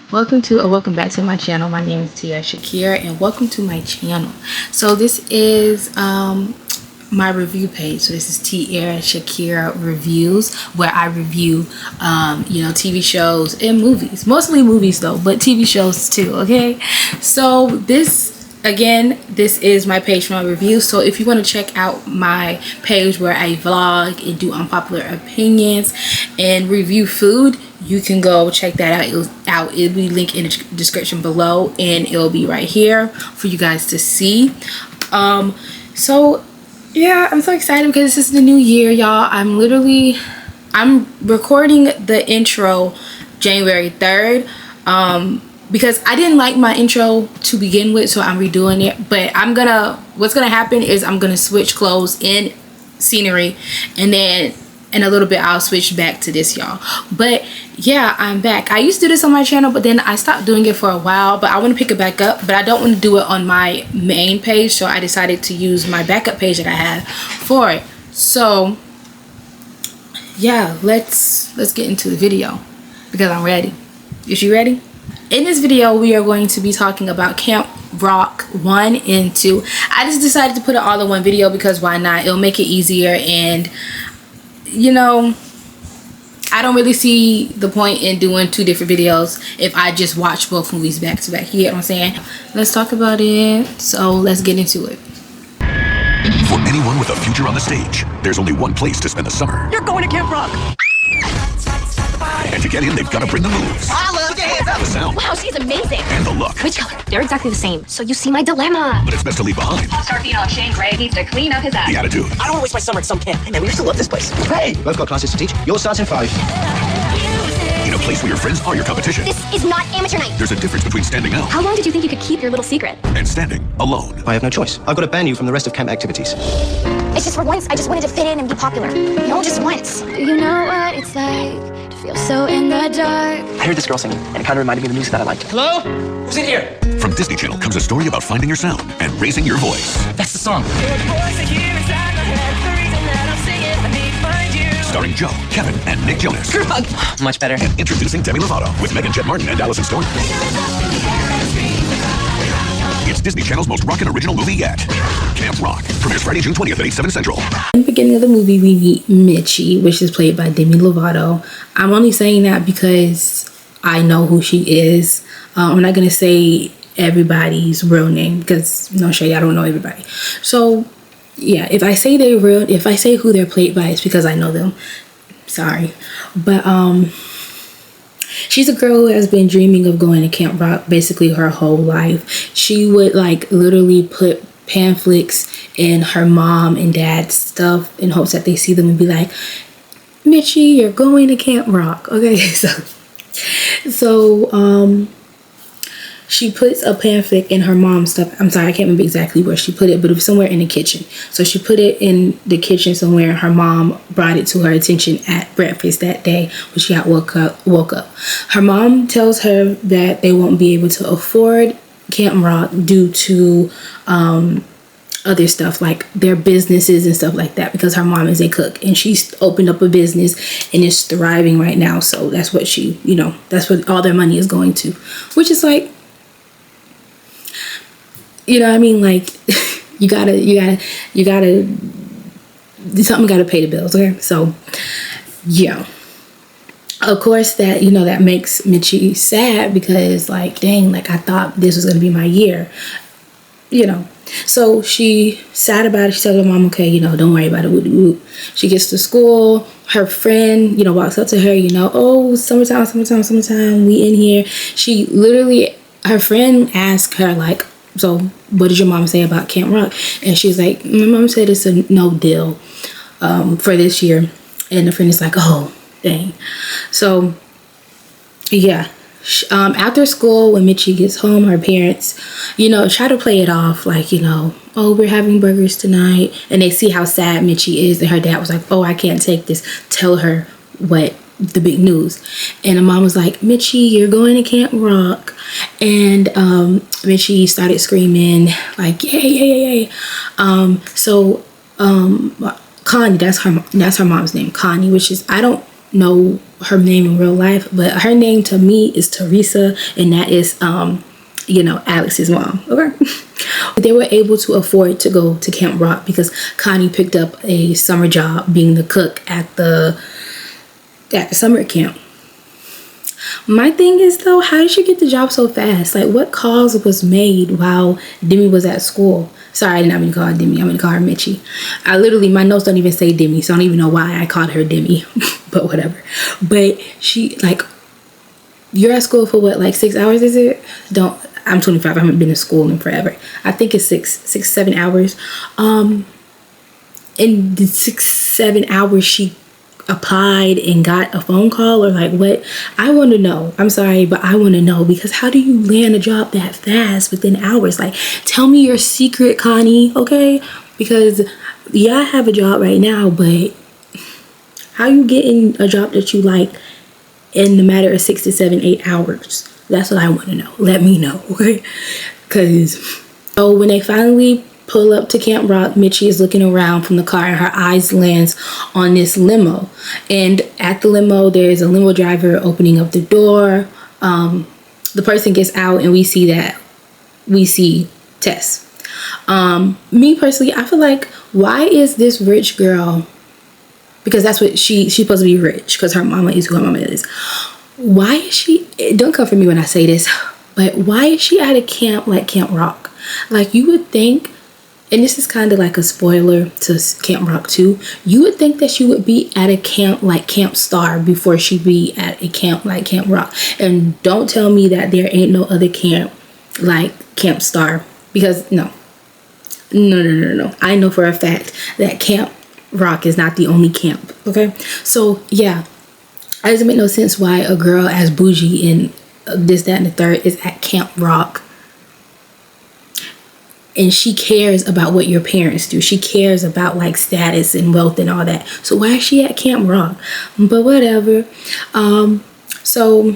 Welcome back to my channel. My name is Tia Shakira and welcome to my channel. So this is my review page. So this is Tia Shakira Reviews, where I review TV shows and movies. Mostly movies though, but TV shows too, okay? So this is my page for my reviews. So if you want to check out my page where I vlog and do unpopular opinions and review food, you can go check that out. It'll be linked in the description below, and it'll be right here for you guys to see. So yeah, I'm so excited because this is the new year, y'all. I'm recording the intro January 3rd. Because I didn't like my intro to begin with, so I'm redoing it. But what's gonna happen is I'm gonna switch clothes and scenery, and then in a little bit I'll switch back to this, y'all. But yeah, I'm back. I used to do this on my channel, but then I stopped doing it for a while. But I want to pick it back up, but I don't want to do it on my main page, so I decided to use my backup page that I have for it. So yeah, let's get into the video because I'm ready. Is you ready? In this video, we are going to be talking about Camp Rock 1 and 2. I just decided to put it all in one video because why not? It'll make it easier, and you know, I don't really see the point in doing two different videos if I just watch both movies back to back. You get what I'm saying? Let's talk about it. So let's get into it. For anyone with a future on the stage, there's only one place to spend the summer. You're going to Camp Rock! And to get in, they've got to bring the moves. I love your hands up! The sound. Wow, she's amazing. And the look. Which color? They're exactly the same. So you see my dilemma. But it's best to leave behind Star phenol Shane Gray needs to clean up his act. the attitude. I don't want to waste my summer at some camp. Hey man, we used to love this place. Hey! Both got classes to teach. Yours starts in 5. In a place where your friends are your competition. This is not amateur night. There's a difference between standing out How long did you think you could keep your little secret? and standing alone. I have no choice. I've got to ban you from the rest of camp activities. It's just for once, I just wanted to fit in and be popular. No, just once. You know what it's like to feel so in the dark. I heard this girl singing, and it kind of reminded me of the music that I liked. Hello? Who's in here? From Disney Channel comes a story about finding your sound and raising your voice. That's the song. Starring Joe, Kevin, and Nick Jonas. Much better. And introducing Demi Lovato with Megan Jet Martin and Allison Stone. It's Disney Channel's most rockin' original movie yet. Camp Rock premieres Friday, June 20th at 8, 7 Central. In the beginning of the movie, we meet Mitchie, which is played by Demi Lovato. I'm only saying that because I know who she is. I'm not gonna say everybody's real name because no shade, I don't know everybody. So yeah, if I say who they're played by, it's because I know them. Sorry, but she's a girl who has been dreaming of going to Camp Rock basically her whole life. She would like literally put pamphlets in her mom and dad's stuff in hopes that they see them and be like, Mitchie, you're going to Camp Rock. Okay, so she puts a pamphlet in her mom's stuff. I'm sorry, I can't remember exactly where she put it, but it was somewhere in the kitchen. So she put it in the kitchen somewhere. Her mom brought it to her attention at breakfast that day when she had woke up. Her mom tells her that they won't be able to afford Camp Rock due to other stuff like their businesses and stuff like that, because her mom is a cook and she's opened up a business and is thriving right now. So that's what that's what all their money is going to, which is like, you know what I mean? Like, you gotta, something gotta pay the bills, okay? So, yeah. Of course, that makes Mitchie sad because, like, dang, like, I thought this was gonna be my year, So she sad about it. She tells her mom, okay, don't worry about it. She gets to school. Her friend, walks up to her, oh, summertime, we in here. Her friend asked her, like, so what did your mom say about Camp Rock? And she's like, my mom said it's a no deal for this year. And the friend is like, oh, dang. So, yeah. After school, when Mitchie gets home, her parents, try to play it off like, oh, we're having burgers tonight. And they see how sad Mitchie is. And her dad was like, oh, I can't take this. Tell her what the big news. And the mom was like, Mitchie, you're going to Camp Rock. And Mitchie started screaming like, yay. So Connie, that's her mom's name, Connie, which is, I don't know her name in real life, but her name to me is Teresa, and that is you know, Alex's mom. Okay. They were able to afford to go to Camp Rock because Connie picked up a summer job being the cook at the summer camp. My thing is though, how did she get the job so fast? Like, what calls was made while Demi was at school? Sorry, I did not mean to call her Demi. I'm gonna call her Mitchie. I literally, my notes don't even say Demi, so I don't even know why I called her Demi. But whatever. But she, like, you're at school for what, like 6 hours, is it? I'm 25. I haven't been to school in forever. I think it's 7 hours. In the 6-7 hours, she applied and got a phone call, or like what? I want to know. I'm sorry, but I want to know, because how do you land a job that fast within hours? Like, tell me your secret, Connie, okay? Because yeah, I have a job right now, but how you getting a job that you like in the matter of 6 to 7, 8 hours? That's what I want to know. Let me know, okay? Because so when they finally pull up to Camp Rock, Mitchie is looking around from the car, and her eyes lands on this limo. And at the limo, there's a limo driver opening up the door. The person gets out, and we see Tess. Me personally, I feel like, why is this rich girl, because that's what she's supposed to be rich, because her mama is who her mama is. Why is she, don't come for me when I say this, but why is she at a camp like Camp Rock? Like, you would think, and this is kind of like a spoiler to Camp Rock 2, you would think that she would be at a camp like Camp Star before she be at a camp like Camp Rock. And don't tell me that there ain't no other camp like Camp Star, because no. I know for a fact that Camp Rock is not the only camp, okay? So yeah, it doesn't make no sense why a girl as bougie in this, that, and the third is at Camp Rock. And she cares about what your parents do. She cares about like status and wealth and all that. So why is she at Camp Rock? But whatever. So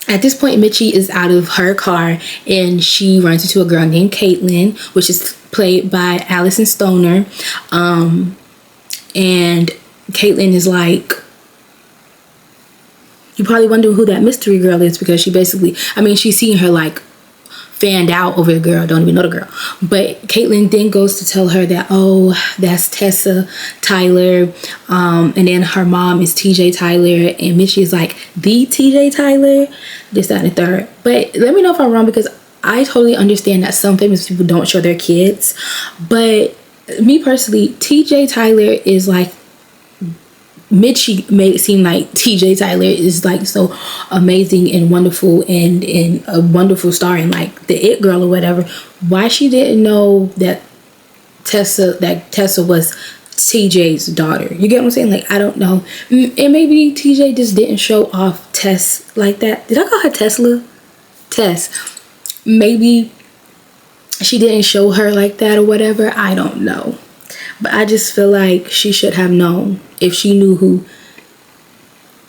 at this point, Mitchie is out of her car, and she runs into a girl named Caitlin, which is played by Allison Stoner. And Caitlin is like, you probably wonder who that mystery girl is, because she basically, I mean, she's seeing her like fanned out over the girl, don't even know the girl. But Caitlin then goes to tell her that, oh, that's Tessa Tyler, and then her mom is TJ Tyler, and Mitchie is like, the TJ Tyler, this, that, and the third. But let me know if I'm wrong, because I totally understand that some famous people don't show their kids, but me personally, TJ Tyler is like, Mitchie made it seem like TJ Tyler is like so amazing and wonderful, and a wonderful star, and like the it girl or whatever. Why she didn't know that Tessa was TJ's daughter? You get what I'm saying? Like, I don't know. And maybe TJ just didn't show off Tess like that. Did I call her Tesla? Tess. Maybe she didn't show her like that or whatever. I don't know. But I just feel like she should have known if she knew who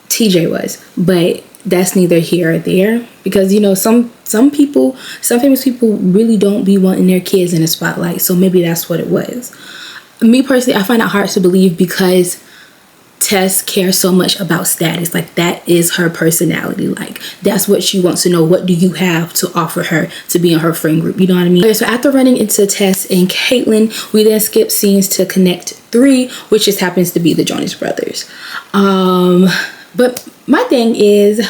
TJ was. But that's neither here or there, because you know, some famous people really don't be wanting their kids in the spotlight. So maybe that's what it was. Me personally, I find it hard to believe, because Tess cares so much about status. Like, that is her personality. Like, that's what she wants to know. What do you have to offer her to be in her friend group? You know what I mean? Okay, so after running into Tess and Caitlin, we then skip scenes to Connect 3, which just happens to be the Jonas Brothers. But my thing is,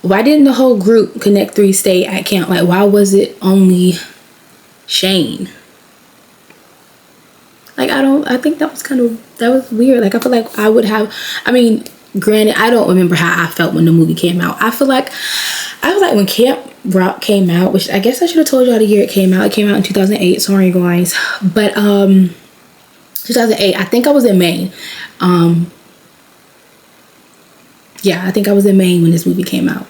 why didn't the whole group Connect 3 stay at camp? Like, why was it only Shane? Like, I think that was weird. Like, I feel like I would have, I mean, granted, I don't remember how I felt when the movie came out. I feel like when Camp Rock came out, which I guess I should have told y'all the year it came out. It came out in 2008, sorry guys. But 2008, I think I was in Maine. Yeah, I think I was in Maine when this movie came out.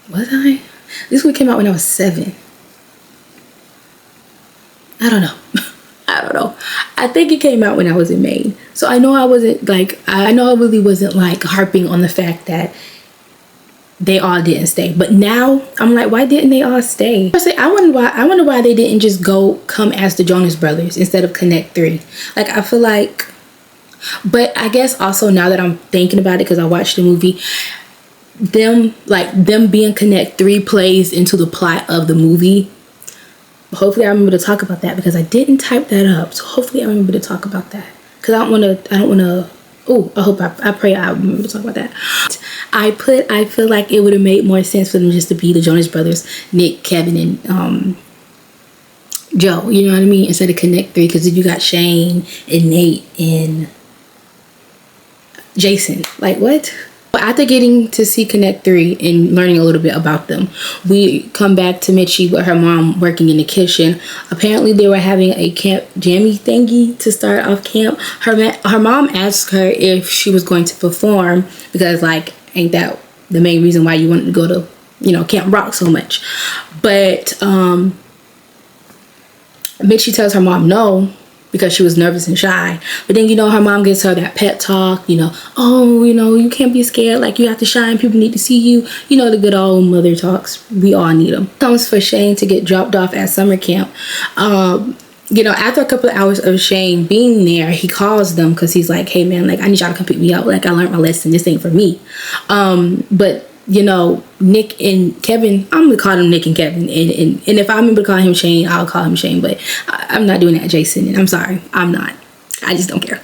Was I? This movie came out when I was 7. I don't know. I think it came out when I was in Maine. So I know I really wasn't like harping on the fact that they all didn't stay. But now I'm like, why didn't they all stay? I wonder why they didn't just come as the Jonas Brothers instead of Connect 3. Like, I feel like But I guess also now that I'm thinking about it, because I watched the movie, them being Connect 3 plays into the plot of the movie. Hopefully I remember to talk about that, because I didn't type that up. So hopefully I remember to talk about that, because I don't want to. Oh, I pray I remember to talk about that. I feel like it would have made more sense for them just to be the Jonas Brothers, Nick, Kevin, and Joe. You know what I mean? Instead of Connect 3, because you got Shane and Nate and Jason. Like, what? After getting to see Connect 3 and learning a little bit about them, we come back to Mitchie with her mom working in the kitchen. Apparently they were having a camp jammy thingy to start off camp. Her mom asked her if she was going to perform, because like, ain't that the main reason why you wanted to go to, you know, Camp Rock so much? But Mitchie tells her mom no, because she was nervous and shy. But then, you know, her mom gives her that pep talk, you know, oh, you know, you can't be scared, like you have to shine, people need to see you, you know, the good old mother talks. We all need them. Comes for Shane to get dropped off at summer camp. You know, after a couple of hours of Shane being there, he calls them, because he's like, hey man, like I need y'all to come pick me up, like I learned my lesson, this ain't for me. But you know, Nick and Kevin, I'm gonna call them Nick and Kevin, and if I remember to call him Shane, I'll call him Shane, but I'm not doing that, Jason, and I'm sorry, I'm not. I just don't care.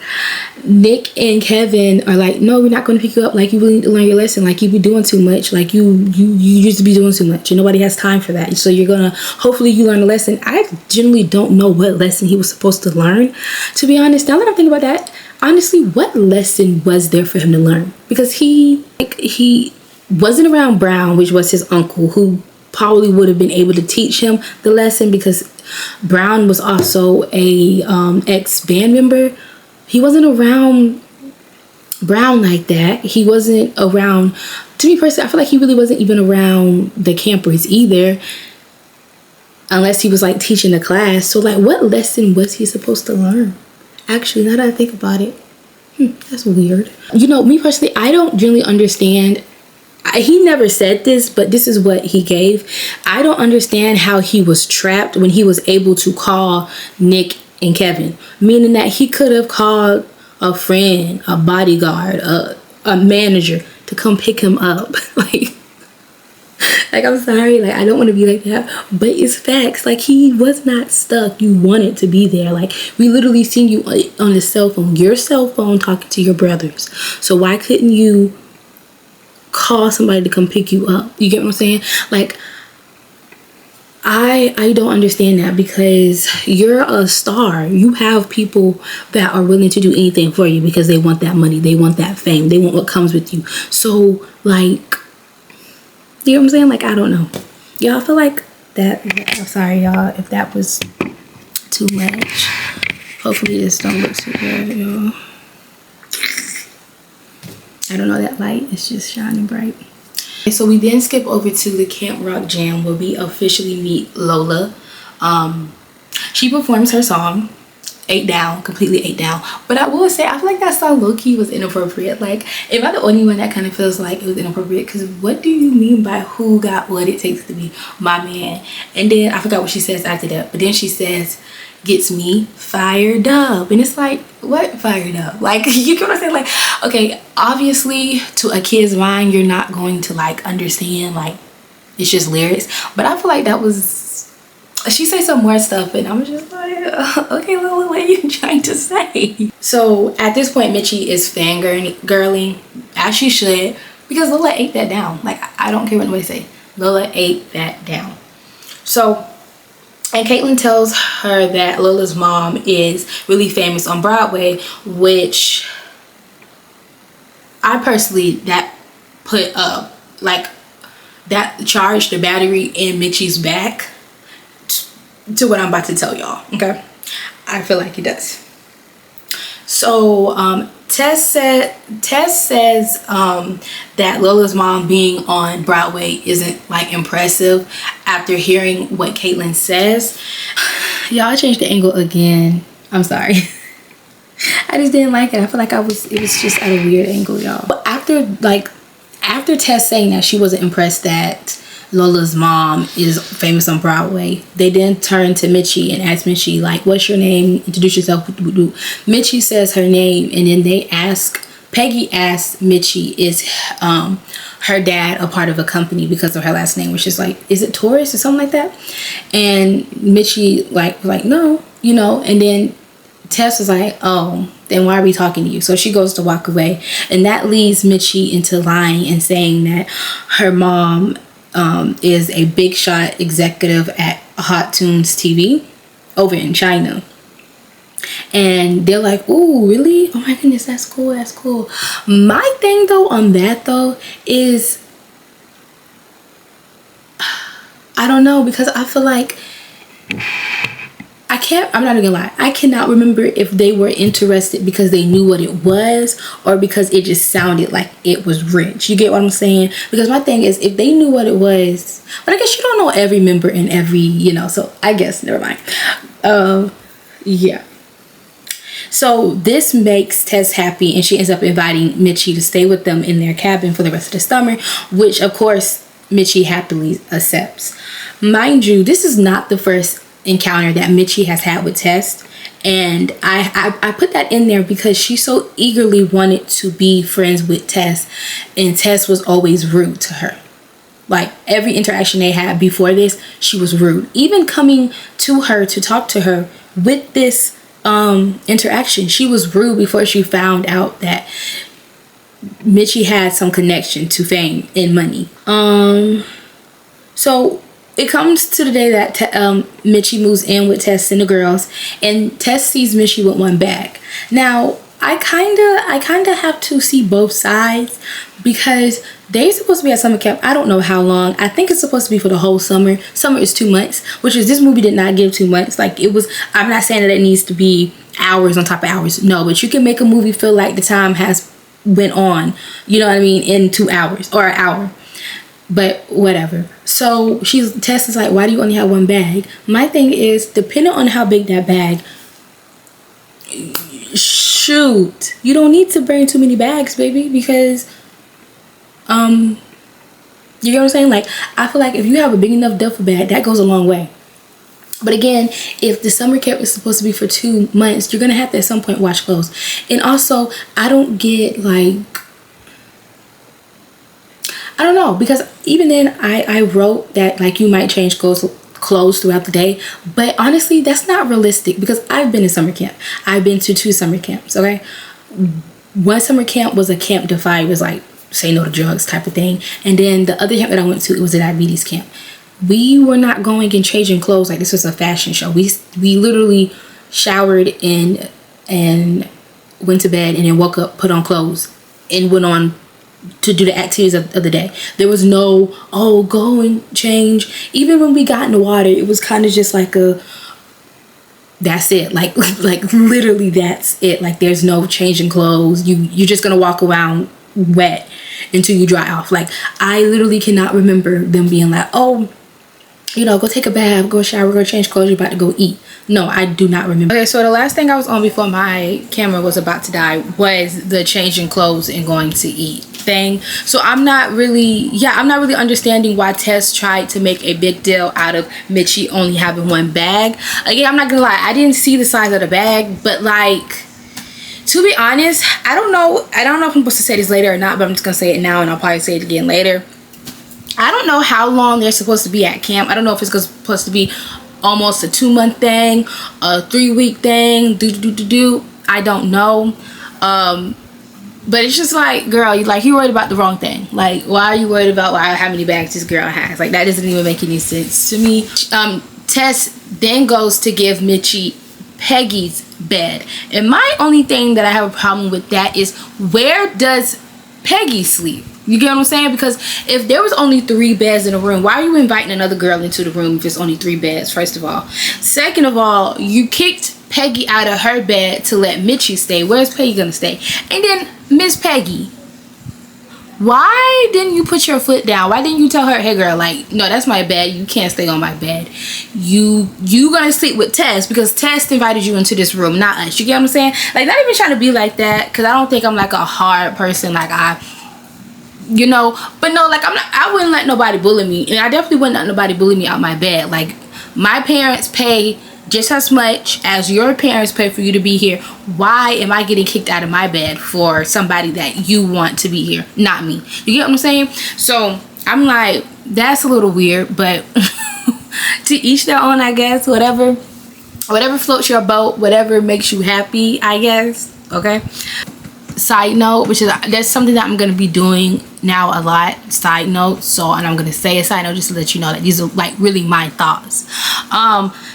Nick and Kevin are like, no, we're not going to pick you up, like you really need to learn your lesson, like you be doing too much, like you used to be doing too much and nobody has time for that, so you're gonna, hopefully you learn a lesson. I generally don't know what lesson he was supposed to learn, to be honest. Now that I'm thinking about that, honestly, what lesson was there for him to learn? Because he wasn't around Brown, which was his uncle, who probably would have been able to teach him the lesson, because Brown was also a ex-band member. He wasn't around Brown like that. He wasn't around, to me personally, I feel like he really wasn't even around the campers either, unless he was like teaching the class. So like, what lesson was he supposed to learn? Actually, now that I think about it, that's weird. You know, me personally, I don't generally understand. He never said this, but this is what he gave. I don't understand how he was trapped when he was able to call Nick and Kevin, meaning that he could have called a friend, a bodyguard, a manager to come pick him up. like I'm sorry, like I don't want to be like that, but it's facts. Like, he was not stuck. You wanted to be there. Like, we literally seen you on the cell phone, your cell phone, talking to your brothers. So why couldn't you call somebody to come pick you up? You get what I'm saying? Like, I don't understand that, because you're a star. You have people that are willing to do anything for you because they want that money, they want that fame, they want what comes with you. So like, you know what I'm saying? Like, I don't know, y'all. Feel like that, I'm sorry y'all if that was too much. Hopefully this don't look too good, y'all. I don't know, that light is just shining bright. So we then skip over to the Camp Rock Jam, where we officially meet Lola. She performs her song, 8 Down, completely 8 Down. But I will say, I feel like that song low-key was inappropriate. Like, am I the only one that kind of feels like it was inappropriate? Because what do you mean by who got what it takes to be my man? And then I forgot what she says after that, but then she says, gets me fired up. And it's like, what fired up? Like, you get what I'm saying? Like, okay, obviously to a kid's mind, you're not going to like understand, like, it's just lyrics. But I feel like that was, she said some more stuff and I'm just like, okay, Lola, what are you trying to say? So at this point, Mitchie is fangirling, as she should, because Lola ate that down. Like, I don't care what nobody say, Lola ate that down. So, and Caitlin tells her that Lola's mom is really famous on Broadway, which I personally, that put like, that charged the battery in Mitchie's back to what I'm about to tell y'all, okay? I feel like it does. So Tess says that Lola's mom being on Broadway isn't like impressive after hearing what Caitlin says. Y'all, I changed the angle again. I'm sorry. I just didn't like it. I feel like it was just at a weird angle, y'all. But after Tess saying that she wasn't impressed that Lola's mom is famous on Broadway. They then turn to Mitchie and ask Mitchie, like, what's your name? Introduce yourself. Mitchie says her name, and then Peggy asks Mitchie, is her dad a part of a company because of her last name, which is like, is it Taurus or something like that? And Mitchie like no, you know, and then Tess was like, oh, then why are we talking to you? So she goes to walk away, and that leads Mitchie into lying and saying that her mom is a big shot executive at Hot Tunes TV over in China. And they're like, ooh, really? Oh my goodness, that's cool, that's cool. My thing though on that though is, I don't know, because I feel like I'm not gonna lie, I cannot remember if they were interested because they knew what it was or because it just sounded like it was rich. You get what I'm saying? Because my thing is, if they knew what it was, but I guess you don't know every member and every, you know, so I guess never mind. Yeah. So this makes Tess happy, and she ends up inviting Mitchie to stay with them in their cabin for the rest of the summer, which of course Mitchie happily accepts. Mind you, this is not the first encounter that Mitchie has had with Tess, and I put that in there because she so eagerly wanted to be friends with Tess, and Tess was always rude to her. Like every interaction they had before this, she was rude. Even coming to her to talk to her with this interaction, she was rude before she found out that Mitchie had some connection to fame and money. So it comes to the day that Mitchie moves in with Tess and the girls, and Tess sees Mitchie with one bag. Now I kind of have to see both sides, because they're supposed to be at summer camp. I don't know how long. I think it's supposed to be for the whole summer. Summer is 2 months, which is, this movie did not give 2 months. Like it was, I'm not saying that it needs to be hours on top of hours. No, but you can make a movie feel like the time has went on, you know what I mean, in 2 hours or an hour. But whatever. So Tess is like, why do you only have one bag? My thing is, depending on how big that bag, shoot, you don't need to bring too many bags, baby, because you get what I'm saying? Like, I feel like if you have a big enough duffel bag, that goes a long way. But again, if the summer camp is supposed to be for 2 months, you're gonna have to at some point wash clothes. And also, I don't get, like, I don't know, because even then I wrote that like you might change clothes throughout the day, but honestly that's not realistic, because I've been in summer camp. I've been to 2 summer camps. Okay, one summer camp was a Camp Defy. It was like say no to drugs type of thing, and then the other camp that I went to, it was a diabetes camp. We were not going and changing clothes like this was a fashion show. We literally showered and went to bed, and then woke up, put on clothes, and went on to do the activities of the day. There was no, oh, go and change. Even when we got in the water, it was kind of just like a, that's it. Like literally that's it. Like there's no changing clothes. You're just gonna walk around wet until you dry off. Like I literally cannot remember them being like, oh, you know, go take a bath, go shower, go change clothes, you're about to go eat. No, I do not remember. Okay, so the last thing I was on before my camera was about to die was the changing clothes and going to eat thing. So I'm not really understanding why Tess tried to make a big deal out of Mitchie only having one bag. Again, I'm not gonna lie, I didn't see the size of the bag, but like, to be honest, I don't know if I'm supposed to say this later or not, but I'm just gonna say it now, and I'll probably say it again later. I don't know how long they're supposed to be at camp. I don't know if it's supposed to be almost a 2-month thing, a 3-week thing, I don't know. But it's just like, girl, you're worried about the wrong thing. Like, why are you worried about how many bags this girl has? Like, that doesn't even make any sense to me. Tess then goes to give Mitchie Peggy's bed, and my only thing that I have a problem with that is, where does Peggy sleep? You get what I'm saying? Because if there was only 3 beds in a room, why are you inviting another girl into the room if it's only 3 beds, first of all? Second of all, you kicked Peggy out of her bed to let Mitchie stay. Where's Peggy gonna stay? And then, Miss Peggy, why didn't you put your foot down? Why didn't you tell her, hey girl, like, no, that's my bed, you can't stay on my bed. You gonna sleep with Tess because Tess invited you into this room, not us. You get what I'm saying? Like, not even trying to be like that, because I don't think I'm like a hard person. Like, you know. But no, like I wouldn't let nobody bully me, and I definitely wouldn't let nobody bully me out my bed. Like, my parents pay just as much as your parents pay for you to be here. Why am I getting kicked out of my bed for somebody that you want to be here, not me? You get what I'm saying? So I'm like, that's a little weird, but to each their own, I guess. Whatever floats your boat, whatever makes you happy, I guess. Okay. Side note, that's something that I'm gonna be doing now a lot. Side note. So, and I'm gonna say a side note just to let you know that these are like really my thoughts.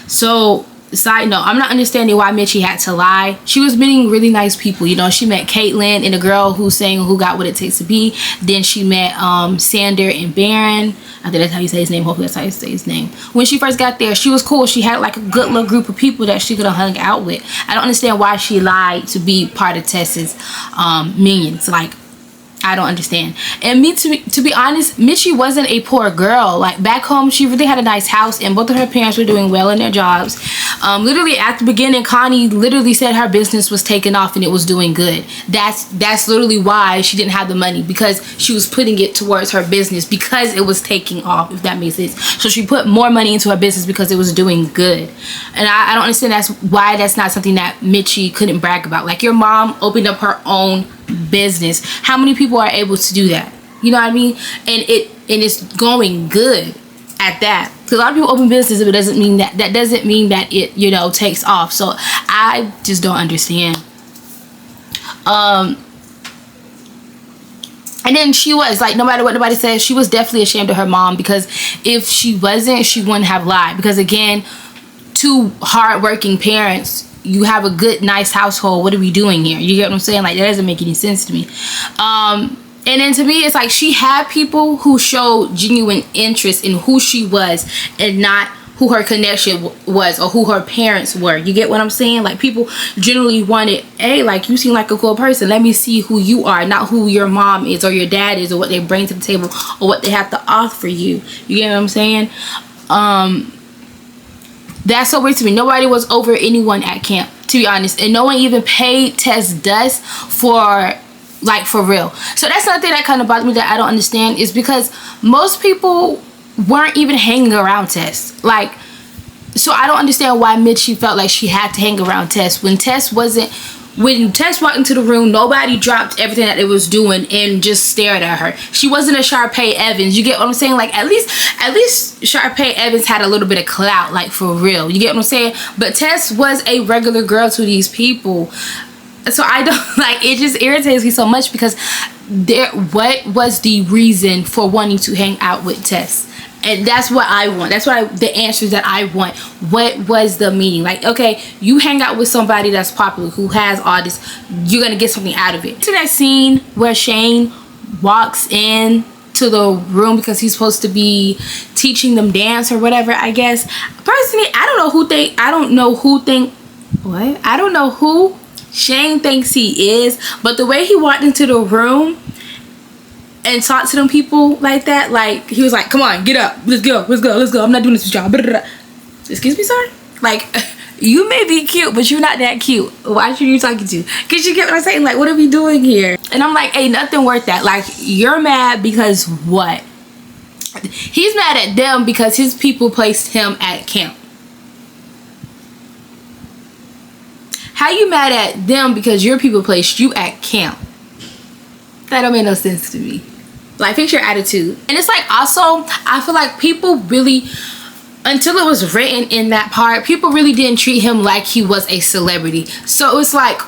So side note, I'm not understanding why Mitchie had to lie. She was meeting really nice people. You know, she met Caitlyn and a girl who's saying Who Got What It Takes to Be. Then she met Sander and Baron. I think that's how you say his name. Hopefully that's how you say his name. When she first got there, she was cool. She had like a good little group of people that she could have hung out with. I don't understand why she lied to be part of Tess's minions. Like, I don't understand. And me, to be honest, Mitchie wasn't a poor girl. Like, back home, she really had a nice house, and both of her parents were doing well in their jobs. Literally at the beginning, Connie literally said her business was taking off and it was doing good. That's literally why she didn't have the money, because she was putting it towards her business because it was taking off, if that makes sense. So she put more money into her business because it was doing good. And I don't understand why that's not something that Mitchie couldn't brag about. Like, your mom opened up her own business. How many people are able to do that? You know what I mean? And it's going good at that. Because a lot of people open businesses, but it doesn't mean that doesn't mean that it, you know, takes off. So I just don't understand. And then she was like, no matter what nobody says, she was definitely ashamed of her mom, because if she wasn't, she wouldn't have lied. Because again, two hardworking parents, you have a good, nice household. What are we doing here? You get what I'm saying? Like, that doesn't make any sense to me. And then to me, it's like she had people who showed genuine interest in who she was and not who her connection was or who her parents were. You get what I'm saying? Like, people generally wanted, hey, like, you seem like a cool person. Let me see who you are, not who your mom is or your dad is or what they bring to the table or what they have to offer you. You get what I'm saying? That's so weird to me. Nobody was over anyone at camp, to be honest. And no one even paid Tess Dust for real. So that's another thing that kind of bothers me that I don't understand, is because most people weren't even hanging around Tess. Like, so I don't understand why Mitchie felt like she had to hang around Tess when Tess wasn't. When Tess walked into the room, nobody dropped everything that it was doing and just stared at her. She wasn't a Sharpay Evans. You get what I'm saying? Like, at least Sharpay Evans had a little bit of clout, like, for real. You get what I'm saying? But Tess was a regular girl to these people. So I don't, like, it just irritates me so much, because what was the reason for wanting to hang out with Tess? And that's what I want. That's the answers that I want. What was the meaning? Like, okay, you hang out with somebody that's popular, who has all this, you're gonna get something out of it. To that scene where Shane walks in to the room because he's supposed to be teaching them dance or whatever, I guess. Personally, I don't know who Shane thinks he is, but the way he walked into the room and talked to them people like that, like, he was like, come on, get up, let's go, I'm not doing this with y'all. Excuse me, sir? Like, you may be cute, but you're not that cute. Why should you talking to? Because you get what I'm saying? Like, what are we doing here? And I'm like, ain't nothing worth that. Like, you're mad because what? He's mad at them because his people placed him at camp. How you mad at them because your people placed you at camp? That don't make no sense to me. Like, fix your attitude. And it's like, also, I feel like people really, until it was written in that part, people really didn't treat him like he was a celebrity. So it's like,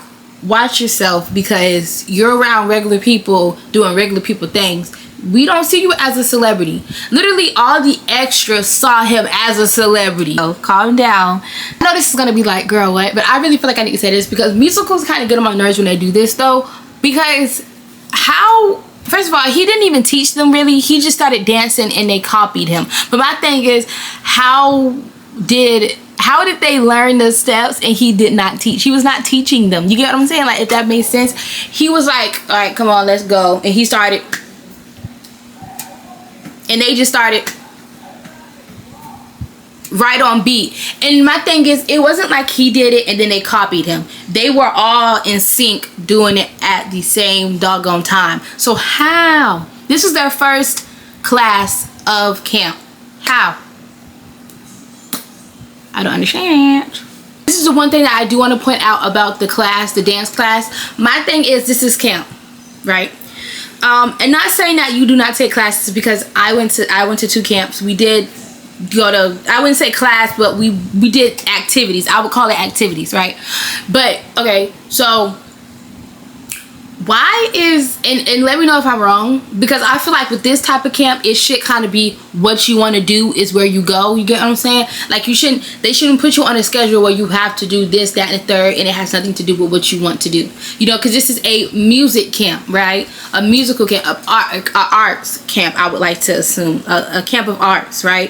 watch yourself, because you're around regular people doing regular people things. We don't see you as a celebrity. Literally, all the extras saw him as a celebrity. So, calm down. I know this is gonna be like, girl, what? But I really feel like I need to say this, because musicals kind of get on my nerves when they do this, though. Because first of all, he didn't even teach them really. He just started dancing and they copied him. But my thing is, how did they learn the steps and he did not teach? He was not teaching them. You get what I'm saying? Like, if that makes sense. He was like, all right, come on, let's go. And he started. And they just started right on beat. And my thing is, it wasn't like he did it and then they copied him. They were all in sync doing it at the same doggone time. So how This was their first class of camp. How? I don't understand. This is the one thing that I do want to point out about the class, the dance class. My thing is, this is camp, right? And not saying that you do not take classes, because I went to 2 camps. We did go to, I wouldn't say class, but we did activities. I would call it activities, right? But okay, so why is, and let me know if I'm wrong, because I feel like with this type of camp, it should kind of be what you want to do is where you go. You get what I'm saying? Like, they shouldn't put you on a schedule where you have to do this, that, and the third, and it has nothing to do with what you want to do. You know, because this is a music camp, right? A musical camp, a arts camp, I would like to assume. A camp of arts, right?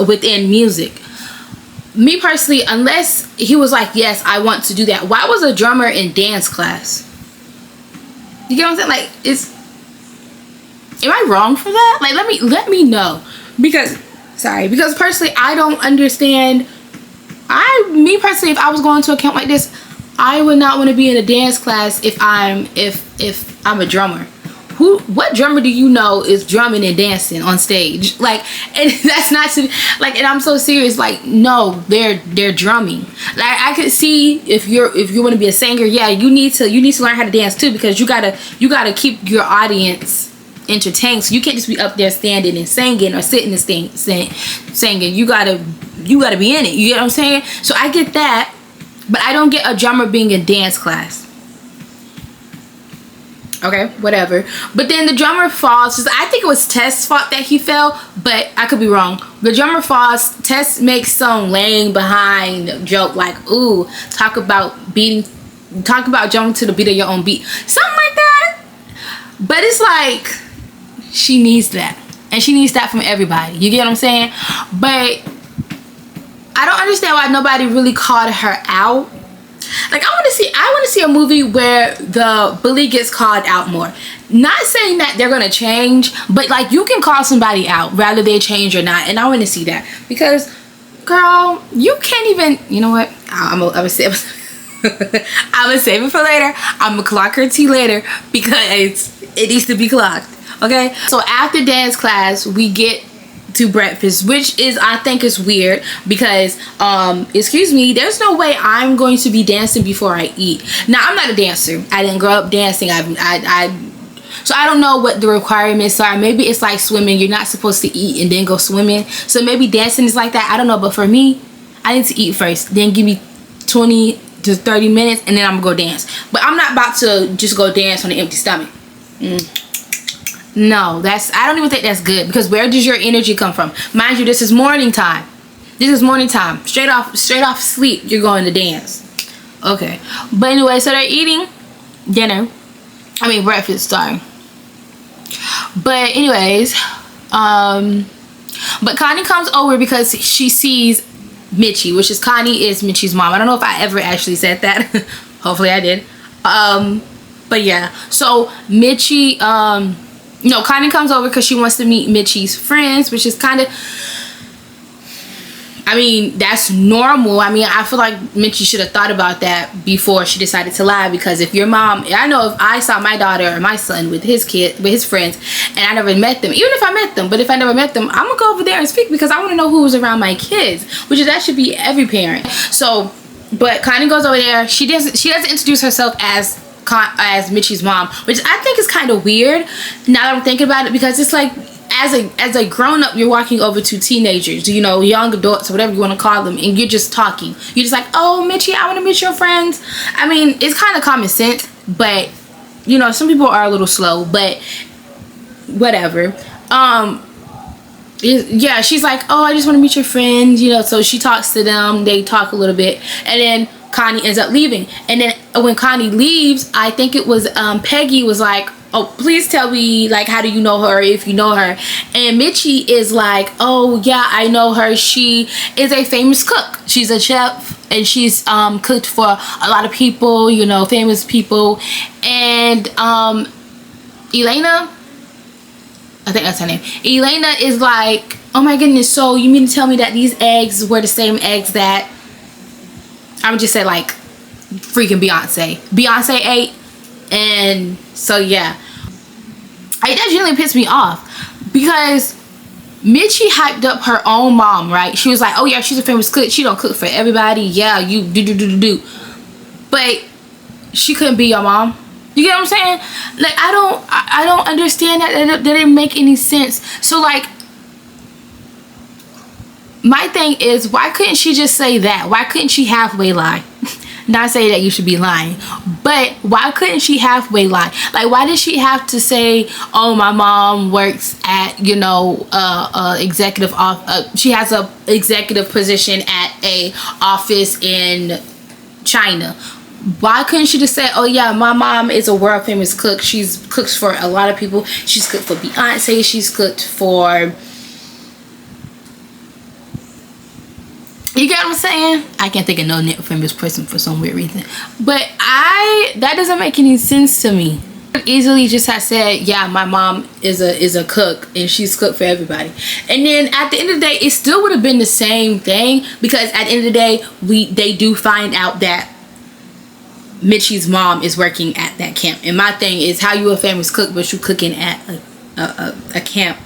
Within music. Me personally, unless he was like, yes, I want to do that. Why was a drummer in dance class? You get what I'm saying? Like, am I wrong for that? Like, let me know, because personally, I don't understand. Me personally, if I was going to a camp like this, I would not want to be in a dance class if I'm a drummer. What drummer do you know is drumming and dancing on stage? Like, and that's not to, like, and I'm so serious. Like, no, they're drumming. Like, I could see if you want to be a singer, yeah, you need to learn how to dance too, because you gotta keep your audience entertained. So you can't just be up there standing and singing, or sitting and singing. You gotta be in it. You get what I'm saying? So I get that, but I don't get a drummer being in dance class. Okay, whatever. But then the drummer falls. I think it was Test's fault that he fell, but I could be wrong. The drummer falls. Test makes some laying behind joke, like, ooh, talk about jumping to the beat of your own beat, something like that. But it's like, she needs that, and she needs that from everybody. You get what I'm saying? But I don't understand why nobody really called her out. Like, I want to see a movie where the bully gets called out more. Not saying that they're gonna change, but like, you can call somebody out whether they change or not, and I want to see that, because, girl, you can't even. You know what? I'm gonna save it for later. I'm gonna clock her tea later, because it needs to be clocked. Okay. So after dance class, we get to breakfast, which is, I think, is weird, because excuse me, there's no way I'm going to be dancing before I eat. Now, I'm not a dancer. I didn't grow up dancing. So I don't know what the requirements are. Maybe it's like swimming. You're not supposed to eat and then go swimming. So maybe dancing is like that. I don't know. But for me, I need to eat first. Then give me 20 to 30 minutes, and then I'm gonna go dance. But I'm not about to just go dance on an empty stomach. No, I don't even think that's good, because where does your energy come from? Mind you, this is morning time. Straight off sleep, you're going to dance. Okay. But anyway, so they're eating breakfast, sorry. But anyways, but Connie comes over because she sees Mitchie, which is, Connie is Mitchie's mom. I don't know if I ever actually said that. Hopefully I did. But yeah, so Mitchie, Connie comes over because she wants to meet Mitchie's friends, which is kind of, I mean, that's normal. I mean, I feel like Mitchie should have thought about that before she decided to lie, because if your mom, I know if I saw my daughter or my son with his friends, and I never met them, even if I met them, but if I never met them, I'm gonna go over there and speak, because I want to know who was around my kids, that should be every parent. So, but Connie goes over there. She doesn't introduce herself as Mitchie's mom, which I think is kind of weird now that I'm thinking about it, because it's like, as a grown-up, you're walking over to teenagers, young adults, or whatever you want to call them, and you're just talking. You're just like, oh, Mitchie, I want to meet your friends. I mean, it's kind of common sense, but some people are a little slow, but whatever. Yeah, she's like, oh, I just want to meet your friends, so she talks to them. They talk a little bit, and then Connie ends up leaving. And then when Connie leaves, I think it was Peggy was like, oh, please tell me, like, how do you know her, if you know her? And Mitchie is like, oh yeah, I know her. She is a famous cook. She's a chef, and she's cooked for a lot of people, famous people. And Elena, I think that's her name. Elena is like, oh my goodness, so you mean to tell me that these eggs were the same eggs that, I would just say, like, freaking Beyonce ate? And so yeah, Like, that genuinely pissed me off because Mitchie hyped up her own mom, right? She was like, oh yeah, she's a famous cook. She don't cook for everybody. Yeah, you do. But she couldn't be your mom. You get what I'm saying? Like, I don't understand that. That didn't make any sense. So like, my thing is, why couldn't she just say that? Why couldn't she halfway lie? Not say that you should be lying, but why couldn't she halfway lie? Like, why did she have to say, oh, my mom works at, you know, executive she has a executive position at a office in China? Why couldn't she just say, oh yeah, my mom is a world famous cook. She's cooks for a lot of people. She's cooked for Beyonce. She's cooked for, you get what I'm saying? I can't think of no famous person for some weird reason. But that doesn't make any sense to me. I easily just have said, yeah, my mom is a cook and she's cooked for everybody. And then at the end of the day, it still would have been the same thing, because at the end of the day, they do find out that Mitchie's mom is working at that camp. And my thing is, how you a famous cook but you cooking at a camp?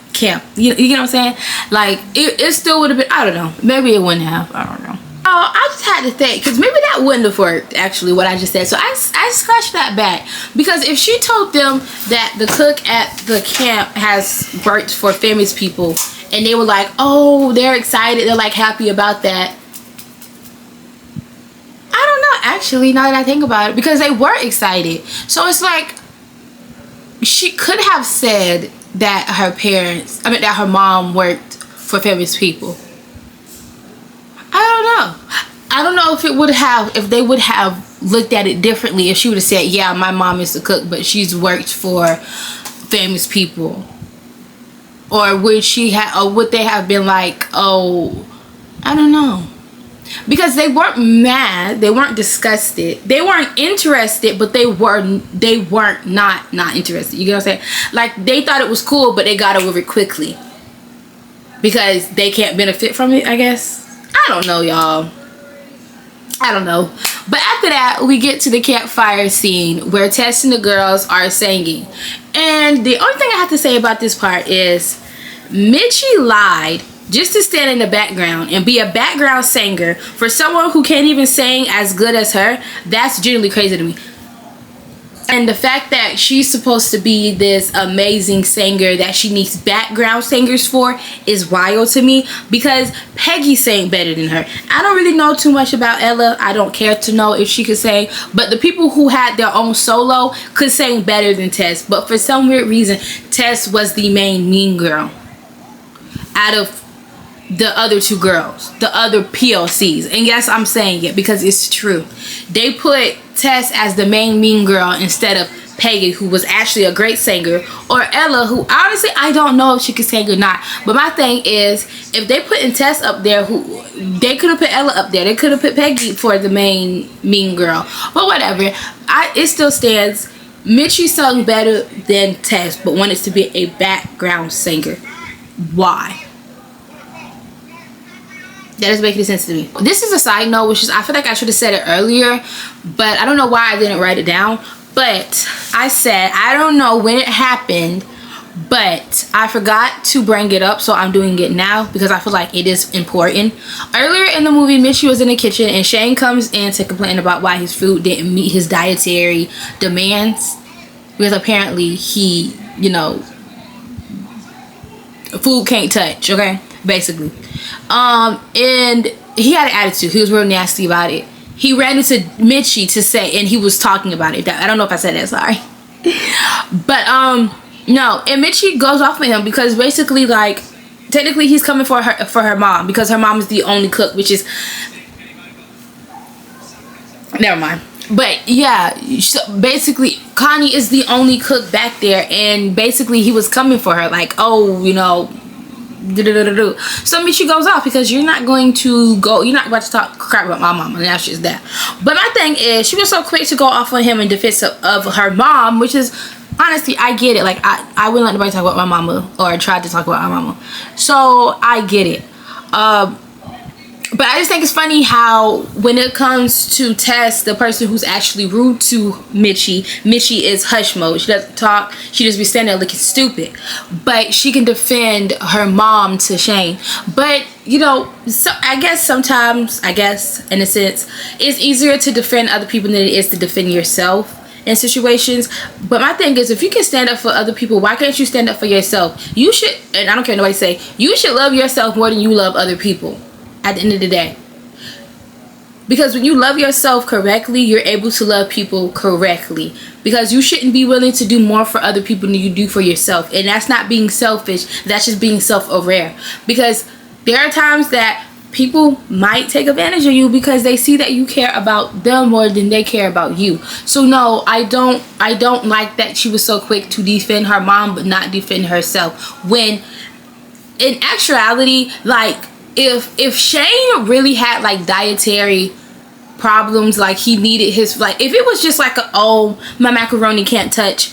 You get what I'm saying? Like, it still would have been, I don't know, maybe it wouldn't have, I don't know. Oh, I just had to think, because maybe that wouldn't have worked, actually, what I just said. So I scratched that back, because if she told them that the cook at the camp has worked for famous people and they were like, oh, they're excited, they're like happy about that, I don't know, actually, now that I think about it, because they were excited. So it's like, she could have said that that her mom worked for famous people. I don't know if if they would have looked at it differently if she would have said, yeah, my mom is a cook but she's worked for famous people. Or would they have been like, oh, I don't know. Because they weren't mad, they weren't disgusted, they weren't interested, but they weren't not interested. You get what I'm saying? Like, they thought it was cool, but they got over it quickly because they can't benefit from it, I guess. I don't know, y'all. I don't know. But after that, we get to the campfire scene where Tess and the girls are singing. And the only thing I have to say about this part is Mitchie lied just to stand in the background and be a background singer for someone who can't even sing as good as her. That's genuinely crazy to me. And the fact that she's supposed to be this amazing singer that she needs background singers for is wild to me, because Peggy sang better than her. I don't really know too much about Ella. I don't care to know if she could sing, but the people who had their own solo could sing better than Tess. But for some weird reason, Tess was the main mean girl out of the other two girls, the other PLCs. And yes, I'm saying it because it's true. They put Tess as the main mean girl instead of Peggy, who was actually a great singer, or Ella, who honestly I don't know if she could sing or not. But my thing is, if they put Tess up there, they could have put Ella up there. They could have put Peggy for the main mean girl. But whatever, it still stands. Mitchie sung better than Tess, but wanted to be a background singer. Why? That doesn't make any sense to me. This is a side note, which is, I feel like I should have said it earlier, but I don't know why I didn't write it down. But I said, I don't know when it happened, but I forgot to bring it up, so I'm doing it now because I feel like it is important. Earlier in the movie, Mitchie was in the kitchen and Shane comes in to complain about why his food didn't meet his dietary demands, because apparently he, you know, food can't touch, okay, basically. And he had an attitude. He was real nasty about it. He ran into Mitchie to say, and he was talking about it. I don't know if I said that, sorry. But no, and Mitchie goes off with him because basically, like, technically he's coming for her mom, because her mom is the only cook, which is, never mind. But yeah, so basically Connie is the only cook back there, and basically he was coming for her, like, oh, you know, so Mitchie goes off because you're not about to talk crap about my mom, and that's just that. But my thing is, she was so quick to go off on him in defense of her mom, which is, honestly, I get it. Like, I wouldn't let nobody talk about my mama, or try to talk about my mama, so I get it. But I just think it's funny how when it comes to Tess, the person who's actually rude to Mitchie is hush mode. She doesn't talk. She just be standing there looking stupid. But she can defend her mom to Shane. But, you know, so I guess sometimes, in a sense, it's easier to defend other people than it is to defend yourself in situations. But my thing is, if you can stand up for other people, why can't you stand up for yourself? You should, and I don't care what nobody say, you should love yourself more than you love other people. At the end of the day, because when you love yourself correctly, you're able to love people correctly, because you shouldn't be willing to do more for other people than you do for yourself. And that's not being selfish, that's just being self-aware. Because there are times that people might take advantage of you because they see that you care about them more than they care about you. So no, I don't like that she was so quick to defend her mom but not defend herself, when in actuality, like, if Shane really had like dietary problems, like he needed his, like if it was just like oh, my macaroni can't touch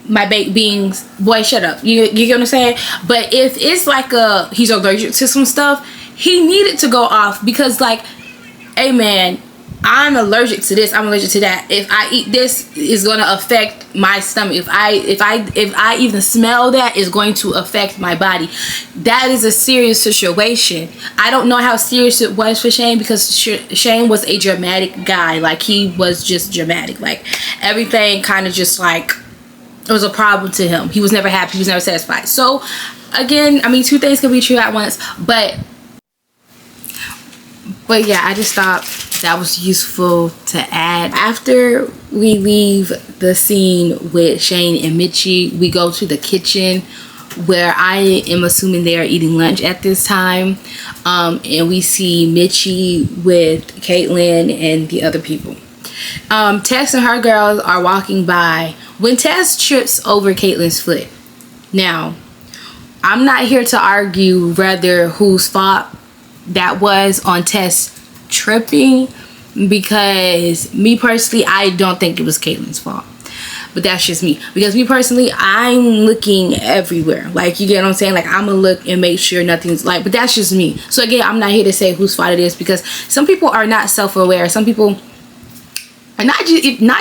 my baked beans, boy shut up, you get what I'm saying? But if it's like he's allergic to some stuff, he needed to go off, because like, hey man, I'm allergic to this, I'm allergic to that. If I eat this, it's going to affect my stomach. If I even smell that, it's going to affect my body. That is a serious situation. I don't know how serious it was for Shane, because Shane was a dramatic guy. Like, he was just dramatic. Like, everything kind of just like, it was a problem to him. He was never happy. He was never satisfied. So again, I mean, two things can be true at once. But yeah, I just thought that was useful to add. After we leave the scene with Shane and Mitchie, we go to the kitchen, where I am assuming they are eating lunch at this time. And we see Mitchie with Caitlyn and the other people. Tess and her girls are walking by when Tess trips over Caitlyn's foot. Now, I'm not here to argue whether whose fault that was on Tess tripping, because me personally, I don't think it was Caitlyn's fault. But that's just me, because me personally, I'm looking everywhere. Like, you get what I'm saying? Like, I'm gonna look and make sure nothing's like, but that's just me. So again, I'm not here to say whose fault it is, because some people are not self-aware. Some people are not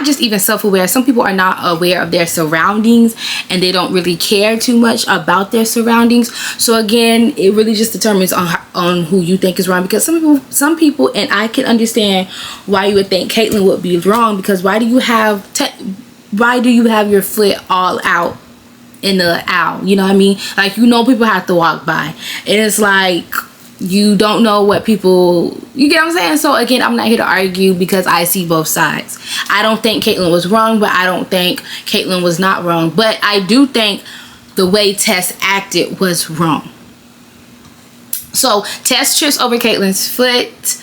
just even self-aware. Some people are not aware of their surroundings, and they don't really care too much about their surroundings. So again, it really just determines on who you think is wrong, because some people, and I can understand why you would think Caitlyn would be wrong, because why do you have your foot all out in the aisle? You know what I mean? Like, you know, people have to walk by, and it's like, you don't know what people, you get what I'm saying? So again, I'm not here to argue, because I see both sides. I don't think Caitlyn was wrong, but I don't think Caitlyn was not wrong. But I do think the way Tess acted was wrong. So Tess trips over Caitlyn's foot.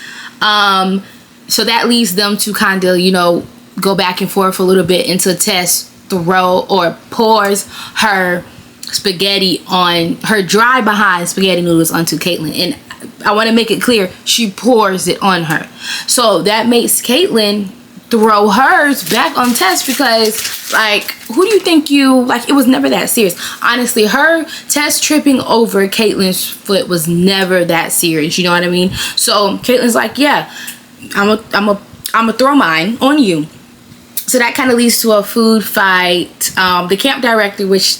So that leads them to kind of, you know, go back and forth a little bit until Tess pours her spaghetti on her dry behind spaghetti noodles onto Caitlyn. And I want to make it clear, she pours it on her. So that makes Caitlyn throw hers back on Tess, because like, who do you think like, it was never that serious. Honestly, Tess tripping over Caitlyn's foot was never that serious, you know what I mean? So Caitlyn's like, yeah, I'm a throw mine on you. So that kind of leads to a food fight. The camp director, which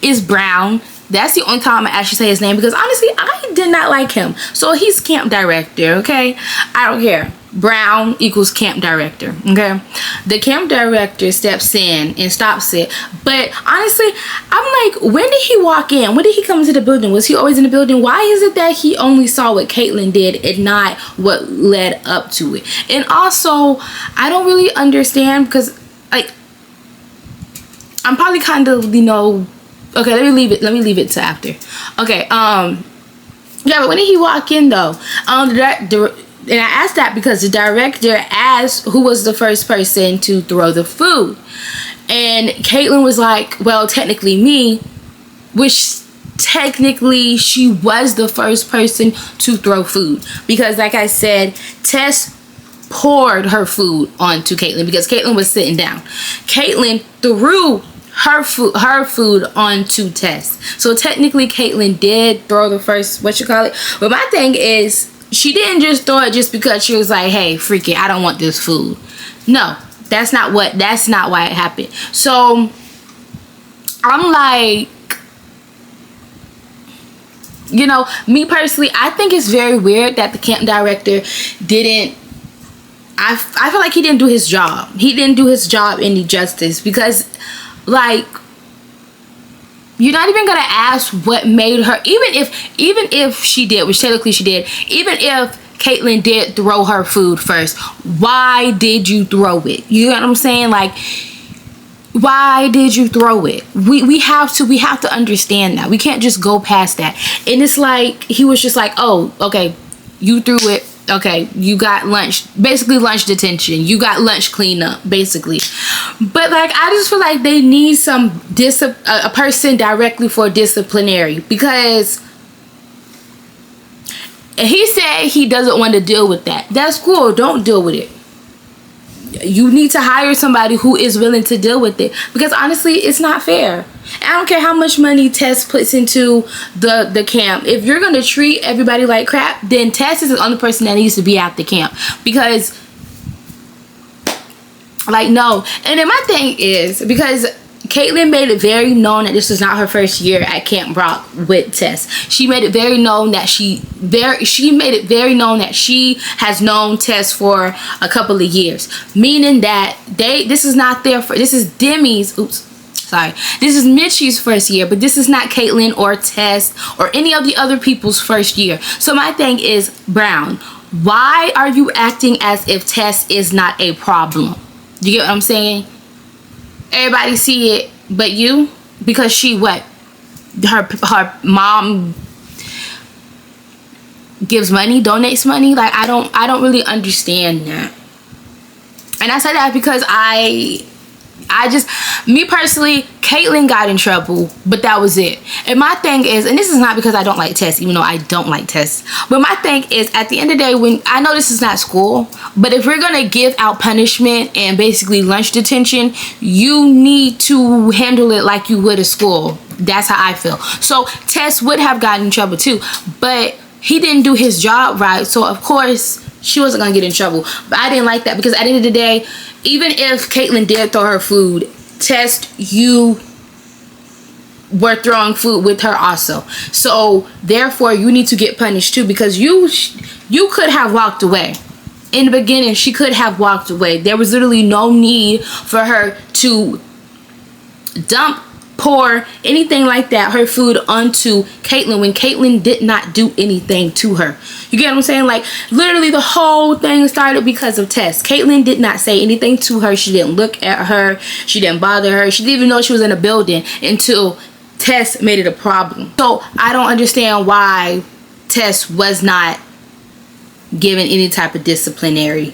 is Brown, that's the only time I actually say his name, because honestly, I did not like him. So he's camp director, okay? I don't care. Brown equals camp director, okay? The camp director steps in and stops it. But honestly, I'm like, when did he walk in? When did he come into the building? Was he always in the building? Why is it that he only saw what Caitlyn did and not what led up to it? And also, I don't really understand, because like, I'm probably kind of, you know, okay, let me leave it to after. Okay, yeah, but when did he walk in though? And I asked that because the director asked who was the first person to throw the food. And Caitlyn was like, well, technically me, which technically she was the first person to throw food. Because like I said, Tess poured her food onto Caitlyn because Caitlyn was sitting down. Caitlyn threw her food onto Tess. So technically Caitlyn did throw the first, but my thing is, she didn't just throw it just because she was like, hey, freak it, I don't want this food. No, that's not why it happened. So I'm like, you know, me personally, I think it's very weird that the camp director didn't, I feel like he didn't do his job. He didn't do his job any justice, because like, you're not even gonna ask what made her, even if she did, which technically she did, even if Caitlyn did throw her food first, why did you throw it? You know what I'm saying? Like, why did you throw it? We have to understand that. We can't just go past that. And it's like, he was just like, oh, okay, you threw it. Okay, you got lunch, basically lunch detention. You got lunch cleanup, basically. But like, I just feel like they need a person directly for disciplinary, because he said he doesn't want to deal with that. That's cool. Don't deal with it. You need to hire somebody who is willing to deal with it, because honestly, it's not fair. I don't care how much money Tess puts into the camp. If you're gonna treat everybody like crap, then Tess is the only person that needs to be at the camp, because like, no. And then my thing is, because Caitlyn made it very known that this was not her first year at Camp Rock with Tess. She made it very known that she made it very known that she has known Tess for a couple of years, meaning that this is not this is Demi's, this is Mitchie's first year, but this is not Caitlyn or Tess or any of the other people's first year. So my thing is, Brown, why are you acting as if Tess is not a problem? Do you get what I'm saying? Everybody see it but you, because she her mom gives money, donates money. Like, I don't really understand that. And I say that because I just, me personally, Caitlyn got in trouble, but that was it. And my thing is, and this is not because I don't like Tess, even though I don't like Tess, but my thing is, at the end of the day, when I know this is not school, but if we're gonna give out punishment and basically lunch detention, you need to handle it like you would a school. That's how I feel. So Tess would have gotten in trouble too, but he didn't do his job right, so of course she wasn't gonna get in trouble. But I didn't like that, because at the end of the day, even if Caitlyn did throw her food, Tess, you were throwing food with her also. So therefore, you need to get punished too, because you could have walked away. In the beginning, she could have walked away. There was literally no need for her to pour anything like that, her food, onto Caitlyn, when Caitlyn did not do anything to her. You get what I'm saying? Like, literally the whole thing started because of Tess. Caitlyn did not say anything to her. She didn't look at her. She didn't bother her. She didn't even know she was in a building until Tess made it a problem. So I don't understand why Tess was not given any type of disciplinary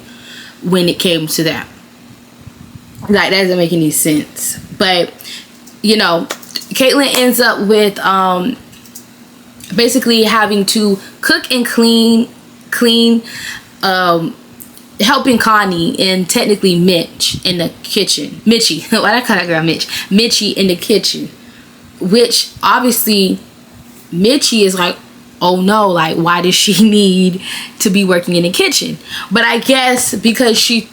when it came to that. Like, that doesn't make any sense. But you know, Caitlyn ends up with basically having to cook and clean, helping Connie and technically Mitch in the kitchen. Mitchie, why did I call that girl Mitch? Mitchie in the kitchen, which obviously Mitchie is like, oh no, like, why does she need to be working in the kitchen? But I guess because she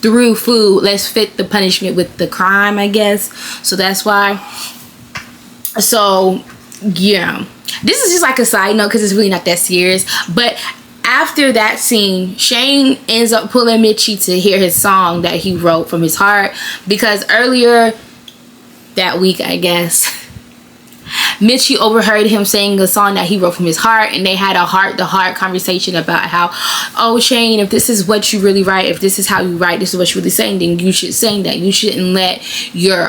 threw food, let's fit the punishment with the crime, I guess. So that's why. So yeah, this is just like a side note, because it's really not that serious. But after that scene, Shane ends up pulling Mitchie to hear his song that he wrote from his heart, because earlier that week, I guess, Mitchie overheard him sing a song that he wrote from his heart, and they had a heart-to-heart conversation about how, oh, Shane, if this is what you really write, if this is how you write, this is what you're really saying, then you should sing that. You shouldn't let your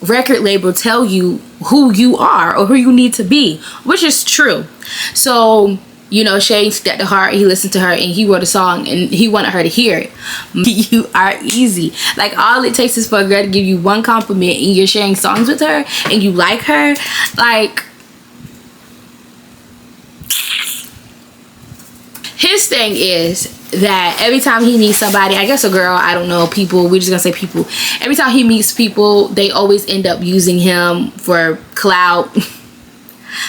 record label tell you who you are or who you need to be, which is true. So, you know, Shane stepped to heart, he listened to her, and he wrote a song, and he wanted her to hear it. You are easy. Like, all it takes is for a girl to give you one compliment, and you're sharing songs with her, and you like her. Like, his thing is that every time he meets somebody, I guess a girl, I don't know, people, we're just gonna say people, every time he meets people, they always end up using him for clout.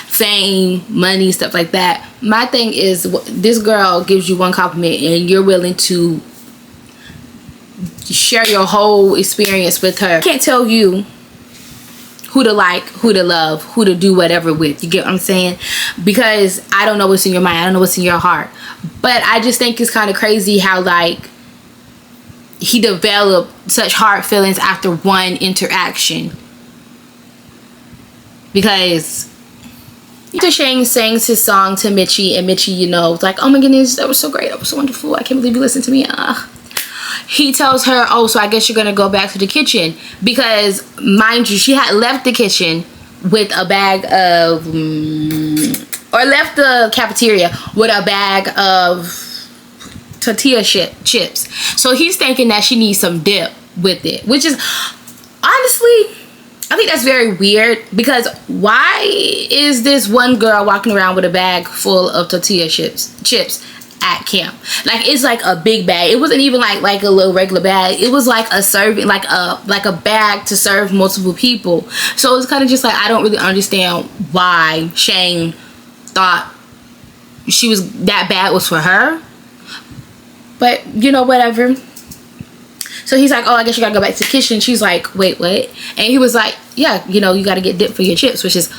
fame, money, stuff like that. My thing is, this girl gives you one compliment and you're willing to share your whole experience with her. I can't tell you who to like, who to love, who to do whatever with. You get what I'm saying? Because I don't know what's in your mind. I don't know what's in your heart. But I just think it's kind of crazy how, like, he developed such hard feelings after one interaction. Because after Shane sings his song to Mitchie, and Mitchie, you know, was like, oh my goodness, that was so great, that was so wonderful, I can't believe you listened to me. He tells her, oh, so I guess you're gonna go back to the kitchen. Because, mind you, she had left the kitchen with a bag of or left the cafeteria with a bag of tortilla chips. So he's thinking that she needs some dip with it, which is, honestly, I think that's very weird. Because why is this one girl walking around with a bag full of tortilla chips at camp? Like, it's like a big bag. It wasn't even like a little regular bag. It was like a serving, like a bag to serve multiple people. So it's kind of just like, I don't really understand why Shane thought that bag was for her. But, you know, whatever. So he's like, oh, I guess you gotta go back to the kitchen. She's like, wait, what? And he was like, yeah, you know, you gotta get dip for your chips, which is,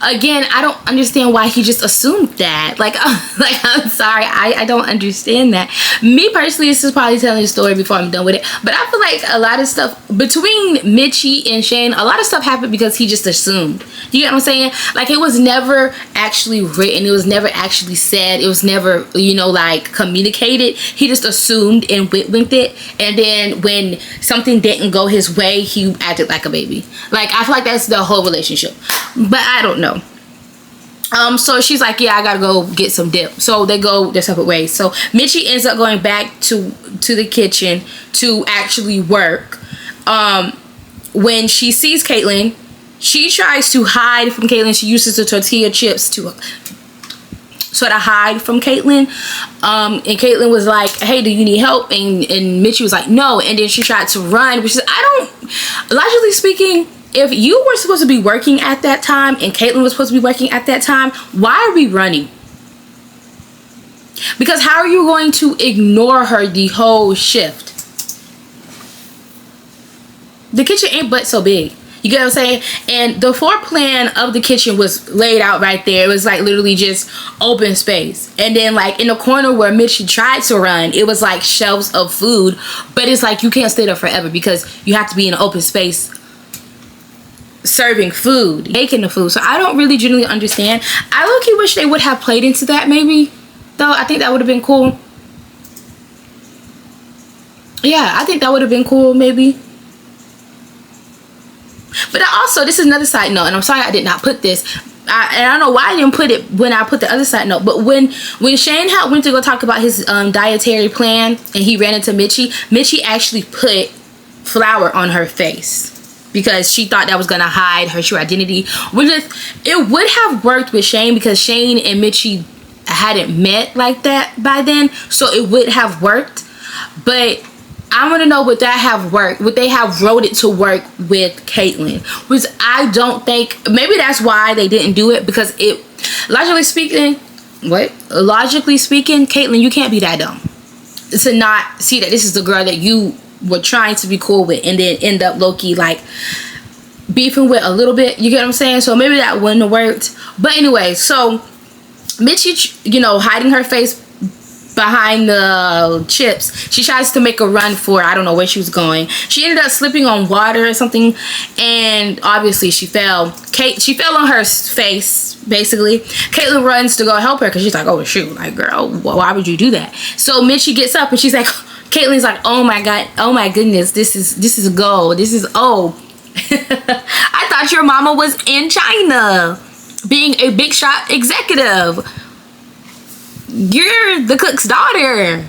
again, I don't understand why he just assumed that. Like I'm sorry, I don't understand that. Me personally, this is probably telling the story before I'm done with it, but I feel like a lot of stuff between Mitchie and Shane, a lot of stuff happened because he just assumed. You get what I'm saying? Like, it was never actually written, it was never actually said, it was never, you know, like, communicated. He just assumed and went with it, and then when something didn't go his way, he acted like a baby. Like, I feel like that's the whole relationship, but I don't know. So she's like, yeah, I gotta go get some dip. So they go their separate ways. So Mitchie ends up going back to the kitchen to actually work. When she sees Caitlyn, she tries to hide from Caitlyn. She uses the tortilla chips to sort of hide from Caitlyn. And Caitlyn was like, hey, do you need help? And Mitchie was like, no. And then she tried to run, which is, logically speaking, if you were supposed to be working at that time and Caitlyn was supposed to be working at that time, why are we running? Because how are you going to ignore her the whole shift? The kitchen ain't but so big. You get what I'm saying? And the floor plan of the kitchen was laid out right there. It was like literally just open space. And then like in the corner where Mitchie tried to run, it was like shelves of food. But it's like you can't stay there forever because you have to be in an open space serving food, making the food. So I don't really generally understand. I low-key wish they would have played into that maybe, though. I think that would have been cool. Yeah, I think that would have been cool maybe. But also, this is another side note, and I'm sorry I did not put this. And I don't know why I didn't put it when I put the other side note. But when Shane went to go talk about his dietary plan and he ran into Mitchie actually put flour on her face because she thought that was gonna hide her true identity. It would have worked with Shane because Shane and Mitchie hadn't met like that by then, so it would have worked. But I want to know, would that have worked? Would they have wrote it to work with Caitlyn? Which I don't think. Maybe that's why they didn't do it, because it, logically speaking, Caitlyn, you can't be that dumb to not see that this is the girl that you were trying to be cool with and then end up low-key like beefing with a little bit. You get what I'm saying? So maybe that wouldn't have worked. But anyway, so Mitchie, you know, hiding her face behind the chips, she tries to make a run for, I don't know where she was going. She ended up slipping on water or something, and obviously she fell. She fell on her face, basically. Caitlyn runs to go help her because she's like, oh shoot, like, girl, why would you do that? So Mitchie gets up and she's like, Caitlyn's like, oh my god, oh my goodness, this is gold, this is I thought your mama was in China being a big shot executive. You're the cook's daughter.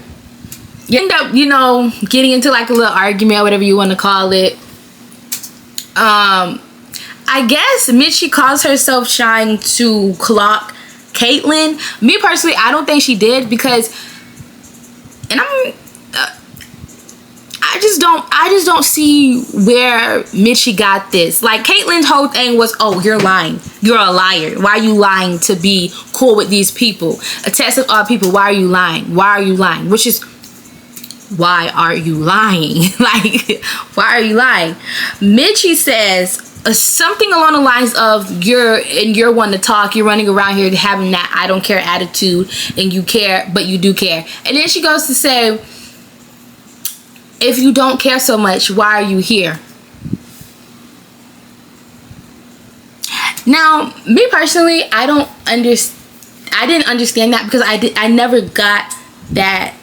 You end up, you know, getting into like a little argument or whatever you want to call it. I guess Mitchie calls herself trying to clock Caitlyn. Me personally, I don't think she did, because, and I just just don't see where Mitchie got this. Like, Caitlyn's whole thing was, oh, you're lying. You're a liar. Why are you lying to be cool with these people? A test of all people. Why are you lying? Why are you lying? Which is, why are you lying? Like, why are you lying? Mitchie says something along the lines of, you're one to talk, you're running around here having that I don't care attitude, and you care, but you do care. And then she goes to say, if you don't care so much, why are you here? Now, me personally, I didn't understand that, because I never got that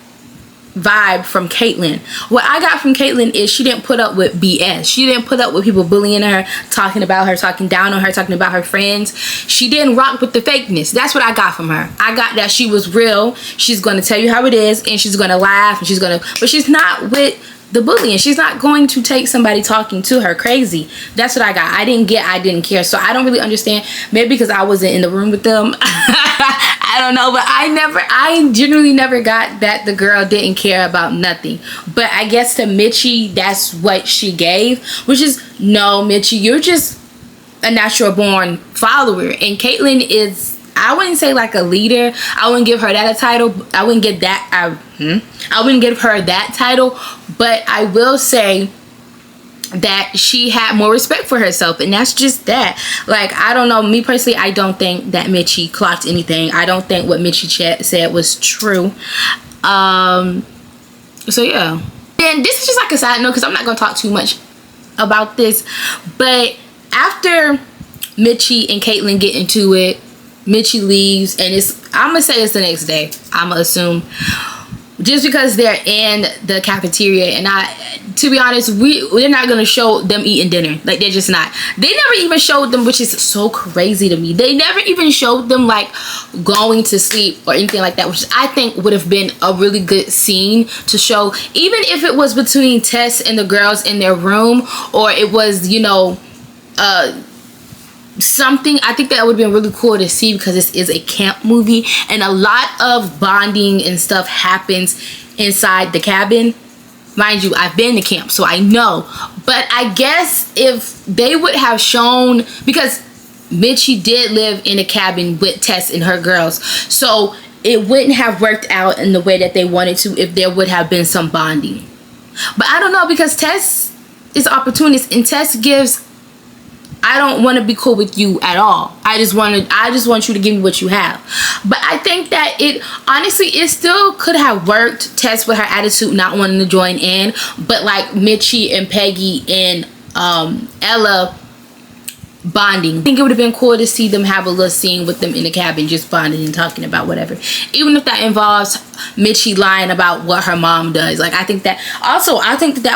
vibe from Caitlyn. What I got from Caitlyn is she didn't put up with BS. She didn't put up with people bullying her, talking about her, talking down on her, talking about her friends. She didn't rock with the fakeness. That's what I got from her. I got that she was real. She's going to tell you how it is, and she's going to laugh, and but she's not with the bullying. She's not going to take somebody talking to her crazy. That's what I got. I didn't care. So I don't really understand. Maybe because I wasn't in the room with them. I don't know, but I generally never got that the girl didn't care about nothing. But I guess to Mitchie, that's what she gave, which is, no, Mitchie, you're just a natural born follower. And Caitlyn is, I wouldn't say like a leader. I wouldn't give her that a title. I wouldn't give her that title, but I will say that she had more respect for herself, and that's just that. Like, I don't know, me personally, I don't think that Mitchie clocked anything. I don't think what Mitchie said was true. So yeah. And this is just like a side note, because I'm not gonna talk too much about this, but after Mitchie and Caitlyn get into it, Mitchie leaves, and I'm gonna say it's the next day, I'm gonna assume, just because they're in the cafeteria. And to be honest, we're not gonna show them eating dinner. Like, they're just not. They never even showed them, which is so crazy to me, they never even showed them like going to sleep or anything like that, which I think would have been a really good scene to show, even if it was between Tess and the girls in their room, or it was, you know, something. I think that would have been really cool to see, because this is a camp movie, and a lot of bonding and stuff happens inside the cabin. Mind you, I've been to camp, so I know. But I guess if they would have shown, because Mitchie did live in a cabin with Tess and her girls, so it wouldn't have worked out in the way that they wanted to if there would have been some bonding. But I don't know, because Tess is opportunist, and Tess gives, I don't want to be cool with you at all. I just want you to give me what you have. But I think that it still could have worked, Tess with her attitude not wanting to join in, but like Mitchie and Peggy and Ella bonding. I think it would have been cool to see them have a little scene with them in the cabin, just bonding and talking about whatever, even if that involves Mitchie lying about what her mom does. Like, I think that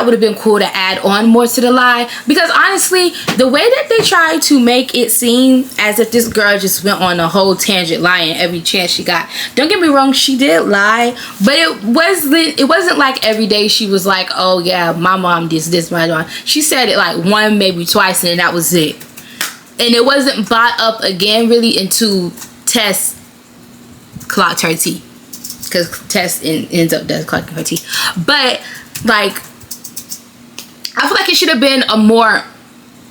would have been cool to add on more to the lie, because honestly, the way that they tried to make it seem as if this girl just went on a whole tangent lying every chance she got. Don't get me wrong, she did lie, but it wasn't like every day she was like, oh yeah, my mom did this, my mom. She said it like one, maybe twice, and that was it. And it wasn't brought up again really until Tess clocked her tea, because Tess ends up clocking her tea. But like, I feel like it should have been a more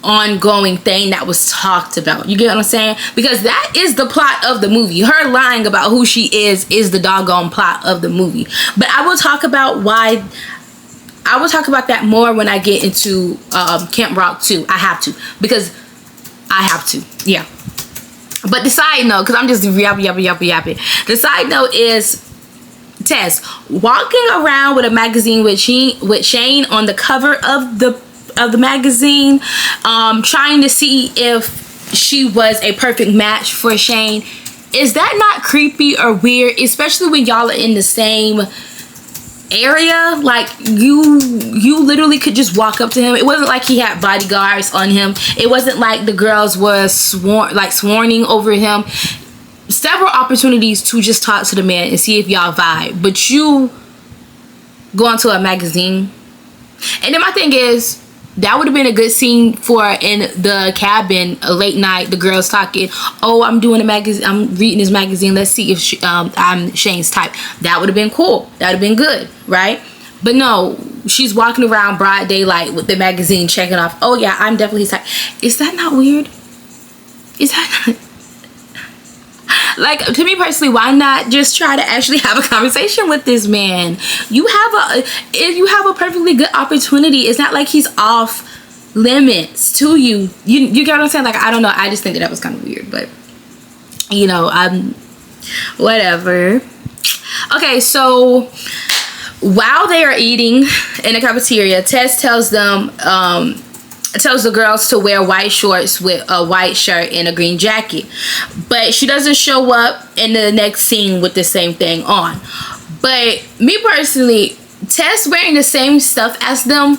ongoing thing that was talked about. You get what I'm saying? Because that is the plot of the movie. Her lying about who she is the doggone plot of the movie. But I will talk about that more when I get into Camp Rock 2. I have to, because I have to, yeah. But the side note, because I'm just yapping. The side note is Tess walking around with a magazine with Shane on the cover of the magazine, trying to see if she was a perfect match for Shane. Is that not creepy or weird, especially when y'all are in the same area? Like, you literally could just walk up to him. It wasn't like he had bodyguards on him. It wasn't like the girls were swarming over him. Several opportunities to just talk to the man and see if y'all vibe, but you go into a magazine. And then my thing is, that would have been a good scene for in the cabin, a late night, the girls talking, oh, I'm doing a magazine, I'm reading this magazine, let's see if I'm Shane's type. That would have been cool. That would have been good, right? But no, she's walking around broad daylight with the magazine checking off, oh yeah, I'm definitely his type. Is that not weird? Is that not... Like, to me personally, why not just try to actually have a conversation with this man? If you have a perfectly good opportunity, it's not like he's off limits to you. You get what I'm saying? Like, I don't know, I just think that was kind of weird, but you know, whatever. Okay, so while they are eating in the cafeteria, Tess tells them tells the girls to wear white shorts with a white shirt and a green jacket, but she doesn't show up in the next scene with the same thing on. But me personally, Tess wearing the same stuff as them,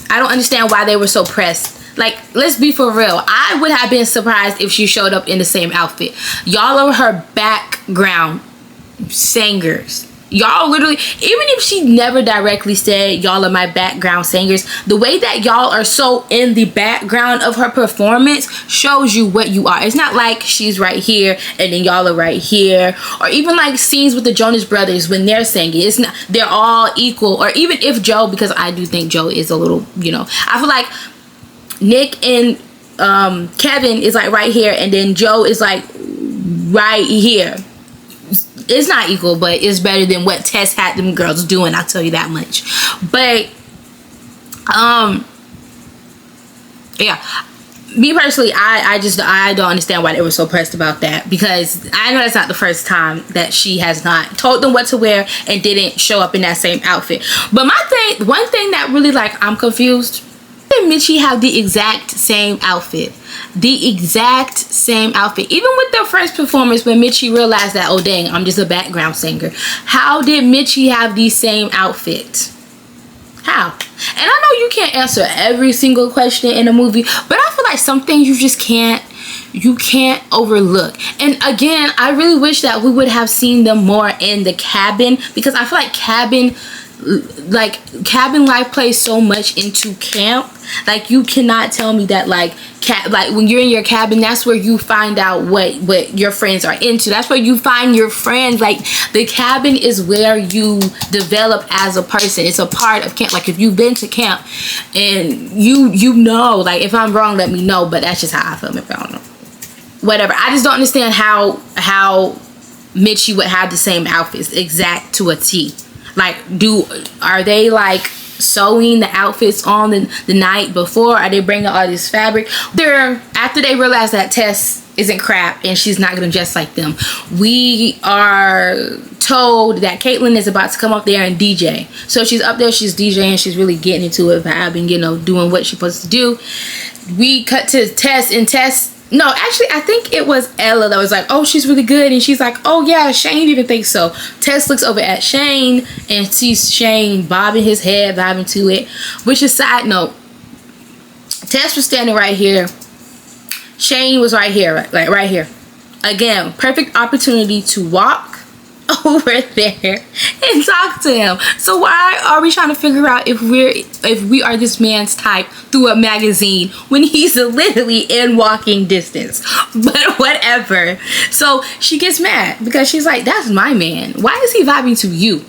I don't understand why they were so pressed. Like, let's be for real, I would have been surprised if she showed up in the same outfit. Y'all are her background singers. Y'all literally, even if she never directly said y'all are my background singers, the way that y'all are so in the background of her performance shows you what you are. It's not like she's right here and then y'all are right here, or even like scenes with the Jonas Brothers when they're singing. It's not, they're all equal. Or even if Joe, because I do think Joe is a little, you know, I feel like Nick and Kevin is like right here, and then Joe is like right here. It's not equal, but it's better than what Tess had them girls doing, I'll tell you that much. But yeah, me personally, I don't understand why they were so pressed about that, because I know that's not the first time that she has not told them what to wear and didn't show up in that same outfit. But one thing that really, like, I'm confused, and Mitchie have the exact same outfit. The exact same outfit. Even with their first performance, when Mitchie realized that, oh dang, I'm just a background singer. How did Mitchie have the same outfit? How? And I know you can't answer every single question in a movie, but I feel like some things you just can't overlook. And again, I really wish that we would have seen them more in the cabin, because I feel like cabin life plays so much into camp. Like, you cannot tell me that like when you're in your cabin, that's where you find out what your friends are into. That's where you find your friends. Like, the cabin is where you develop as a person. It's a part of camp. Like, if you've been to camp and you know, like, if I'm wrong, let me know, but that's just how I feel. Maybe I don't know, whatever. I just don't understand how Mitchie would have the same outfits exact to a T. Like, are they like sewing the outfits on the night before? Are they bringing all this fabric? After they realize that Tess isn't crap and she's not gonna dress like them, we are told that Caitlyn is about to come up there and DJ. So she's up there, she's DJing, she's really getting into it, vibing, you know, doing what she's supposed to do. We cut to Tess, and no, actually, I think it was Ella that was like, oh, she's really good. And she's like, oh, yeah, Shane even thinks so. Tess looks over at Shane and sees Shane bobbing his head, vibing to it. Which is, side note, Tess was standing right here. Shane was right here, like right here. Again, perfect opportunity to walk over there and talk to him. So why are we trying to figure out if we are this man's type through a magazine when he's literally in walking distance? But whatever. So she gets mad because she's like, that's my man, why is he vibing to you?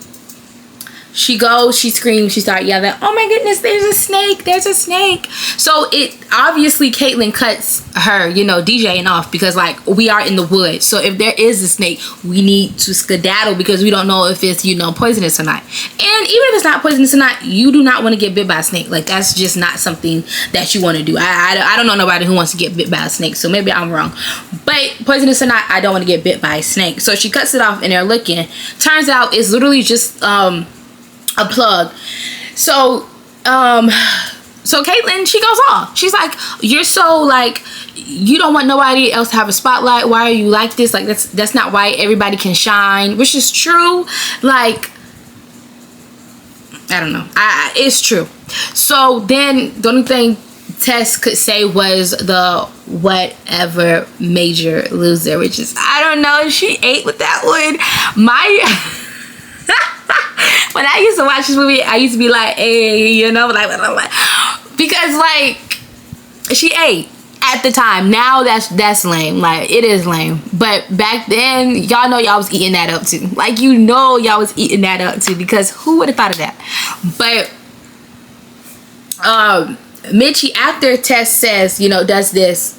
She goes, she screams, she starts yelling, oh my goodness, there's a snake, there's a snake. So it obviously, Caitlyn cuts her, you know, DJing off, because like, we are in the woods. So if there is a snake, we need to skedaddle, because we don't know if it's, you know, poisonous or not. And even if it's not poisonous or not, you do not want to get bit by a snake. Like, that's just not something that you want to do. I don't know nobody who wants to get bit by a snake, so maybe I'm wrong. But poisonous or not, I don't want to get bit by a snake. So she cuts it off and they're looking. Turns out it's literally just a plug. So Caitlyn, she goes off. She's like, you're so like, you don't want nobody else to have a spotlight. Why are you like this? Like, that's not why everybody can shine, which is true. Like, I don't know. It's true. So then the only thing Tess could say was the whatever major loser, which is, I don't know, she ate with that one. When I used to watch this movie, I used to be like, hey, you know, like, because like, she ate at the time. Now that's lame. Like, it is lame. But back then, y'all know y'all was eating that up too. Like, you know y'all was eating that up too, because who would have thought of that? But Mitchie, after Tess says, you know, does this,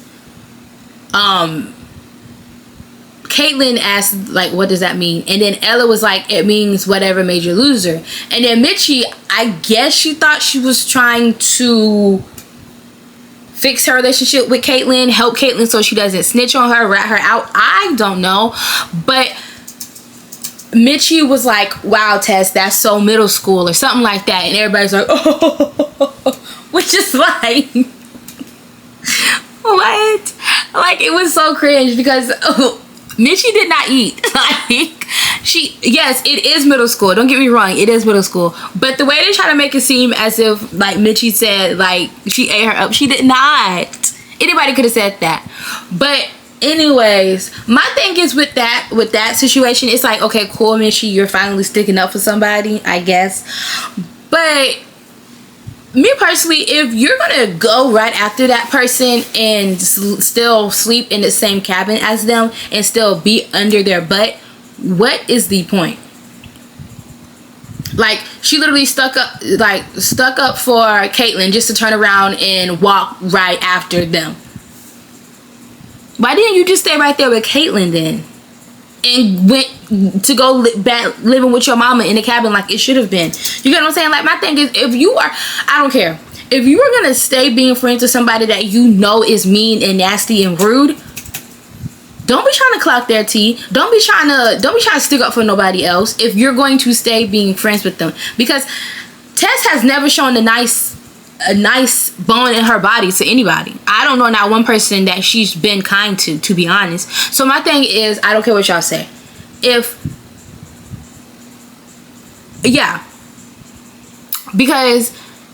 Caitlyn asked, like, what does that mean? And then Ella was like, it means whatever made you loser. And then Mitchie, I guess she thought she was trying to fix her relationship with Caitlyn, help Caitlyn so she doesn't snitch on her, rat her out. I don't know. But Mitchie was like, wow, Tess, that's so middle school or something like that. And everybody's like, oh, which is like, what? Like, it was so cringe because Mitchie did not eat. Like, yes, it is middle school. Don't get me wrong, it is middle school. But the way they try to make it seem as if, like, Mitchie said, like, she ate her up, she did not. Anybody could have said that. But anyways, my thing is with that situation, it's like, okay, cool, Mitchie, you're finally sticking up for somebody, I guess. But me personally, if you're gonna go right after that person and still sleep in the same cabin as them and still be under their butt, what is the point? Like, she literally stuck up for Caitlyn just to turn around and walk right after them. Why didn't you just stay right there with Caitlyn then? And went to go back living with your mama in the cabin like it should have been. You get what I'm saying? Like, my thing is, if you are, I don't care. If you are gonna stay being friends with somebody that you know is mean and nasty and rude, don't be trying to clock their tea. Don't be trying to stick up for nobody else if you're going to stay being friends with them. Because Tess has never shown a nice bone in her body to anybody. I don't know not one person that she's been kind to be honest. So my thing is, I don't care what y'all say. Because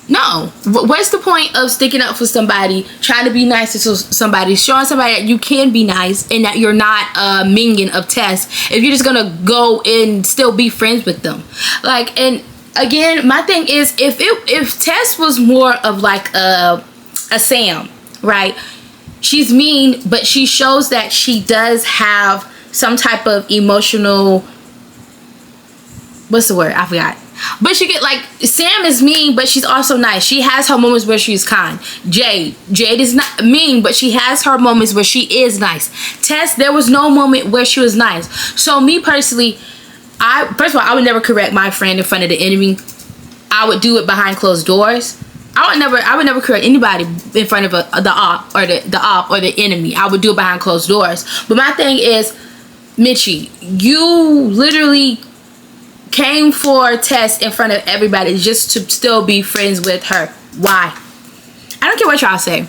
no, what's the point of sticking up for somebody, trying to be nice to somebody, showing somebody that you can be nice and that you're not a minion of Tess, if you're just gonna go and still be friends with them? Like, and again, my thing is, if Tess was more of like a Sam, right? She's mean, but she shows that she does have some type of emotional, what's the word? I forgot. But she get, like, Sam is mean, but she's also nice. She has her moments where she's kind. Jade is not mean, but she has her moments where she is nice. Tess, there was no moment where she was nice. So me personally, first of all, I would never correct my friend in front of the enemy. I would do it behind closed doors. I would never correct anybody in front of the op or the enemy. I would do it behind closed doors. But my thing is, Mitchie, you literally came for Tess in front of everybody just to still be friends with her. Why? I don't care what y'all say.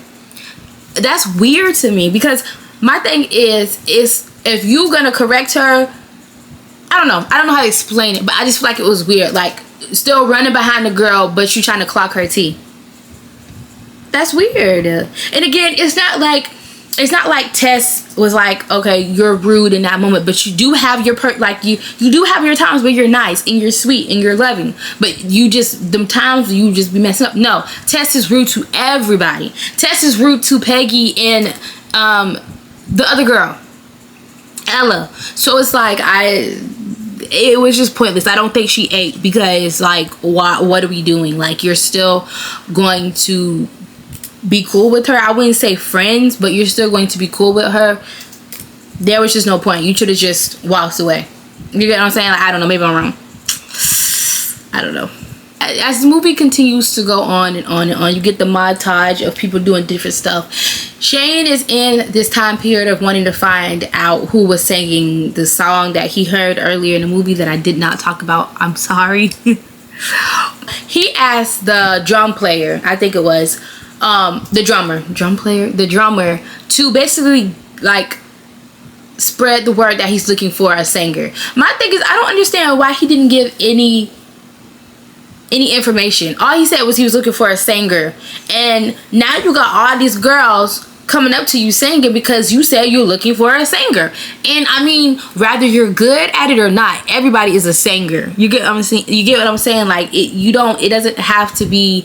That's weird to me, because my thing is if you gonna correct her, I don't know how to explain it, but I just feel like it was weird. Like, still running behind the girl, but you trying to clock her tea. That's weird. And again, it's not like Tess was like, okay, you're rude in that moment, but you do have your you do have your times where you're nice and you're sweet and you're loving, but them times you just be messing up. No, Tess is rude to everybody. Tess is rude to Peggy and the other girl, Ella. So it's like, it was just pointless. I don't think she ate, because, like, what are we doing? Like, you're still going to be cool with her. I wouldn't say friends, but you're still going to be cool with her. There was just no point. You should have just walked away. You get what I'm saying? Like, I don't know, maybe I'm wrong. I don't know. As the movie continues to go on and on and on, you get the montage of people doing different stuff. Shane is in this time period of wanting to find out who was singing the song that he heard earlier in the movie that I did not talk about. I'm sorry. He asked the drum player, I think it was, the drummer, to basically, like, spread the word that he's looking for a singer. My thing is, I don't understand why he didn't give any information. All he said was he was looking for a singer, and now you got all these girls coming up to you singing because you said you're looking for a singer. And I mean, whether you're good at it or not, everybody is a singer. You get what I'm saying? Like, it doesn't have to be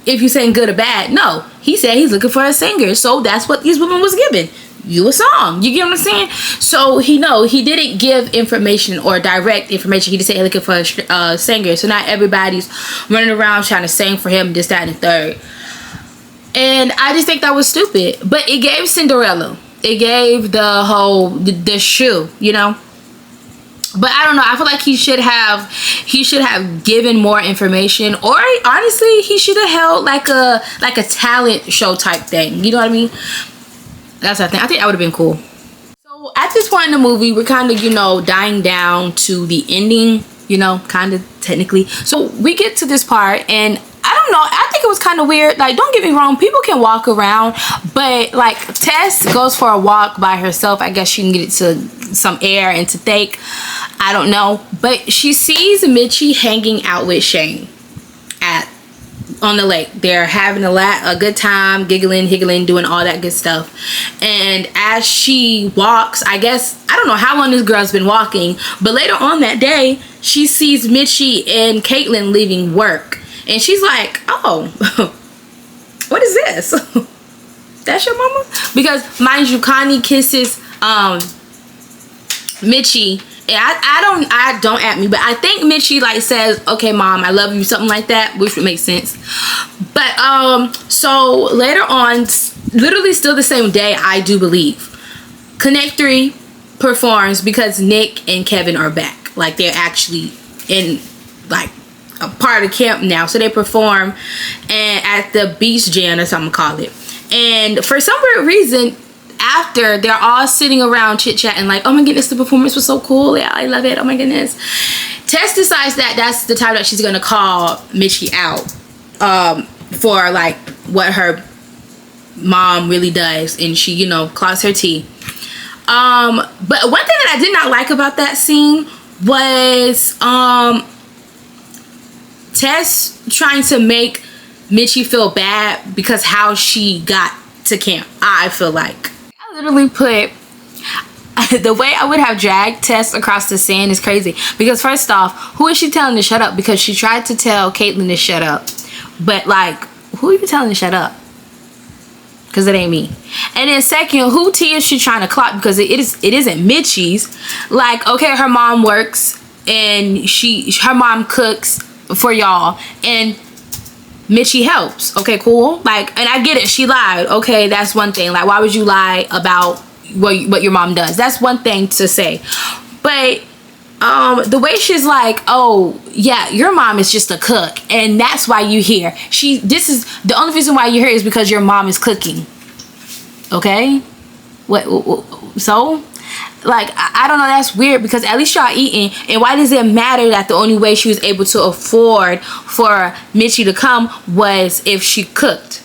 if you saying good or bad. No, he said he's looking for a singer, so that's what these women was given. you a song. You get what I'm saying? So he didn't give information or direct information. He just said looking for a singer. So not everybody's running around trying to sing for him, this, that, and the third. And I just think that was stupid. But it gave Cinderella. It gave the whole the shoe, you know. But I don't know. I feel like he should have given more information, or honestly, he should have held like a talent show type thing. You know what I mean? That's what I think. I think that would have been cool. So at this point in the movie, we're kind of, you know, dying down to the ending, you know, kind of technically. So we get to this part, and I don't know, I think it was kind of weird. Like, don't get me wrong, people can walk around, but like Tess goes for a walk by herself. I guess she can get it to some air and to think. I don't know. But she sees Mitchie hanging out with Shane on the lake. They're having a good time, giggling, higgling, doing all that good stuff. And as she walks, I don't know how long this girl's been walking, but later on that day, she sees Mitchie and Caitlin leaving work. And she's like, oh, what is this? That's your mama? Because mind you, Connie kisses Mitchie. And I don't at me, but I think Mitchie like says, okay mom, I love you, something like that, which would make sense. But so later on, literally still the same day, I do believe, Connect 3 performs because Nick and Kevin are back. Like, they're actually in like a part of camp now, so they perform and at the beach jam, or something, call it. And for some weird reason, after, they're all sitting around chit-chatting like, oh my goodness, the performance was so cool, yeah, I love it, oh my goodness. Tess decides that that's the time that she's gonna call Mitchie out for like what her mom really does, and she, you know, clogs her tea. But one thing that I did not like about that scene was Tess trying to make Mitchie feel bad because how she got to camp. I feel like I literally put the way I would have dragged Tess across the sand is crazy. Because first off, who is she telling to shut up? Because she tried to tell Caitlin to shut up, but like, who are you telling to shut up? Because it ain't me. And then second, who tea is she trying to clock? Because it isn't Mitchie's. Like, okay, her mom works and her mom cooks for y'all, and Mitchie helps. Okay, cool. Like, and I get it, she lied. Okay, that's one thing. Like, why would you lie about what your mom does? That's one thing to say. But the way she's like, oh yeah, your mom is just a cook and that's why you here. This is the only reason why you're here is because your mom is cooking. Okay, what so? Like, I don't know, that's weird, because at least y'all eating. And why does it matter that the only way she was able to afford for Mitchie to come was if she cooked?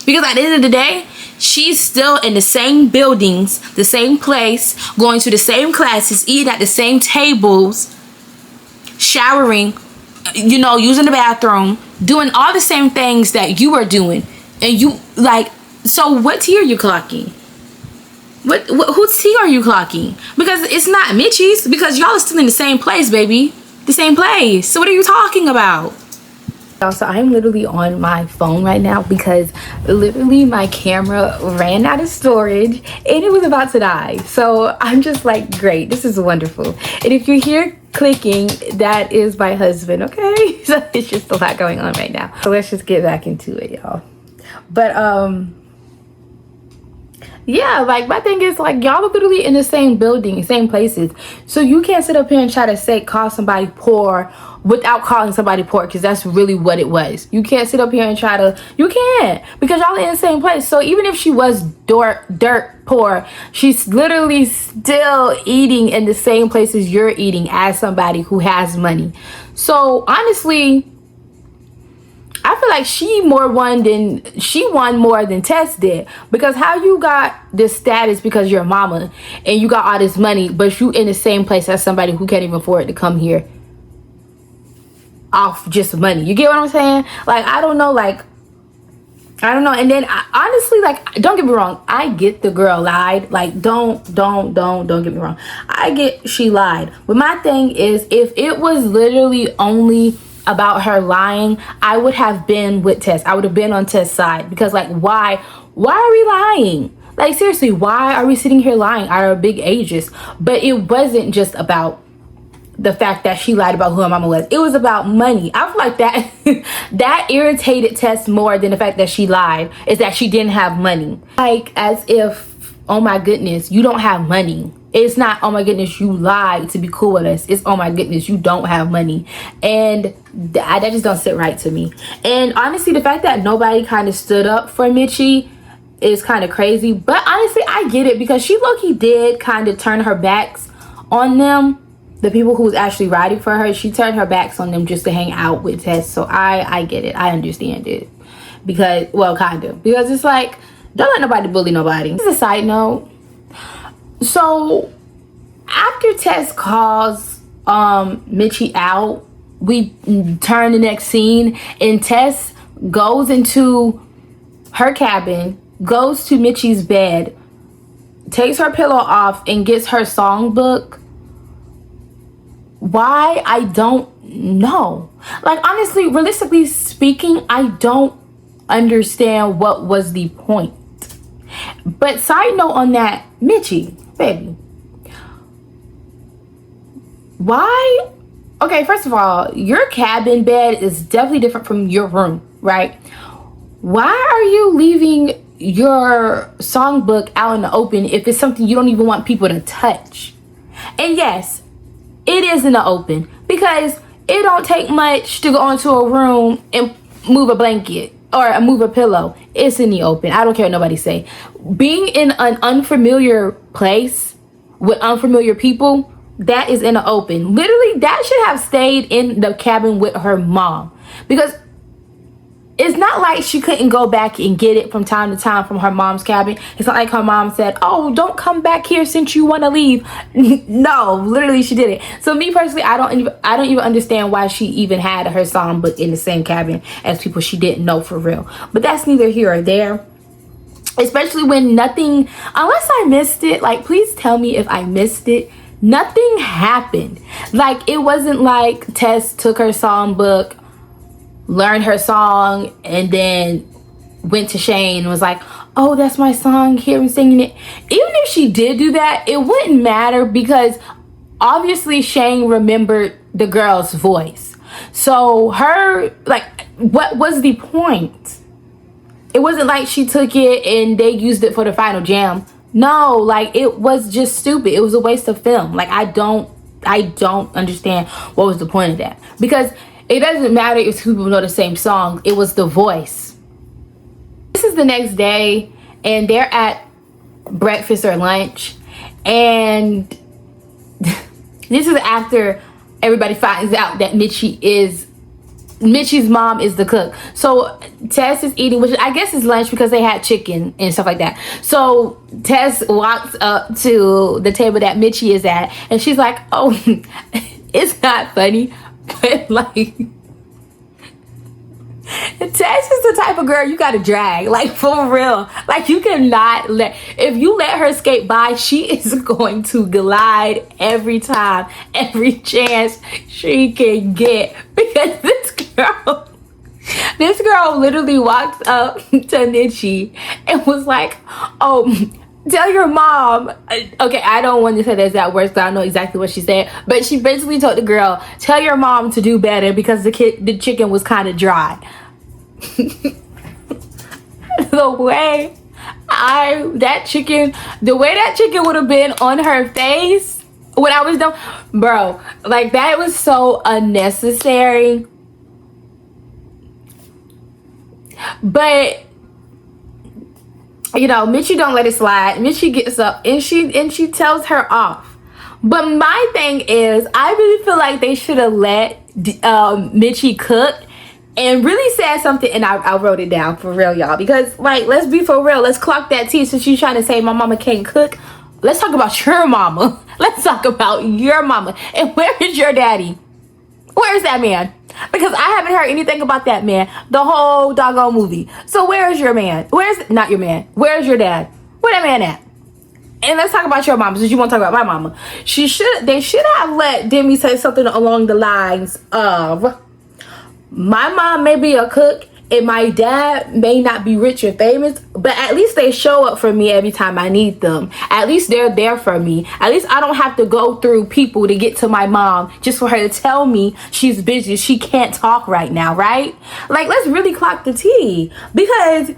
Because at the end of the day, she's still in the same buildings, the same place, going to the same classes, eating at the same tables, showering, you know, using the bathroom, doing all the same things that you are doing. And you, like, so what tea are you clocking? What whose tea are you clocking? Because it's not Mitchie's, because y'all are still in the same place, baby. The same place. So what are you talking about? So I'm literally on my phone right now because literally my camera ran out of storage and it was about to die. So I'm just like, great, this is wonderful. And if you hear clicking, that is my husband, okay? So it's just a lot going on right now. So let's just get back into it, y'all. But yeah, like, my thing is, like, y'all are literally in the same building, same places, so you can't sit up here and try to call somebody poor without calling somebody poor, because that's really what it was. You can't sit up here and try to, you can't, because y'all are in the same place. So even if she was dirt poor, she's literally still eating in the same places you're eating as somebody who has money. So honestly, I feel like she won more than Tess did, because how you got this status because you're a mama and you got all this money, but you in the same place as somebody who can't even afford to come here off just money. You get what I'm saying? Like, I don't know, like, I don't know. And then honestly, like, don't get me wrong, I get the girl lied. Like, don't get me wrong, I get she lied. But my thing is, if it was literally only about her lying, I would have been with Tess. I would have been on Tess' side, because like, why are we lying? Like, seriously, why are we sitting here lying at our big ages? But it wasn't just about the fact that she lied about who her mama was. It was about money. I feel like that that irritated Tess more than the fact that she lied, is that she didn't have money. Like, as if, oh my goodness, you don't have money. It's not, oh my goodness, you lied to be cool with us. It's, oh my goodness, you don't have money. And that just don't sit right to me. And honestly, the fact that nobody kind of stood up for Mitchie is kind of crazy. But honestly, I get it, because she low-key did kind of turn her backs on them. The people who was actually riding for her, she turned her backs on them just to hang out with Tess. So I get it. I understand it. Because, well, kind of. Because it's like, don't let nobody bully nobody. This is a side note. So after Tess calls Mitchie out, we turn the next scene, and Tess goes into her cabin, goes to Mitchie's bed, takes her pillow off, and gets her songbook. Why? I don't know. Like, honestly, realistically speaking, I don't understand what was the point. But side note on that, Mitchie, baby, why? Okay, first of all, your cabin bed is definitely different from your room, right? Why are you leaving your songbook out in the open if it's something you don't even want people to touch? And yes, it is in the open, because it don't take much to go into a room and move a blanket or move a pillow. It's in the open. I don't care what nobody say. Being in an unfamiliar place with unfamiliar people, that is in the open. Literally, that should have stayed in the cabin with her mom, because it's not like she couldn't go back and get it from time to time from her mom's cabin. It's not like her mom said, oh, don't come back here since you want to leave. No, literally she did it. So me personally, I don't even understand why she even had her songbook in the same cabin as people she didn't know for real. But that's neither here or there. Especially when nothing, unless I missed it, like, please tell me if I missed it. Nothing happened. Like, it wasn't like Tess took her songbook, learned her song, and then went to Shane and was like, oh, that's my song, here I'm singing it. Even if she did do that, it wouldn't matter, because obviously Shane remembered the girl's voice. So her, like, what was the point? It wasn't like she took it and they used it for the final jam. No, like, it was just stupid. It was a waste of film. Like, I don't understand what was the point of that, because it doesn't matter if people know the same song. It was the voice. This is the next day, and they're at breakfast or lunch, and this is after everybody finds out that Mitchie's mom is the cook. So Tess is eating, which I guess is lunch, because they had chicken and stuff like that. So Tess walks up to the table that Mitchie is at, and she's like, oh, it's not funny, but like, Tess is the type of girl you gotta drag, like, for real. Like, you cannot if you let her skate by, she is going to glide every time, every chance she can get, because this girl literally walked up to Mitchie and was like, oh, tell your mom. Okay, I don't want to say that's that words, but I know exactly what she said. But she basically told the girl, tell your mom to do better, because the chicken was kind of dry. The way that chicken would have been on her face when I was done, bro, like, that was so unnecessary. But you know, Mitchie don't let it slide. Mitchie gets up and she tells her off. But my thing is, I really feel like they should have let Mitchie cook and really said something. And I wrote it down for real, y'all, because, like, let's be for real. Let's clock that tea. Since she's trying to say my mama can't cook, let's talk about your mama. Let's talk about your mama. And where is your daddy? Where's that man? Because I haven't heard anything about that man the whole doggone movie. So where is your man? Not your man. Where's your dad? Where that man at? And let's talk about your mama, since you want to talk about my mama. They should have let Demi say something along the lines of, my mom may be a cook And my dad may not be rich or famous, but at least they show up for me every time I need them. At least they're there for me. At least I don't have to go through people to get to my mom just for her to tell me she's busy, she can't talk right now, right? Like, let's really clock the tea. Because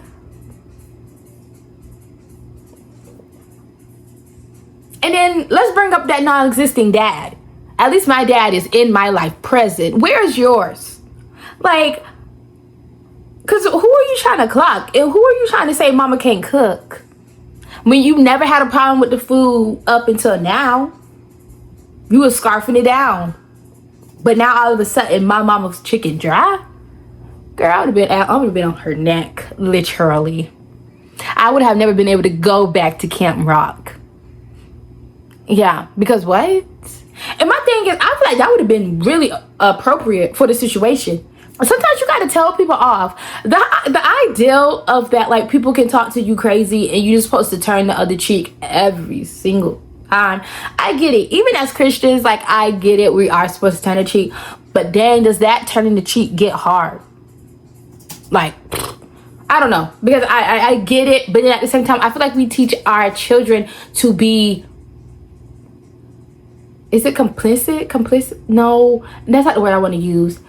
and then let's bring up that non-existing dad. At least my dad is in my life, present. Where's yours? Like, because who are you trying to clock? And who are you trying to say mama can't cook? When you never had a problem with the food up until now. You was scarfing it down. But now all of a sudden, my mama's chicken dry? Girl, I would have been on her neck, literally. I would have never been able to go back to Camp Rock. Yeah, because what? And my thing is, I feel like that would have been really appropriate for the situation. Sometimes you gotta tell people off. The ideal of that, like, people can talk to you crazy and you're just supposed to turn the other cheek every single time. I get it. Even as Christians, like, I get it. We are supposed to turn the cheek. But dang, does that turning the cheek get hard? Like, I don't know. Because I get it. But then at the same time, I feel like we teach our children to be... Is it complicit? Complicit? No, that's not the word I want to use.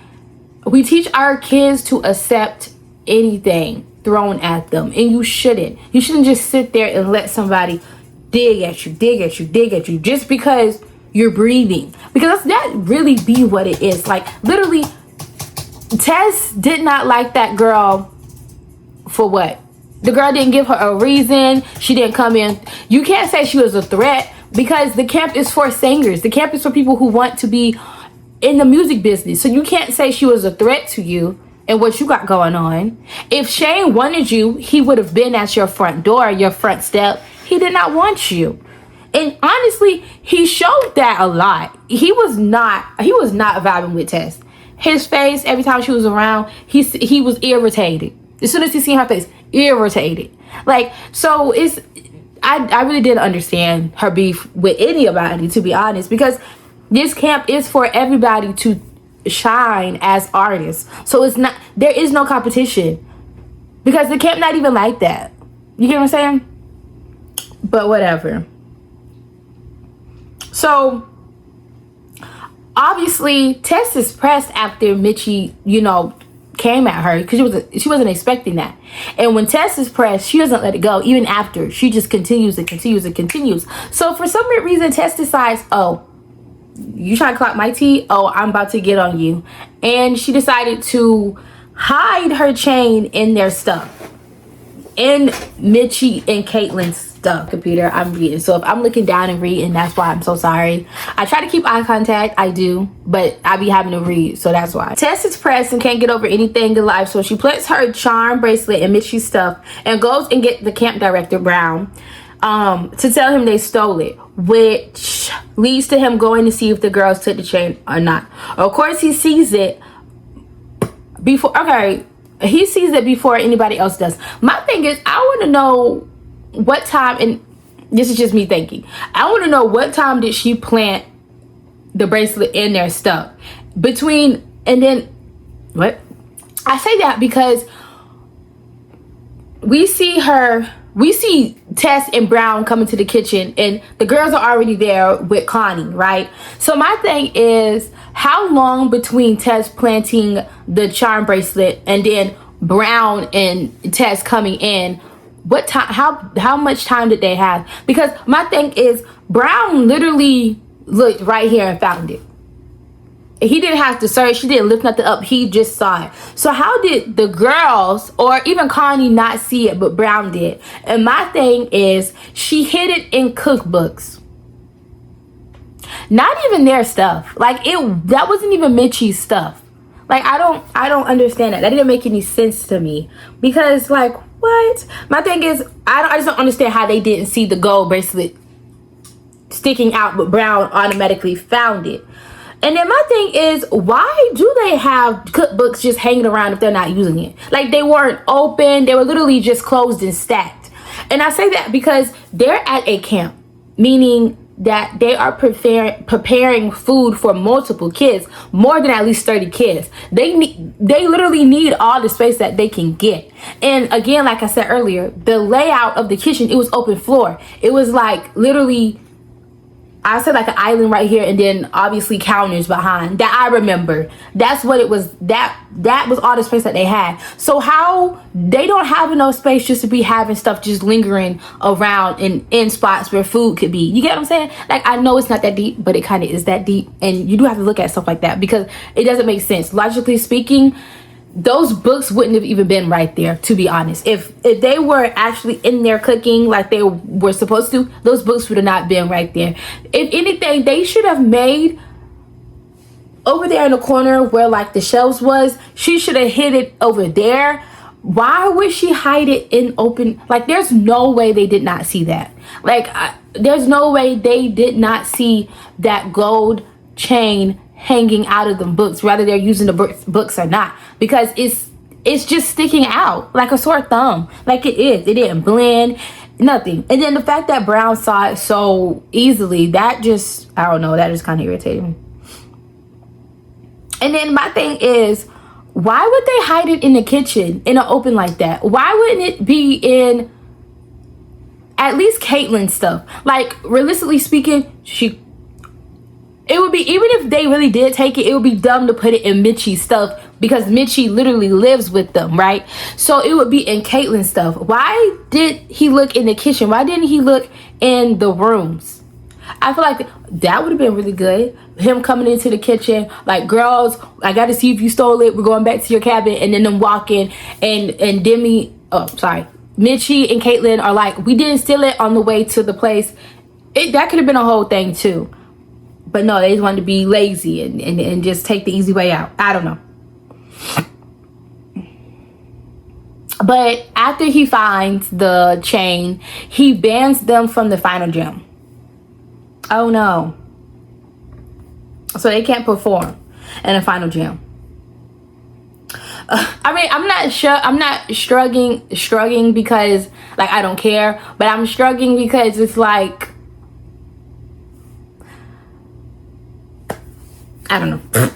We teach our kids to accept anything thrown at them. And you shouldn't. You shouldn't just sit there and let somebody dig at you just because you're breathing. Because that really be what it is. Like, literally, Tess did not like that girl for what? The girl didn't give her a reason. She didn't come in. You can't say she was a threat because the camp is for singers. The camp is for people who want to be in the music business. So you can't say she was a threat to you and what you got going on. If Shane wanted you, he would have been at your front door, your front step. He did not want you. And honestly, he showed that a lot. He was not vibing with Tess. His face, every time she was around, he was irritated. As soon as he seen her face, irritated. Like, so it's... I really didn't understand her beef with anybody, to be honest, because this camp is for everybody to shine as artists. So it's not, there is no competition because the camp not even like that. You get what I'm saying? But whatever. So obviously Tess is pressed after Mitchie, came at her because she wasn't expecting that. And when Tess is pressed, she doesn't let it go even after. She just continues and continues and continues. So for some weird reason, Tess decides, oh, you trying to clock my tea? Oh, I'm about to get on you. And she decided to hide her chain in their stuff. In Mitchie and Caitlin's stuff. Computer, I'm reading. So if I'm looking down and reading, that's why. I'm so sorry. I try to keep eye contact. I do. But I be having to read. So that's why. Tess is pressed and can't get over anything in life. So she puts her charm bracelet in Mitchie's stuff and goes and get the camp director, Brown, to tell him they stole it. Which leads to him going to see if the girls took the chain or not. Of course, he sees it before... Okay. He sees it before anybody else does. My thing is, I want to know what time, and this is just me thinking, I want to know what time did she plant the bracelet in their stuff between, and then what? I say that because we see Tess and Brown come into the kitchen and the girls are already there with Connie, right? So my thing is, how long between Tess planting the charm bracelet and then Brown and Tess coming in? What time? How much time did they have? Because my thing is, Brown literally looked right here and found it. He didn't have to search. She didn't lift nothing up. He just saw it. So how did the girls or even Connie not see it, but Brown did? And my thing is, she hid it in cookbooks. Not even their stuff. Like, that wasn't even Mitchie's stuff. Like, I don't understand that. That didn't make any sense to me. Because, like, what? My thing is, I just don't understand how they didn't see the gold bracelet sticking out, but Brown automatically found it. And then my thing is, why do they have cookbooks just hanging around if they're not using it? Like, they weren't open. They were literally just closed and stacked. And I say that because they're at a camp, meaning that they are preparing food for multiple kids, more than at least 30 kids. They literally need all the space that they can get. And again, like I said earlier, the layout of the kitchen, it was open floor. It was like literally, I said like an island right here, and then obviously counters behind. That I remember. That's what it was. That was all the space that they had. So how they don't have enough space just to be having stuff just lingering around in spots where food could be. You get what I'm saying? Like, I know it's not that deep, but it kind of is that deep, and you do have to look at stuff like that because it doesn't make sense. Logically speaking, those books wouldn't have even been right there, to be honest. If they were actually in there cooking like they were supposed to, those books would have not been right there. If anything, they should have made over there in the corner where like the shelves was, she should have hid it over there. Why would she hide it in open? Like, there's no way they did not see that. Like, there's no way they did not see that gold chain hanging out of them books, whether they're using the books or not, because it's just sticking out like a sore thumb. Like, it didn't blend, nothing. And then the fact that Brown saw it so easily, that just, I don't know, that just kind of irritated me. And then my thing is, why would they hide it in the kitchen in an open like that? Why wouldn't it be in at least Caitlyn's stuff? Like, realistically speaking, it would be, even if they really did take it, it would be dumb to put it in Mitchie's stuff because Mitchie literally lives with them, right? So it would be in Caitlyn's stuff. Why did he look in the kitchen? Why didn't he look in the rooms? I feel like that would have been really good. Him coming into the kitchen, like, girls, I got to see if you stole it. We're going back to your cabin. And then them walking and Mitchie and Caitlyn are like, we didn't steal it on the way to the place. That could have been a whole thing too. But no, they just wanted to be lazy and just take the easy way out. I don't know. But after he finds the chain, he bans them from the final gym. Oh no. So they can't perform in the final gym. I mean, I'm not struggling because, like, I don't care. But I'm struggling because it's like, I don't know.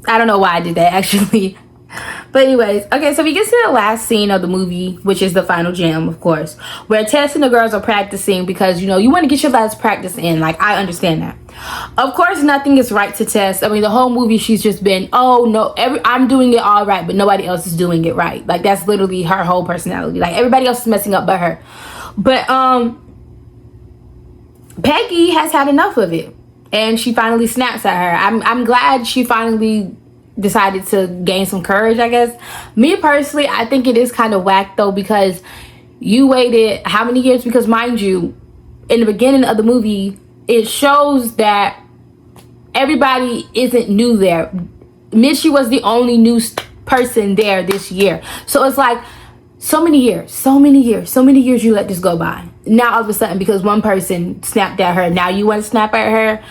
I don't know why I did that, actually. But anyways, okay, so we get to the last scene of the movie, which is the final gym, of course, where Tess and the girls are practicing because, you know, you want to get your last practice in. Like, I understand that. Of course, nothing is right to Tess. I mean, the whole movie, she's just been, oh, no, I'm doing it all right, but nobody else is doing it right. Like, that's literally her whole personality. Like, everybody else is messing up but her. But Peggy has had enough of it. And she finally snaps at her. I'm glad she finally decided to gain some courage, I guess. Me personally, I think it is kind of whack though, because you waited how many years? Because mind you, in the beginning of the movie, it shows that everybody isn't new there. Mitchie was the only new person there this year. So it's like, so many years you let this go by. Now all of a sudden, because one person snapped at her, now you want to snap at her.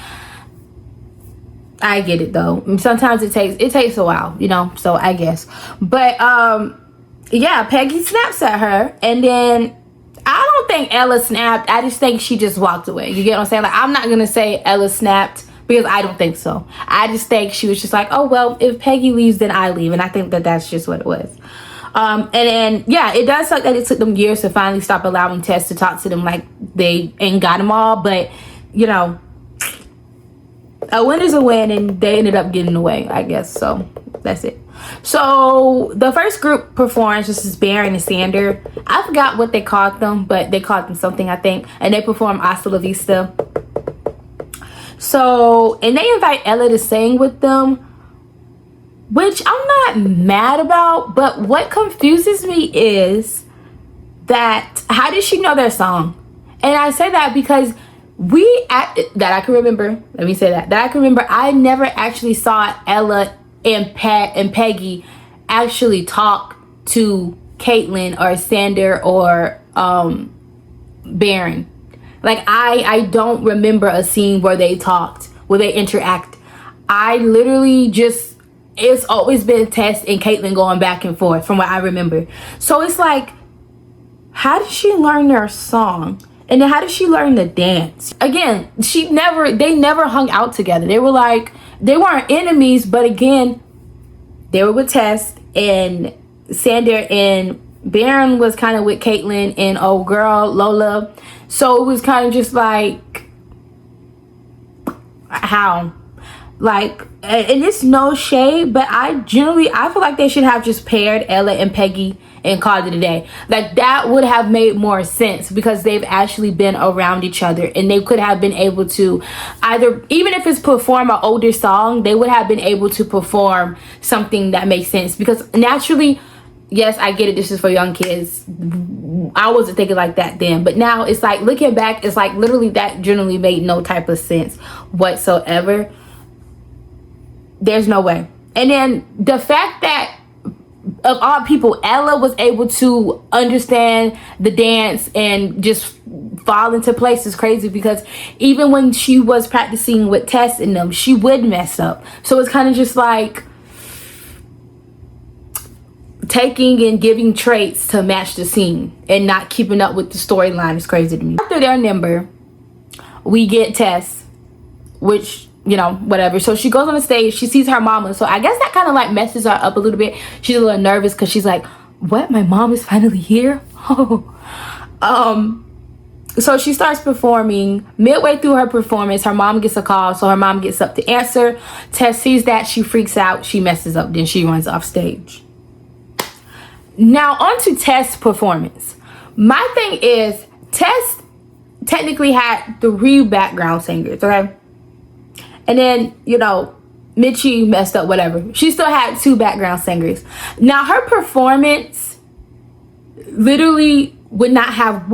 I get it though. Sometimes it takes a while, you know, so I guess. But yeah, Peggy snaps at her, and then I don't think Ella snapped. I just think she just walked away. You get what I'm saying? Like, I'm not gonna say Ella snapped because I don't think so. I just think she was just like, oh well, if Peggy leaves, then I leave, and I think that that's just what it was. And then yeah, it does suck that it took them years to finally stop allowing Tess to talk to them like they ain't got them all, but you know, a win is a win, and they ended up getting away, I guess. So that's it. So the first group performs, this is Baron and Sander. I forgot what they called them, but they called them something, I think, and they perform Hasta La Vista. So, and they invite Ella to sing with them, which I'm not mad about, but what confuses me is that how did she know their song? And I say that because that I can remember, I never actually saw Ella and Peggy actually talk to Caitlyn or Sander or Baron. Like, I don't remember a scene where they talked, where they interact. I literally just, it's always been Tess and Caitlyn going back and forth from what I remember. So it's like, how did she learn their song? And then how did she learn to dance? Again, they never hung out together. They were like, they weren't enemies, but again, they were with Tess, and Sander and Baron was kind of with Caitlyn and old girl Lola. So it was kind of just like, how? Like, and it's no shade, but I feel like they should have just paired Ella and Peggy and called it a day. Like, that would have made more sense, because they've actually been around each other, and they could have been able to either, even if it's perform an older song, they would have been able to perform something that makes sense. Because naturally, yes, I get it, this is for young kids. I wasn't thinking like that then, but now it's like, looking back, it's like literally that generally made no type of sense whatsoever. There's no way. And then the fact that, of all people, Ella was able to understand the dance and just fall into place is crazy, because even when she was practicing with Tess and them, she would mess up. So it's kind of just like taking and giving traits to match the scene and not keeping up with the storyline is crazy to me. After their number, we get Tess, which, you know, whatever. So she goes on the stage, she sees her mama. So I guess that kind of like messes her up a little bit. She's a little nervous because she's like, what? My mom is finally here? So she starts performing. Midway through her performance, her mom gets a call. So her mom gets up to answer. Tess sees that. She freaks out. She messes up. Then she runs off stage. Now on to Tess' performance. My thing is, Tess technically had 3 background singers, okay? And then, you know, Mitchie messed up, whatever. She still had 2 background singers. Now, her performance literally would have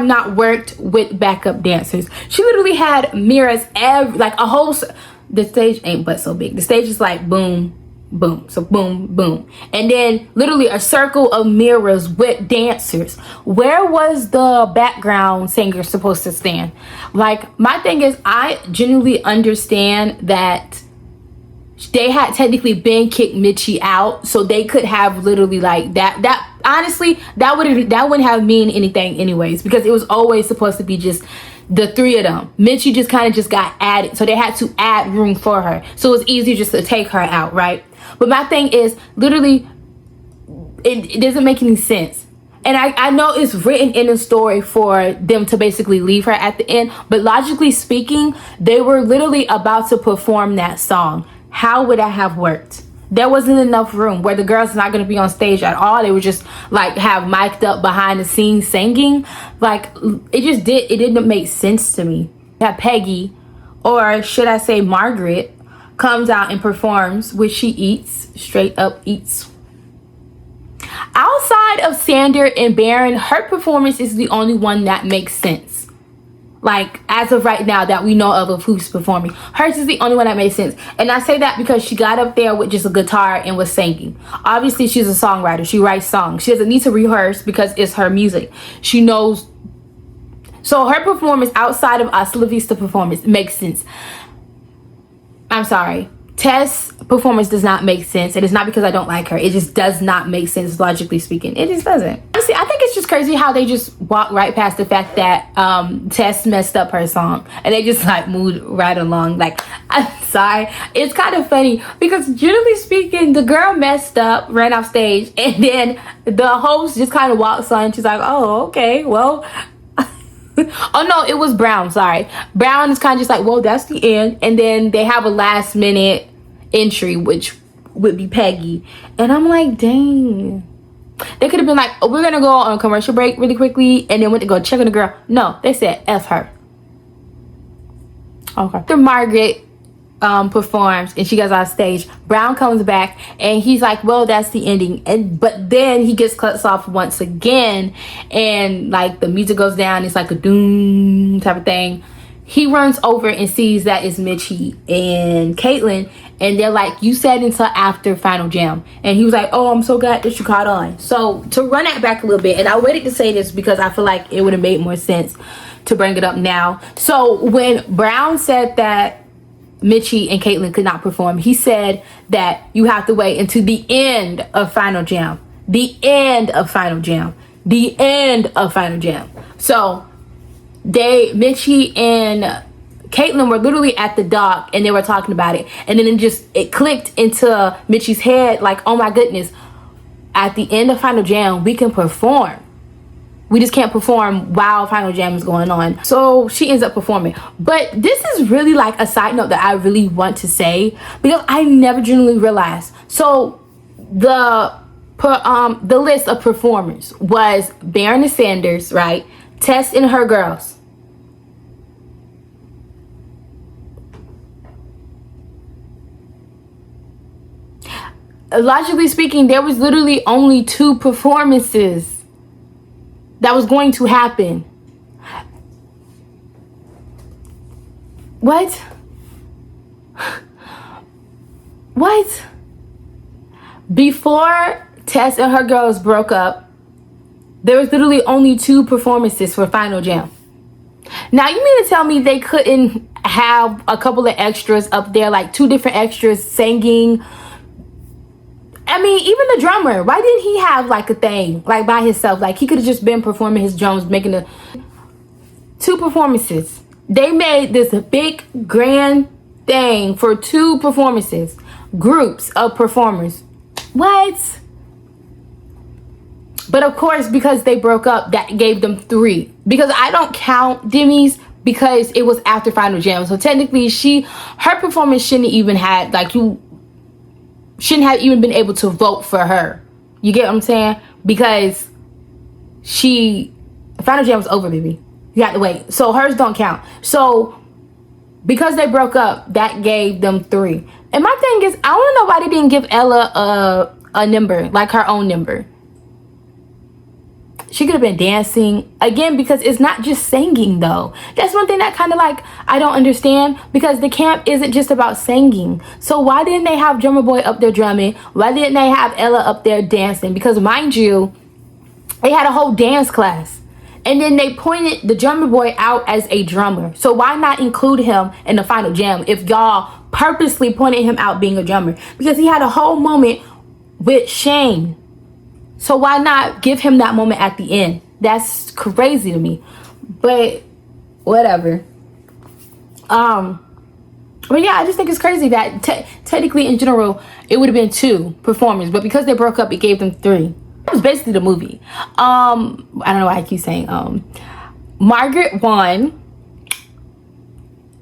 not worked with backup dancers. She literally had mirrors the stage ain't but so big. The stage is like boom, boom, so boom, boom, and then literally a circle of mirrors with dancers. Where was the background singer supposed to stand? Like, my thing is, I genuinely understand that they had technically been kicked Mitchie out, so they could have literally like that honestly, that wouldn't have mean anything anyways, because it was always supposed to be just the 3 of them. Mitchie just kind of just got added, so they had to add room for her, so it was easier just to take her out, right? But my thing is, literally, it doesn't make any sense. And I know it's written in the story for them to basically leave her at the end, but logically speaking, they were literally about to perform that song. How would that have worked? There wasn't enough room where the girls not going to be on stage at all. They were just like have mic'd up behind the scenes singing. Like, it didn't make sense to me. That Peggy, or should I say Margaret, comes out and performs, which she eats, straight up eats. Outside of Sander and Baron, her performance is the only one that makes sense. Like, as of right now that we know of who's performing, hers is the only one that makes sense. And I say that because she got up there with just a guitar and was singing. Obviously, she's a songwriter. She writes songs. She doesn't need to rehearse because it's her music. She knows. So her performance outside of Hasta Vista performance makes sense. I'm sorry. Tess' performance does not make sense. And it's not because I don't like her. It just does not make sense, logically speaking. It just doesn't. Honestly, I think it's just crazy how they just walk right past the fact that Tess messed up her song. And they just like moved right along. Like, I'm sorry. It's kind of funny because generally speaking, the girl messed up, ran off stage. And then the host just kind of walks on. She's like, oh, okay, well... Oh no, it was Brown, sorry. Brown is kind of just like, well, that's the end. And then they have a last minute entry, which would be Peggy. And I'm like, dang. They could have been like, oh, we're gonna go on a commercial break really quickly, and then went to go check on the girl. No, they said F her. Okay. After Margaret performs and she goes on stage, Brown comes back and he's like, well, that's the ending. But then he gets cut off once again, and like the music goes down. It's like a doom type of thing. He runs over and sees that it's Mitchie and Caitlyn, and they're like, you said until after Final Jam. And he was like, oh, I'm so glad that you caught on. So to run that back a little bit, and I waited to say this because I feel like it would have made more sense to bring it up now. So when Brown said that Mitchie and Caitlyn could not perform, he said that you have to wait until the end of Final Jam. The end of Final Jam. The end of Final Jam. So Mitchie and Caitlyn were literally at the dock and they were talking about it, and then it clicked into Mitchie's head like, oh my goodness, at the end of Final Jam we can perform. We just can't perform while Final Jam is going on. So she ends up performing. But this is really like a side note that I really want to say, because I never genuinely realized. So the list of performers was Baron and Sanders, right? Tess and her girls. Logically speaking, there was literally only 2 performances that was going to happen. What? What? Before Tess and her girls broke up, there was literally only 2 performances for Final Jam. Now you mean to tell me they couldn't have a couple of extras up there, like 2 different extras singing? I mean, even the drummer, why didn't he have like a thing like by himself? Like he could have just been performing his drums, making the 2 performances. They made this big grand thing for 2 performances, groups of performers. What? But of course, because they broke up, that gave them 3. Because I don't count Demi's because it was after Final Jam. So technically her performance shouldn't even had like you shouldn't have even been able to vote for her. You get what I'm saying? Because Final Jam was over, baby. You have to wait. So hers don't count. So because they broke up, that gave them 3. And my thing is, I don't know why they didn't give Ella a number, like her own number. She could have been dancing again, because it's not just singing though. That's one thing that kind of like I don't understand, because the camp isn't just about singing. So why didn't they have Drummer Boy up there drumming? Why didn't they have Ella up there dancing? Because mind you, they had a whole dance class, and then they pointed the Drummer Boy out as a drummer. So why not include him in the Final Jam if y'all purposely pointed him out being a drummer? Because he had a whole moment with Shane. So why not give him that moment at the end? That's crazy to me. But whatever. But yeah, I just think it's crazy that technically in general it would have been 2 performers, but because they broke up, it gave them 3. It was basically the movie. I don't know why I keep saying Margaret won.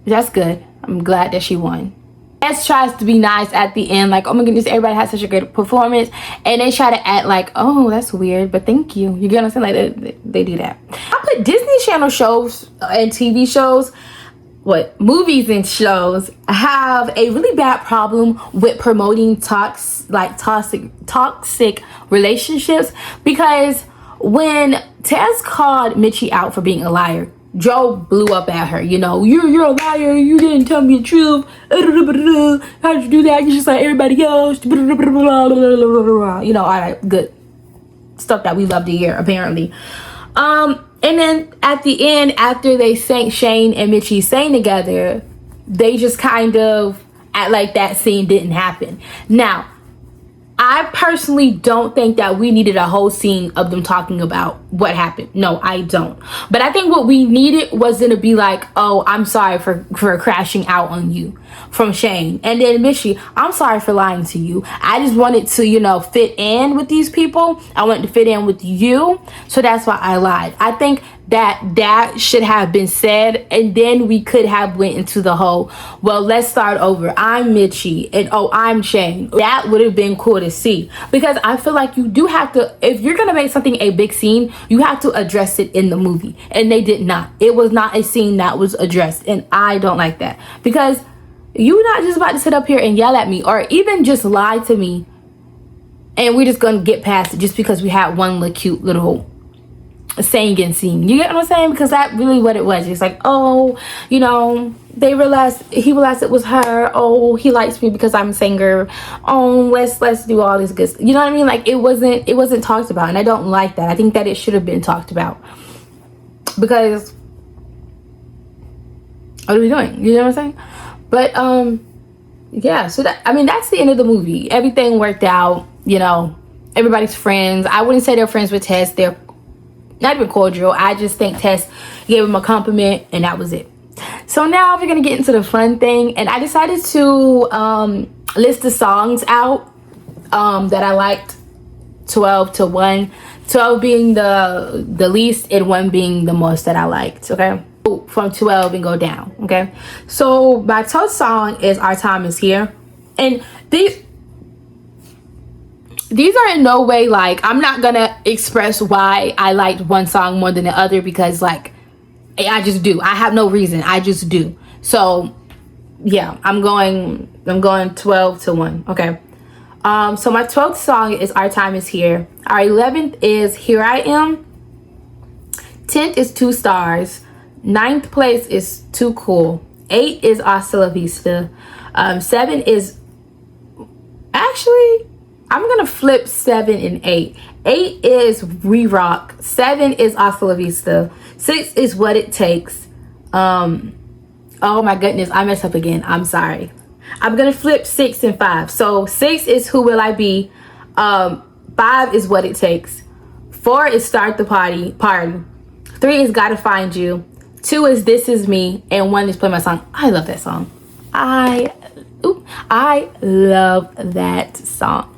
That's good. I'm glad that she won. Tess tries to be nice at the end, like, oh my goodness, everybody had such a great performance, and they try to act like, oh, that's weird, but thank you. You get what I'm saying? Like they do that. I put Disney Channel shows and TV shows, movies and shows have a really bad problem with promoting toxic relationships, because when Tess called Mitchie out for being a liar, Joe blew up at her. You know, you're a liar. You didn't tell me the truth. How'd you do that? You're just like everybody else. You know, all that good stuff that we love to hear, apparently. And then at the end, after they sang, Shane and Mitchie sang together, they just kind of act like that scene didn't happen. Now, I personally don't think that we needed a whole scene of them talking about what happened. No, I don't. But I think what we needed was to be like, oh, I'm sorry for crashing out on you, from Shane. And then Mitchie, I'm sorry for lying to you. I just wanted to, you know, fit in with these people. I wanted to fit in with you. So that's why I lied. I think that should have been said, and then we could have went into the whole, well, let's start over. I'm Mitchie and oh, I'm Shane. That would have been cool to see, because I feel like you do have to, if you're gonna make something a big scene, you have to address it in the movie, and they did not. It was not a scene that was addressed, and I don't like that, because you're not just about to sit up here and yell at me or even just lie to me and we're just gonna get past it just because we had one little cute little singing scene. You get what I'm saying? Because that's really what it was. It's like, oh, you know, he realized it was her. Oh, he likes me because I'm a singer. Oh, let's do all this good stuff. You know what I mean? Like it wasn't talked about, and I don't like that. I think that it should have been talked about, because what are we doing? You know what I'm saying? But yeah, so that, I mean, that's the end of the movie. Everything worked out, you know, everybody's friends. I wouldn't say they're friends with Tess. They're not even cordial. I just think Tess gave him a compliment and that was it. So now we're gonna get into the fun thing, and I decided to list the songs out that I liked, 12 to 1, 12 being the least and 1 being the most that I liked. Okay, from 12 and go down. Okay, so my 12th song is Our Time Is Here, and these are in no way like, I'm not gonna express why I liked one song more than the other, because like I just do. I have no reason. I just do. So yeah, I'm going 12 to 1. Okay. So my 12th song is Our Time Is Here. Our 11th is Here I Am. 10th is 2 Stars. 9th place is Too Cool. 8 is Hasta La Vista. 7 is, actually, I'm gonna flip 7 and 8. 8 is We Rock. 7 is Hasta La Vista. 6 is What It Takes. Oh my goodness, I messed up again. I'm sorry. I'm gonna flip 6 and 5. So 6 is Who Will I Be. 5 is What It Takes. 4 is Start the Party. 3 is Gotta Find You. 2 is This Is Me, and 1 is Play My Song. I love that song. I love that song.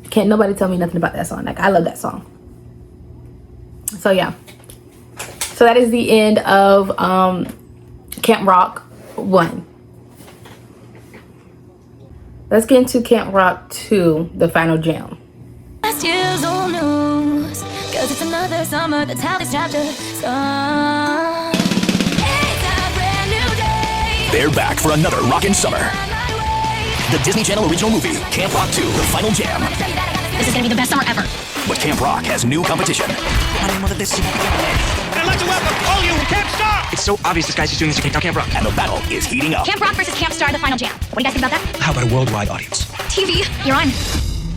Can't nobody tell me nothing about that song. Like, I love that song. So yeah. So that is the end of Camp Rock 1. Let's get into Camp Rock 2, the final jam. Last year's old news, 'cause it's another summer, that's how this chapter starts. It's a brand new day. They're back for another rockin' summer. The Disney Channel original movie, Camp Rock 2, The Final Jam. This is gonna be the best summer ever. But Camp Rock has new competition. I'd like to welcome all you who can't stop! It's so obvious this guy's just doing this to take down Camp Rock. And the battle is heating up. Camp Rock versus Camp Star, the final jam. What do you guys think about that? How about a worldwide audience? TV, you're on.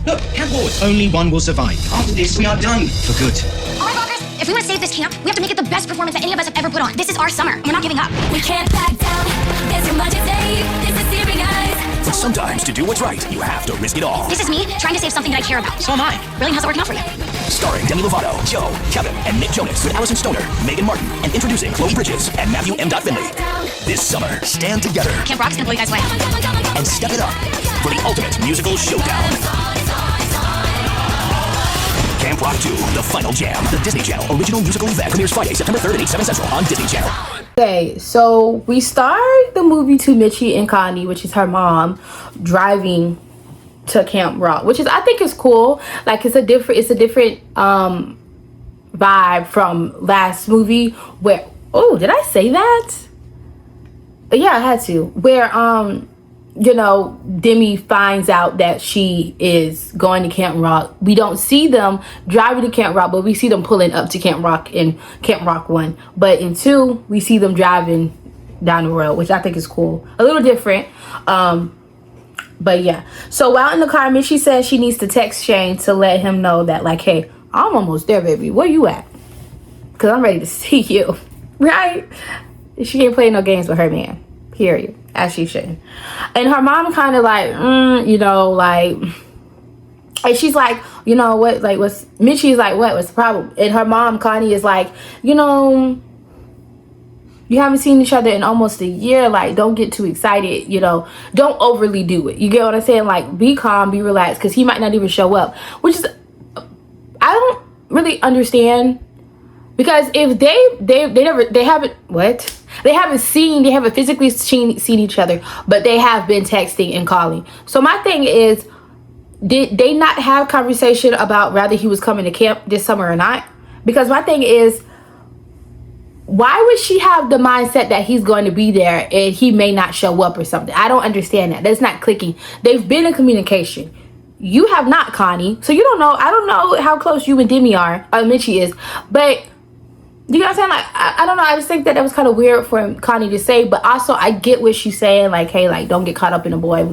Look, Camp Forward. Only one will survive. After this, we are done. For good. All right, Rockers, if we want to save this camp, we have to make it the best performance that any of us have ever put on. This is our summer, and we're not giving up. We can't back down. There's too much at stake. This is serious, guys. But sometimes, to do what's right, you have to risk it all. This is me trying to save something that I care about. So am I. Really, how's it working out for you? Starring Demi Lovato, Joe, Kevin, and Nick Jonas with Allison Stoner, Megan Martin, and introducing Chloe Bridges and Matthew M. Finley. This summer, stand together Camp Rock's gonna blow you guys away. and step it up for the ultimate musical showdown. Camp Rock 2, The Final Jam, the Disney Channel original musical event, premieres Friday, September 3rd at 8, 7 Central on Disney Channel. Okay, so we start the movie to Mitchie and Connie, which is her mom, driving to Camp Rock, which is, I think, is cool. Like, it's a different vibe from last movie where, oh, did I say that? Yeah, I had to. Where you know, Demi finds out that she is going to Camp Rock. We don't see them driving to Camp Rock, but we see them pulling up to Camp Rock in Camp Rock 1. But in 2, we see them driving down the road, which I think is cool. A little different. But yeah. So while in the car, Mitchie says she needs to text Shane to let him know that, like, hey, I'm almost there, baby. Where you at? Because I'm ready to see you. Right? She ain't playing no games with her man. Period. As she shouldn't. And her mom kind of like, you know, like, and she's like, you know what, like, what's, Mitchie's like, what's the problem? And her mom, Connie, is like, you know, you haven't seen each other in almost a year. Like, don't get too excited, you know, don't overly do it. You get what I'm saying? Like, be calm, be relaxed, because he might not even show up. Which is, I don't really understand. Because if they haven't physically seen each other, but they have been texting and calling. So my thing is, did they not have conversation about whether he was coming to camp this summer or not? Because my thing is, why would she have the mindset that he's going to be there and he may not show up or something? I don't understand that. That's not clicking. They've been in communication. You have not, Connie. So you don't know. I don't know how close you and Demi are, or Mitchie is, but you know what I'm saying? Like, I don't know. I just think that was kind of weird for Connie to say, but also I get what she's saying. Like, hey, like, don't get caught up in a boy.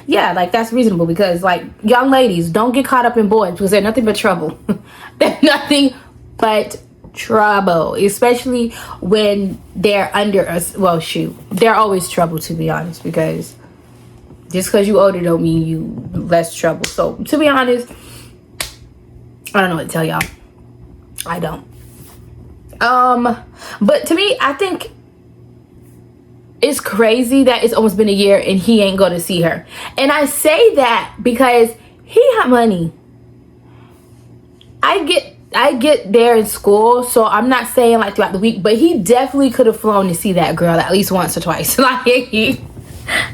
Yeah, like, that's reasonable because, like, young ladies, don't get caught up in boys because they're nothing but trouble. They're nothing but trouble, especially when they're under us. Well, shoot, they're always trouble, to be honest, because just because you older don't mean you less trouble. So, to be honest, I don't know what to tell y'all. I don't. But to me, I think it's crazy that it's almost been a year and he ain't going to see her. And I say that because he had money. I get there in school, so I'm not saying like throughout the week, but he definitely could have flown to see that girl at least once or twice. Like,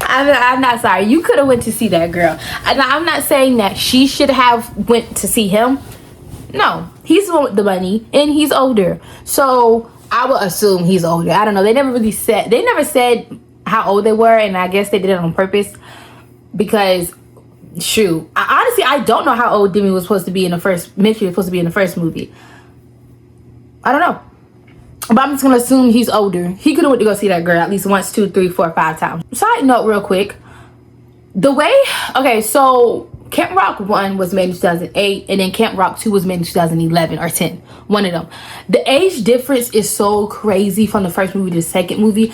I'm not sorry. You could have went to see that girl. And I'm not saying that she should have went to see him. No, he's the one with the money and he's older. So I would assume he's older. I don't know. They never said how old they were, and I guess they did it on purpose because shoot, honestly I don't know how old Demi was supposed to be in the first movie. I don't know. But I'm just gonna assume he's older. He could have went to go see that girl at least once, 2, 3, 4, 5 times. Side note real quick. So Camp Rock 1 was made in 2008, and then Camp Rock 2 was made in 2011 or 10. One of them. The age difference is so crazy from the first movie to the second movie.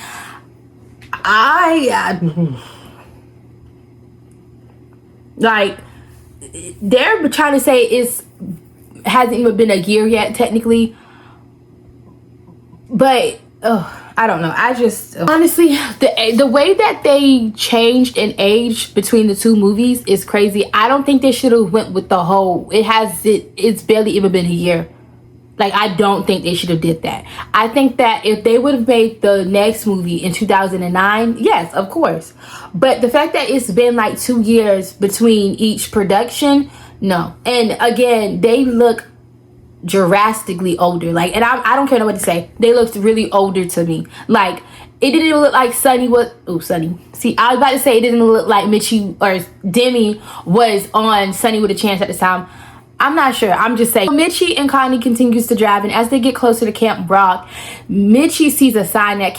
Like, they're trying to say hasn't even been a year yet, technically. But, I don't know. Honestly, the way that they changed in age between the two movies is crazy. I don't think they should have went with the whole, it's barely even been a year. Like, I don't think they should have did that. I think that if they would have made the next movie in 2009, yes, of course. But the fact that it's been like 2 years between each production, no. And again, they look drastically older. Like, and I don't care what to say. They looked really older to me. Like, it didn't even look like Sunny was... Oh, Sunny. See, I was about to say it didn't look like Mitchie or Demi was on Sunny with a Chance at the time. I'm not sure. I'm just saying. Mitchie and Connie continues to drive, and as they get closer to Camp Rock, Mitchie sees a sign that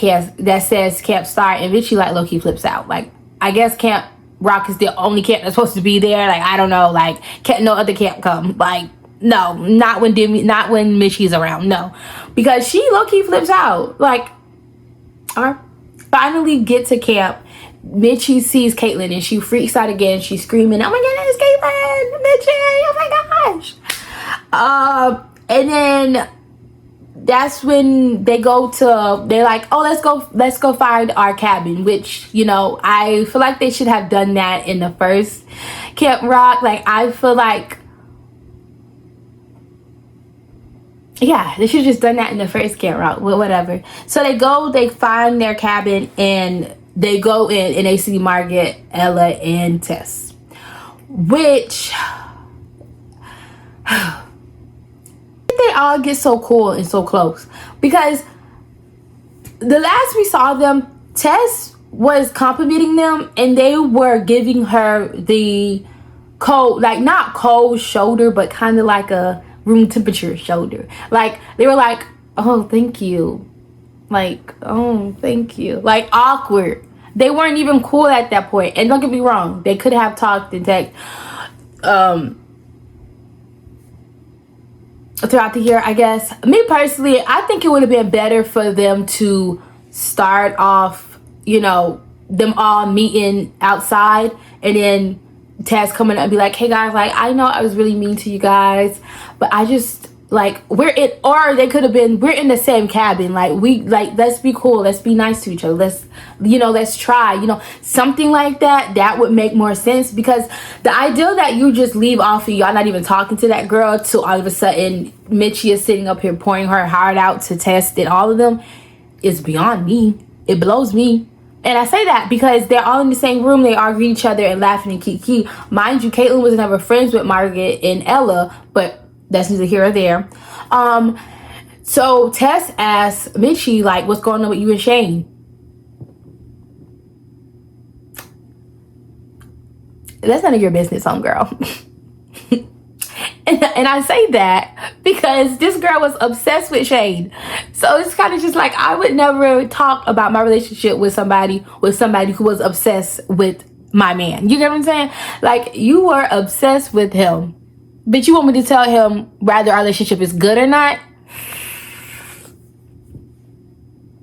says Camp Star, and Mitchie like low-key flips out. Like, I guess Camp Rock is the only camp that's supposed to be there. Like, I don't know. Like, can't no other camp come. Like, no, not when Mitchie's around. No, because she low-key flips out. Like, finally get to camp. Mitchie sees Caitlyn and she freaks out again. She's screaming, "Oh my goodness, Caitlyn! Mitchie! Oh my gosh!" And then that's when they're like, "Oh, let's go find our cabin." Which, you know, I feel like they should have done that in the first Camp Rock. Like, I feel like, yeah, they should have just done that in the first Camp Rock. Well, whatever. So they find their cabin, and they go in and they see Margaret, Ella, and Tess. Which, they all get so cool and so close. Because the last we saw them, Tess was complimenting them, and they were giving her the cold, like not cold shoulder, but kind of like a room temperature shoulder. Like, they were like, "Oh, thank you." Like, "Oh, thank you." Like, awkward. They weren't even cool at that point. And don't get me wrong, they could have talked and text throughout the year, I guess. Me personally, I think it would have been better for them to start off, you know, them all meeting outside, and then Tess coming up and be like, "Hey guys, like, I know I was really mean to you guys, but I just, like, or they could have been, we're in the same cabin, like, let's be cool, let's be nice to each other, let's try, you know, something like that." That would make more sense, because the idea that you just leave off and y'all not even talking to that girl till all of a sudden Mitchie is sitting up here pouring her heart out to Tess and all of them is beyond me. It blows me. And I say that because they're all in the same room, they are greeting each other and laughing and kiki. Mind you, Caitlyn was never friends with Margaret and Ella, but that's neither here or there. So Tess asks Mitchie, like, "What's going on with you and Shane?" That's none of your business, homegirl. And I say that because this girl was obsessed with Shane. So it's kind of just like, I would never talk about my relationship with somebody who was obsessed with my man. You get what I'm saying? Like, you were obsessed with him, but you want me to tell him whether our relationship is good or not?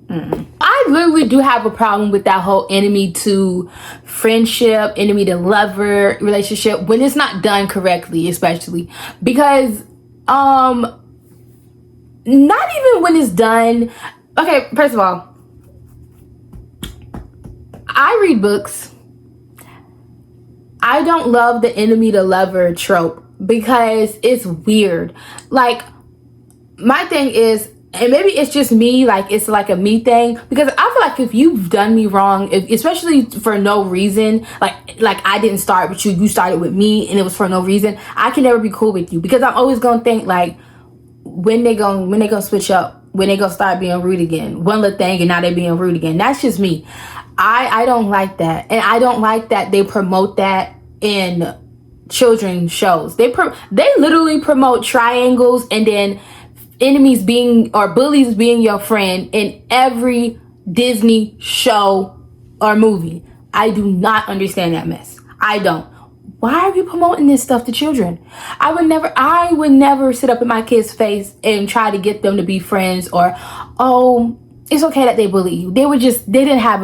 I literally do have a problem with that whole enemy to friendship, enemy to lover relationship when it's not done correctly, especially because not even when it's done. Okay, first of all, I read books. I don't love the enemy to lover trope because it's weird. Like, my thing is, and maybe it's just me, like it's like a me thing, because I feel like if you've done me wrong, especially for no reason, like I didn't start with you, you started with me, and it was for no reason, I can never be cool with you, because I'm always gonna think like, when they gonna switch up, when they gonna start being rude again, one little thing and now they being rude again. That's just me. I don't like that, and I don't like that they promote that in children's shows. They literally promote triangles and then enemies being, or bullies being your friend in every Disney show or movie. I do not understand that mess. I don't. Why are we promoting this stuff to children? I would never sit up in my kid's face and try to get them to be friends, or, oh, it's okay that they bully you. They didn't have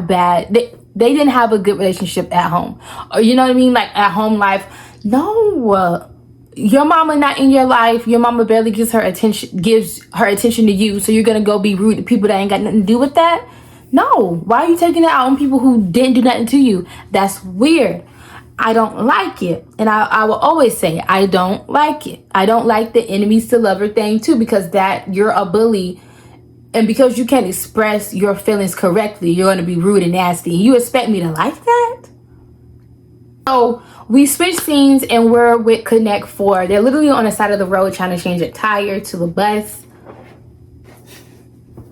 a good relationship at home. Or, you know what I mean? Like, at home life. No, your mama not in your life. Your mama barely gives her attention to you. So you're gonna go be rude to people that ain't got nothing to do with that? No. Why are you taking it out on people who didn't do nothing to you? That's weird. I don't like it. And I will always say, I don't like it. I don't like the enemies to lover thing too, because that you're a bully. And because you can't express your feelings correctly, you're going to be rude and nasty. And you expect me to like that? So we switch scenes and we're with Connect 4. They're literally on the side of the road trying to change a tire to the bus.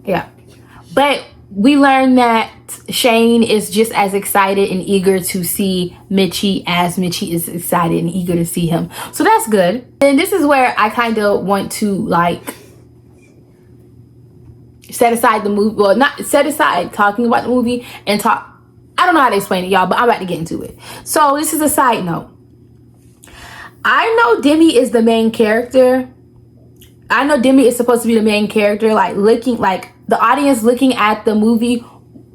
Yeah. But we learn that Shane is just as excited and eager to see Mitchie as Mitchie is excited and eager to see him. So that's good. And this is where I kind of want to like set aside the movie. Well, not set aside talking about the movie and talk. I don't know how to explain it, y'all, but I'm about to get into it. So this is a side note. I know Demi is the main character. I know Demi is supposed to be the main character, like the audience looking at the movie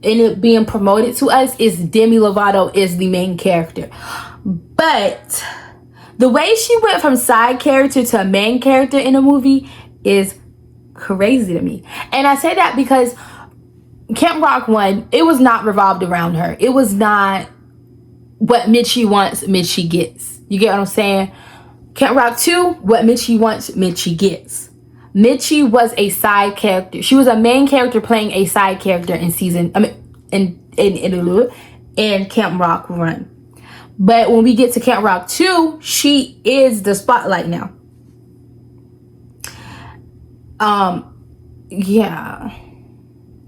and it being promoted to us is Demi Lovato is the main character. But the way she went from side character to a main character in a movie is crazy to me. And I say that because Camp Rock 1, it was not revolved around her. It was not what Mitchie wants, Mitchie gets. You get what I'm saying? Camp Rock 2, what Mitchie wants, Mitchie gets. Mitchie was a side character. She was a main character playing a side character in Camp Rock 1. But when we get to Camp Rock 2, she is the spotlight now. Yeah.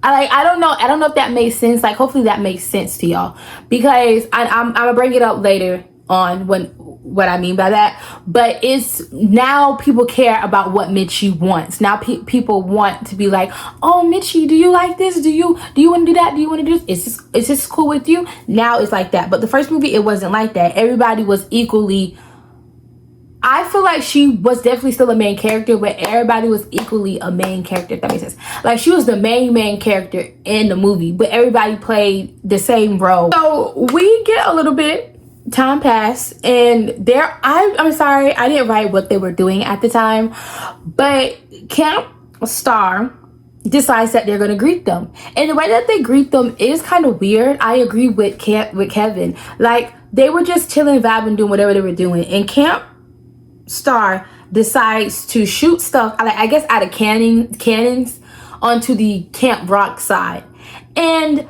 I don't know if that makes sense. Like, hopefully that makes sense to y'all, because I'm gonna bring it up later on what I mean by that. But it's now people care about what Mitchie wants. Now people want to be like, oh, Mitchie, do you like this? Do you want to do that? Do you want to do this? Is this cool with you? Now it's like that. But the first movie, it wasn't like that. Everybody was equally. I feel like she was definitely still a main character, but everybody was equally a main character, if that makes sense. Like, she was the main character in the movie, but everybody played the same role. So we get a little bit, time passed, and I'm sorry, I didn't write what they were doing at the time, but Camp Star decides that they're gonna greet them. And the way that they greet them is kind of weird. I agree with Kevin. Like, they were just chilling, vibing, doing whatever they were doing, and Camp Star decides to shoot stuff, I guess, out of cannons onto the Camp Rock side. And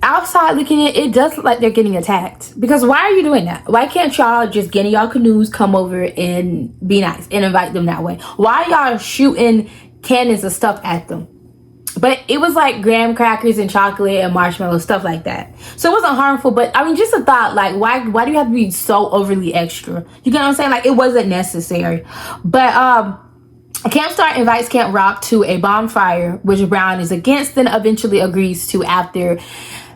outside looking at it, does look like they're getting attacked. Because why are you doing that? Why can't y'all just get in y'all canoes, come over and be nice and invite them that way? Why are y'all shooting cannons of stuff at them? But it was like graham crackers and chocolate and marshmallow, stuff like that. So it wasn't harmful, but I mean, just a thought, like, why do you have to be so overly extra? You get what I'm saying? Like, it wasn't necessary. But Camp Star invites Camp Rock to a bonfire, which Brown is against and eventually agrees to after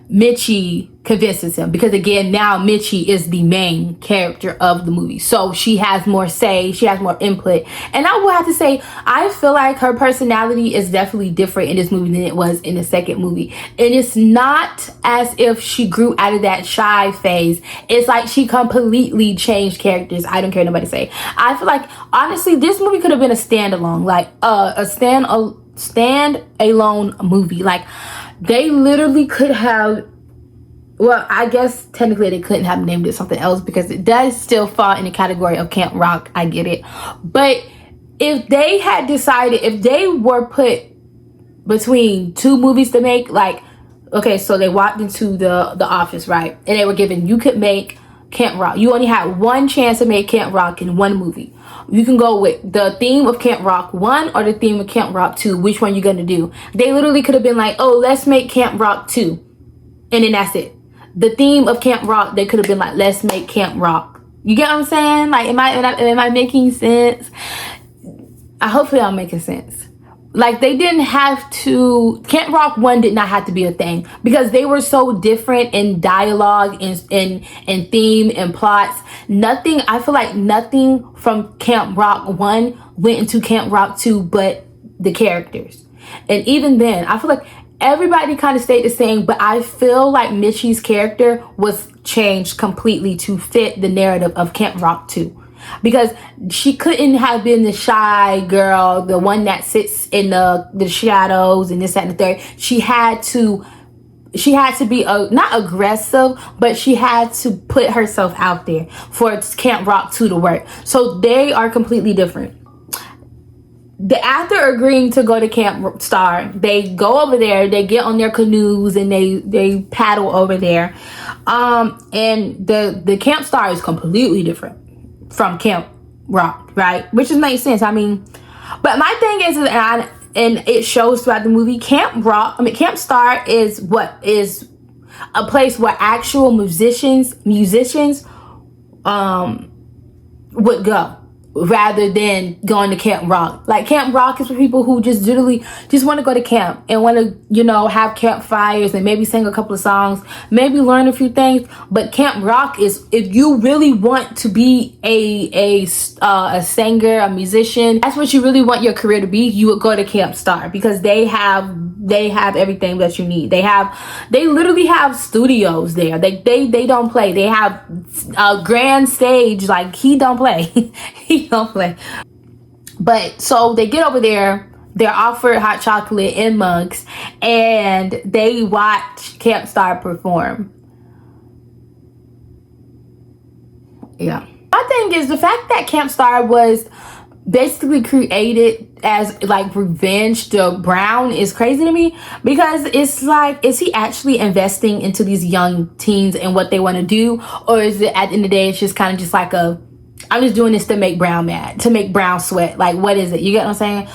Mitchie convinces him, because again, now Mitchie is the main character of the movie, so she has more say, she has more input. And I will have to say, I feel like her personality is definitely different in this movie than it was in the second movie. And it's not as if she grew out of that shy phase. It's like she completely changed characters. I don't care what nobody say. I feel like, honestly, this movie could have been a standalone, like a stand-alone movie. Like, they literally could have, well, I guess technically they couldn't have named it something else, because it does still fall in the category of Camp Rock. I get it. But if they had decided, if they were put between two movies to make, like, okay, so they walked into the office, right? And they were given, you could make Camp Rock. You only had one chance to make Camp Rock in one movie. You can go with the theme of Camp Rock 1 or the theme of Camp Rock 2. Which one you gonna do? They literally could have been like, oh, let's make Camp Rock 2. And then that's it. The theme of Camp Rock, they could have been like, let's make Camp Rock. You get what I'm saying? Like, am I making sense? Hopefully I'm making sense. Like, they didn't have to, Camp Rock 1 did not have to be a thing, because they were so different in dialogue and theme and plots. Nothing, I feel like nothing from Camp Rock 1 went into Camp Rock 2 but the characters. And even then, I feel like everybody kind of stayed the same, but I feel like Mitchie's character was changed completely to fit the narrative of Camp Rock 2. Because she couldn't have been the shy girl, the one that sits in the shadows and this, that, and the third. She had to be not aggressive, but she had to put herself out there for Camp Rock 2 to work. So they are completely different. After agreeing to go to Camp Star, they go over there, they get on their canoes and they paddle over there. And the Camp Star is completely different from Camp Rock, right? Which just makes sense. I mean, but my thing is, and it shows throughout the movie, Camp Star is a place where actual musicians would go, rather than going to Camp Rock. Like, Camp Rock is for people who just literally just want to go to camp and want to, have campfires and maybe sing a couple of songs, maybe learn a few things. But Camp Rock is if you really want to be a singer, a musician, that's what you really want your career to be, you would go to Camp Star, because they have everything that you need. They literally have studios there. They don't play. They have a grand stage. Like, he don't play. He don't play. But so they get over there, they're offered hot chocolate in mugs, and they watch Camp Star perform. Yeah. My thing is, the fact that Camp Star was basically created as like revenge to Brown is crazy to me, because it's like, is he actually investing into these young teens and what they want to do, or is it at the end of the day it's just kind of just like I'm just doing this to make Brown mad, to make Brown sweat? Like, what is it? You get what I'm saying?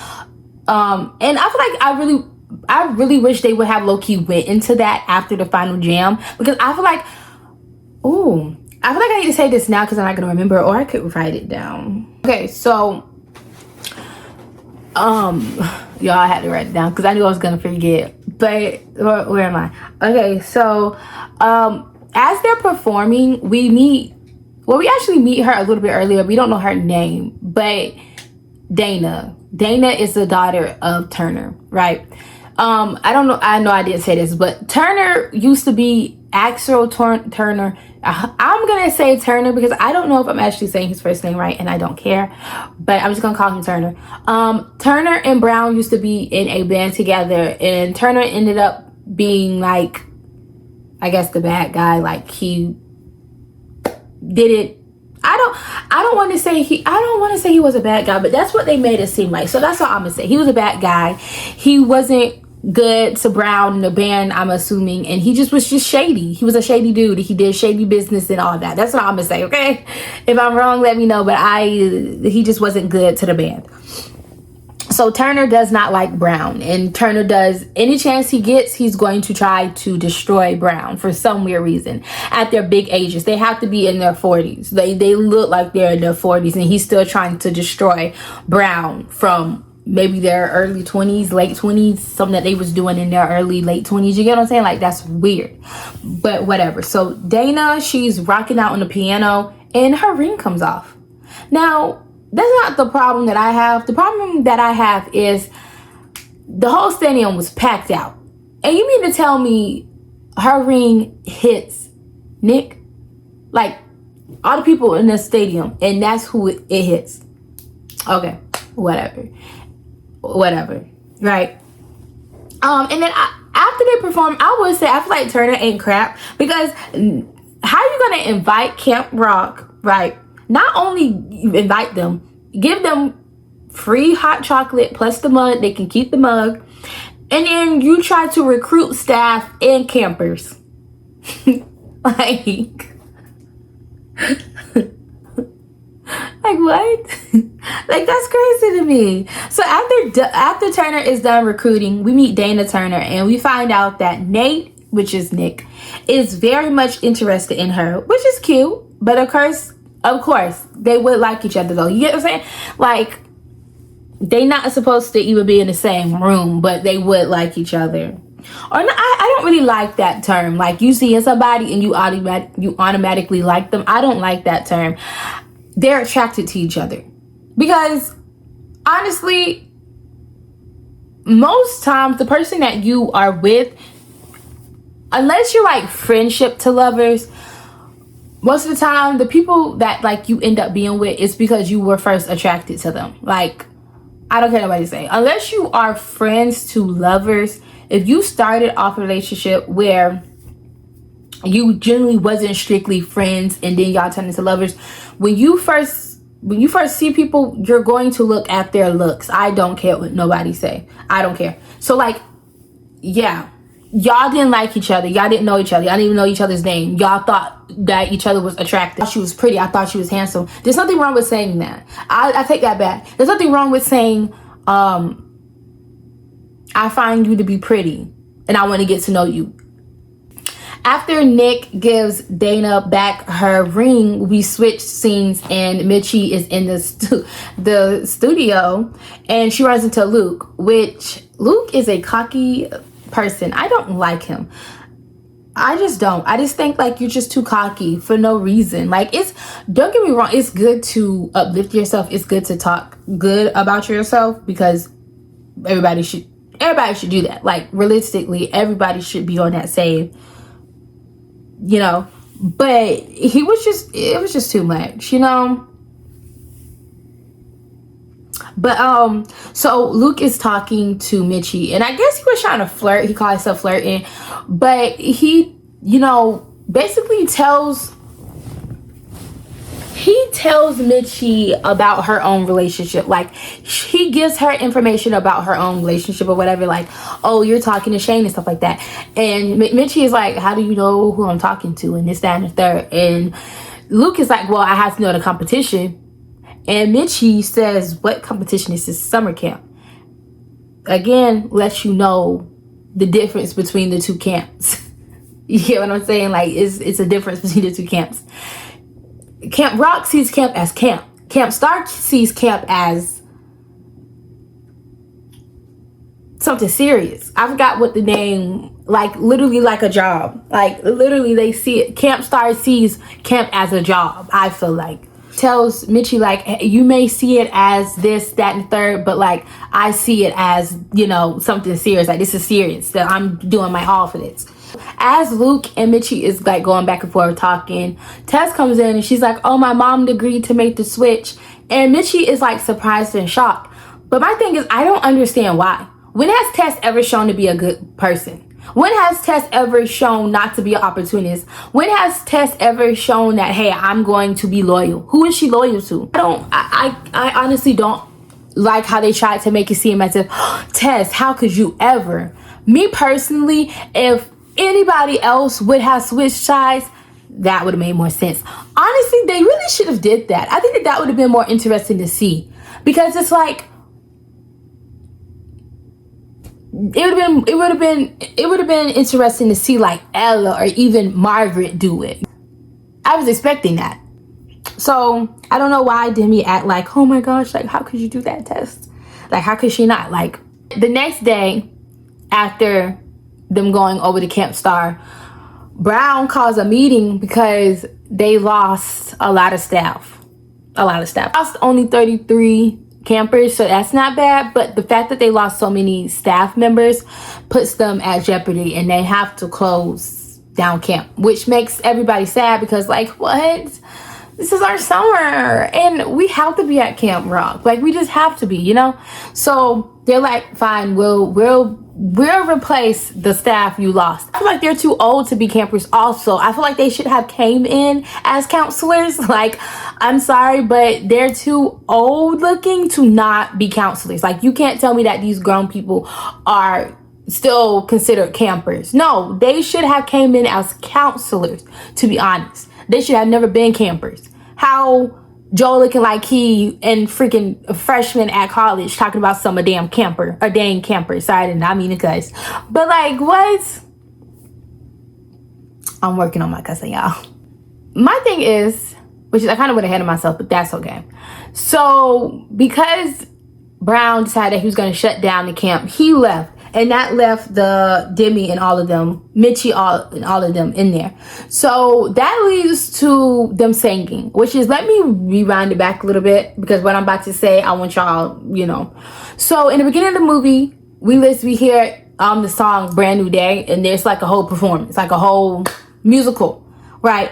And I feel like I really wish they would have low-key went into that after the final jam, because I feel like I need to say this now because I'm not gonna remember, or I could write it down. Okay, so y'all, I had to write it down because I knew I was gonna forget. But where am I? Okay, so as they're performing, we actually meet her a little bit earlier. We don't know her name, but Dana is the daughter of Turner, right? I don't know, I know I didn't say this, but Turner used to be Axel Turner. I'm gonna say Turner because I don't know if I'm actually saying his first name right, and I don't care, but I'm just gonna call him Turner. Turner and Brown used to be in a band together, and Turner ended up being like, I guess, the bad guy. Like, he did it. I don't want to say he was a bad guy, but that's what they made it seem like. So that's what I'm gonna say. He was a bad guy. He wasn't good to Brown and the band, I'm assuming, and he was just shady. He was a shady dude. He did shady business and all that. That's what I'm gonna say, okay? If I'm wrong, let me know, but he just wasn't good to the band. So Turner does not like Brown, and Turner does, any chance he gets, he's going to try to destroy Brown for some weird reason. At their big ages, they have to be in their 40s. They look like they're in their 40s, and he's still trying to destroy Brown from maybe their early 20s, late 20s, something that they was doing in their early, late 20s. You get what I'm saying? Like, that's weird. But whatever. So Dana, she's rocking out on the piano and her ring comes off. Now, that's not the problem that I have. The problem that I have is the whole stadium was packed out. And you mean to tell me her ring hits Nick? Like, all the people in the stadium, and that's who it hits. Okay, whatever, right? And then after they perform, I would say I feel like Turner ain't crap, because how are you gonna invite Camp Rock, right? Not only invite them, give them free hot chocolate plus the mug, they can keep the mug, and then you try to recruit staff and campers. like what? Like, that's crazy to me. So after Turner is done recruiting, we meet Dana Turner and we find out that Nate, which is Nick, is very much interested in her, which is cute. But of course they would like each other though. You get what I'm saying? Like, they not supposed to even be in the same room, but they would like each other. Or no, I don't really like that term. Like, you see somebody and you automatically like them. I don't like that term. They're attracted to each other. Because honestly, most times the person that you are with, unless you're like friendship to lovers, most of the time the people that like you end up being with is because you were first attracted to them. Like, I don't care what nobody say. Unless you are friends to lovers, if you started off a relationship where you generally wasn't strictly friends and then y'all turned into lovers, when you first see people, you're going to look at their looks. I don't care what nobody say. I don't care. So like, yeah, y'all didn't like each other. Y'all didn't know each other. Y'all didn't even know each other's name. Y'all thought that each other was attractive. I thought she was pretty. I thought she was handsome. There's nothing wrong with saying that. I take that back. There's nothing wrong with saying, I find you to be pretty and I want to get to know you. After Nick gives Dana back her ring, we switch scenes and Mitchie is in the studio and she runs into Luke, which Luke is a cocky person. I don't like him. I just don't. I just think like you're just too cocky for no reason. Like, don't get me wrong, it's good to uplift yourself. It's good to talk good about yourself because everybody should do that. Like, realistically, everybody should be on that same, but it was just too much, But so Luke is talking to Mitchie and I guess he was trying to flirt. He called himself flirting, but he, basically tells Mitchie about her own relationship. Like, he gives her information about her own relationship or whatever, like, oh, you're talking to Shane and stuff like that. And Mitchie is like, how do you know who I'm talking to? And this, that, and the third. And Luke is like, well, I have to know the competition. And Mitchie says, what competition is this? Summer camp. Again, lets you know the difference between the two camps. You get what I'm saying? Like, it's a difference between the two camps. Camp Rock sees camp as camp. Camp Star sees camp as something serious. I forgot what the name, like, literally like a job. Like, literally they see it. Camp Star sees camp as a job, I feel like. Tells Mitchie, like, hey, you may see it as this, that, and third, but like, I see it as, something serious. Like, this is serious. That I'm doing my all for this. As Luke and Mitchie is like going back and forth talking, Tess comes in and she's like, oh, my mom agreed to make the switch. And Mitchie is like surprised and shocked. But my thing is, I don't understand why. When has Tess ever shown to be a good person? When has Tess ever shown not to be an opportunist? When has Tess ever shown that, hey, I'm going to be loyal? Who is she loyal to? I honestly don't like how they tried to make it seem as if, oh, Tess, how could you ever? Me personally, if anybody else would have switched sides, that would have made more sense. Honestly, they really should have did that. I think that would have been more interesting to see, because it's like, it would have been interesting to see like Ella or even Margaret do it. I was expecting that. So I don't know why Demi act like, oh my gosh, like, how could you do that, Tess? Like, how could she not? Like, the next day after them going over to Camp Star, Brown calls a meeting because they lost a lot of staff. Lost only 33 campers, so that's not bad. But the fact that they lost so many staff members puts them at jeopardy, and they have to close down camp, which makes everybody sad because, like, what? This is our summer and we have to be at Camp Rock. Like, we just have to be, you know? So they're like, fine, we'll replace the staff you lost. I feel like they're too old to be campers also. I feel like they should have came in as counselors. Like, I'm sorry, but they're too old looking to not be counselors. Like, you can't tell me that these grown people are still considered campers. No, they should have came in as counselors, to be honest. They should have never been campers. How Joe looking like he and freaking a freshman at college talking about some a dang camper. Sorry, I did not mean to cuss. But like, what? I'm working on my cussing, y'all. My thing is, which is I kind of went ahead of myself, but that's okay. So because Brown decided he was going to shut down the camp, he left. And that left the Demi and all of them, Mitchie and all of them in there. So that leads to them singing, which is, let me rewind it back a little bit because what I'm about to say, I want y'all, you know. So in the beginning of the movie, we hear the song Brand New Day, and there's like a whole performance, like a whole musical, right?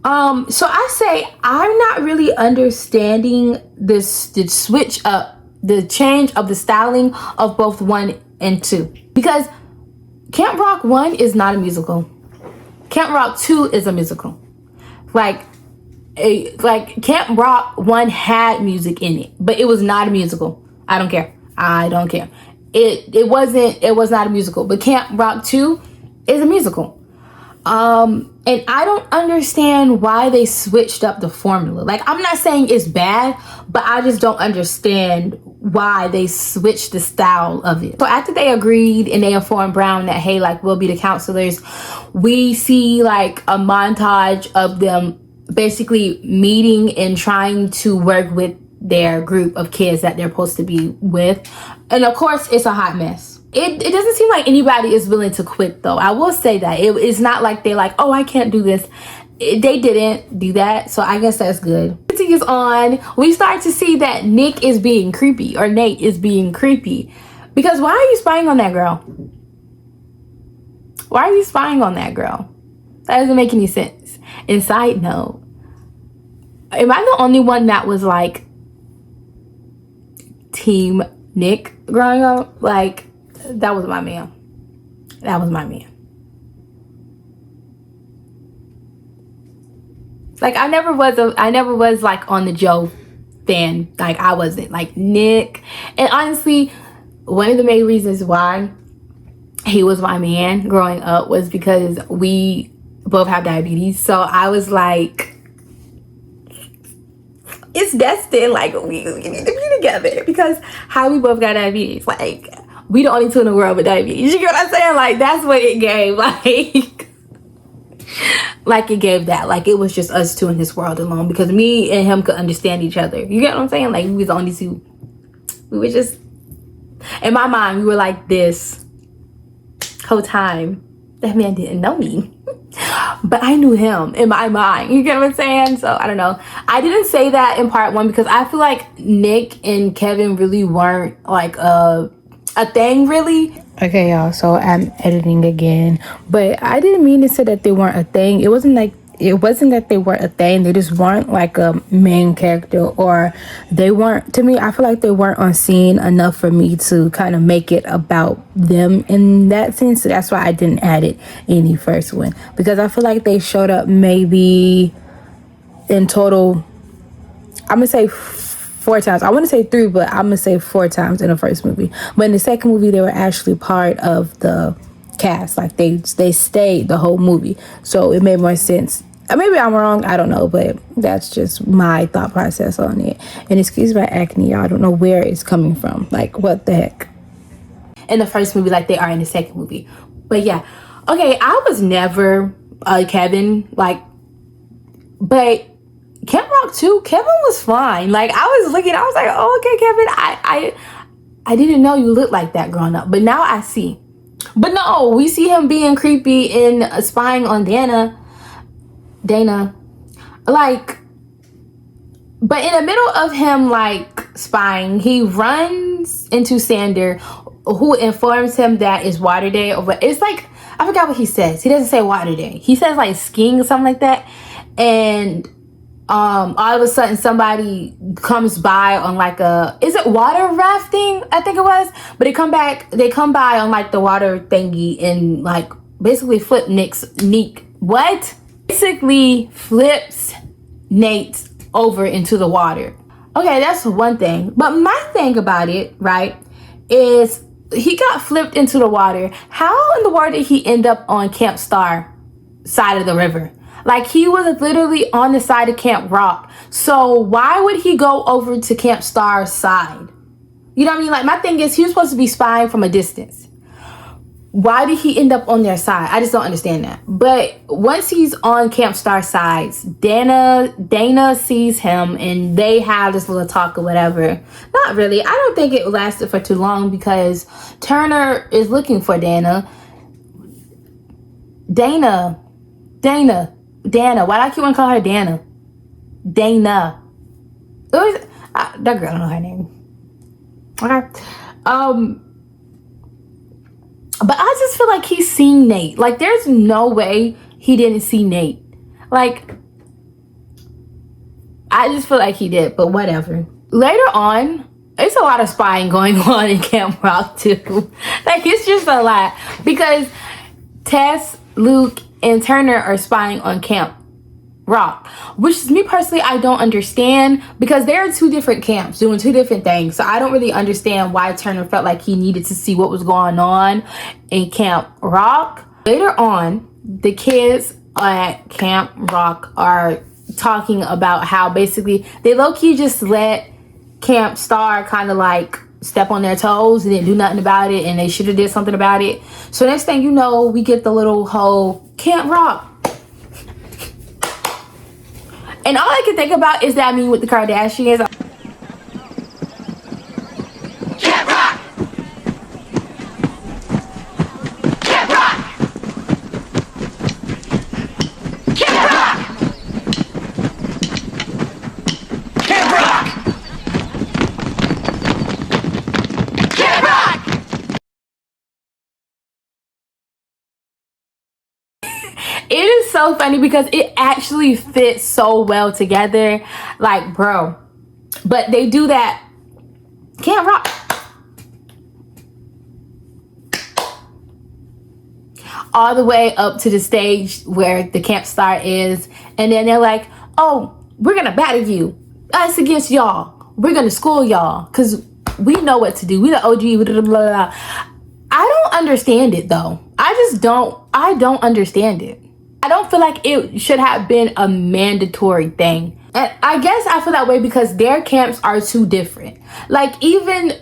So I say I'm not really understanding the switch up, the change of the styling of both 1 and 2, because Camp Rock 1 is not a musical. Camp Rock 2 is a musical. Like Camp Rock 1 had music in it, but it was not a musical. I don't care. It was not a musical, but Camp Rock 2 is a musical. And I don't understand why they switched up the formula. Like, I'm not saying it's bad, but I just don't understand why they switched the style of it. So after they agreed and they informed Brown that, hey, like, we'll be the counselors, we see like a montage of them basically meeting and trying to work with their group of kids that they're supposed to be with. And of course, it's a hot mess. It doesn't seem like anybody is willing to quit, though. I will say that. It's not like they're like, oh, I can't do this. They didn't do that, so I guess that's good. Continues on. We start to see that Nick is being creepy, or Nate is being creepy. Because why are you spying on that girl? Why are you spying on that girl? That doesn't make any sense. And side note, am I the only one that was like Team Nick growing up? Like, that was my man. That was my man. Like, I never was like on the Joe fan. Like, I wasn't. Like, Nick. And honestly, one of the main reasons why he was my man growing up was because we both have diabetes. So I was like, it's destined. Like, we need to be together because how we both got diabetes. Like, we the only two in the world with diabetes. You get what I'm saying? Like, that's what it gave. Like it gave that. Like, it was just us two in this world alone because me and him could understand each other. You get what I'm saying? Like, we was the only two. We were just, in my mind, we were like this whole time. That man didn't know me. But I knew him in my mind. You get what I'm saying? So, I don't know. I didn't say that in part 1 because I feel like Nick and Kevin really weren't like a thing, really. Okay, y'all, so I'm editing again, but I didn't mean to say that they weren't a thing. It wasn't that they weren't a thing. They just weren't like a main character, or they weren't, to me, I feel like they weren't on scene enough for me to kind of make it about them in that sense. So that's why I didn't add it in the first one, because I feel like they showed up maybe in total, I'm gonna say 4 times. I want to say 3, but I'm gonna say 4 times in the first movie. But in the second movie, they were actually part of the cast. Like, they stayed the whole movie, so it made more sense. Maybe I'm wrong, I don't know, but that's just my thought process on it. And excuse my acne, y'all. I don't know where it's coming from. Like, what the heck? In the first movie, like they are in the second movie. But yeah, okay, I was never Kevin, like, but Camp Rock 2, Kevin was fine. Like, I was looking, I was like, oh, okay, Kevin, I didn't know you looked like that growing up, but now I see. But no, we see him being creepy and spying on Dana. Like, but in the middle of him, like, spying, he runs into Sander, who informs him that it's water day. But it's like, I forgot what he says. He doesn't say water day. He says, like, skiing or something like that. And all of a sudden somebody comes by on like is it water rafting? I think it was. But they come by on like the water thingy and like basically flip basically flips Nate over into the water. Okay, that's one thing. But my thing about it, right, is he got flipped into the water. How in the world did he end up on Camp Star side of the river? Like, he was literally on the side of Camp Rock. So why would he go over to Camp Star's side? You know what I mean? Like, my thing is, he was supposed to be spying from a distance. Why did he end up on their side? I just don't understand that. But once he's on Camp Star's sides, Dana sees him and they have this little talk or whatever. Not really. I don't think it lasted for too long because Turner is looking for Dana. Dana. Why do I keep on calling her Dana? Dana. That girl don't know her name. Okay. But I just feel like he's seen Nate. Like, there's no way he didn't see Nate. Like, I just feel like he did, but whatever. Later on, it's a lot of spying going on in Camp Rock too. Like, it's just a lot. Because Tess, Luke, and Turner are spying on Camp Rock, which is, me personally, I don't understand, because there are two different camps doing two different things. So I don't really understand why Turner felt like he needed to see what was going on in Camp Rock. Later on, the kids at Camp Rock are talking about how basically they low-key just let Camp Star kind of like step on their toes and didn't do nothing about it, and they should have did something about it. So next thing you know, we get the little whole Camp Rock. And all I can think about is that meme with the Kardashians. Camp Rock! Camp Rock! Camp Rock! Camp Rock! Camp Rock! It is so funny because it actually fits so well together. Like, bro. But they do that. Camp Rock. All the way up to the stage where the Camp Star is. And then they're like, oh, we're going to battle you. Us against y'all. We're going to school y'all. Because we know what to do. We the OG. Blah, blah, blah. I don't understand it, though. I don't understand it. I don't feel like it should have been a mandatory thing. And I guess I feel that way because their camps are too different. Like, even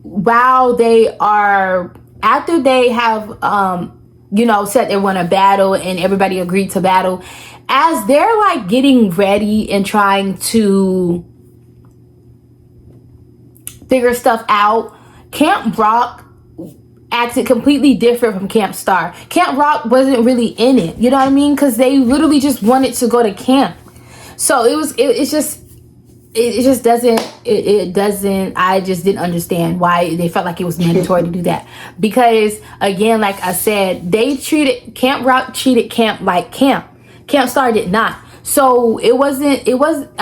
while they are, after they have, said they want to battle and everybody agreed to battle, as they're like getting ready and trying to figure stuff out, Camp Rock acted completely different from Camp Star. Camp Rock wasn't really in it, you know what I mean? Because they literally just wanted to go to camp. So it just doesn't, I just didn't understand why they felt like it was mandatory to do that. Because again, like I said, Camp Rock treated camp like camp. Camp Star did not. So I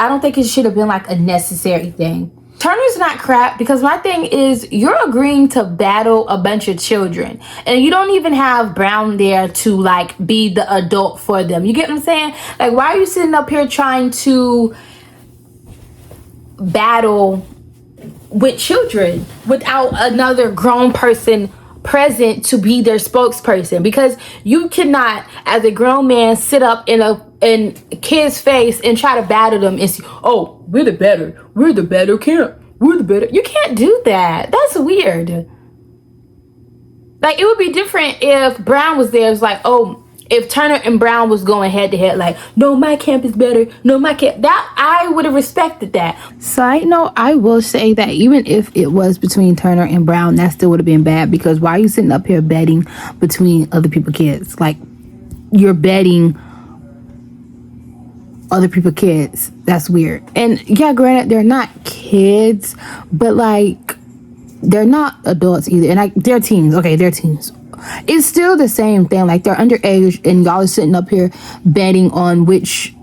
don't think it should have been like a necessary thing. Turner's not crap, because my thing is, you're agreeing to battle a bunch of children and you don't even have Brown there to like be the adult for them. You get what I'm saying? Like, why are you sitting up here trying to battle with children without another grown person present to be their spokesperson? Because you cannot, as a grown man, sit up in a kid's face and try to battle them and say, oh, we're the better camp, we're the better. You can't do that. That's weird. Like, it would be different if Brown was there. It's like, oh, if Turner and Brown was going head to head, like, no, my camp is better, no, my camp, that I would have respected that. Side note, I will say that even if it was between Turner and Brown, that still would have been bad, because why are you sitting up here betting between other people's kids? Like, you're betting other people's kids. That's weird. And yeah, granted, they're not kids, but like, they're not adults either. And they're teens. Okay, they're teens. It's still the same thing. Like, they're underage, and y'all are sitting up here betting on which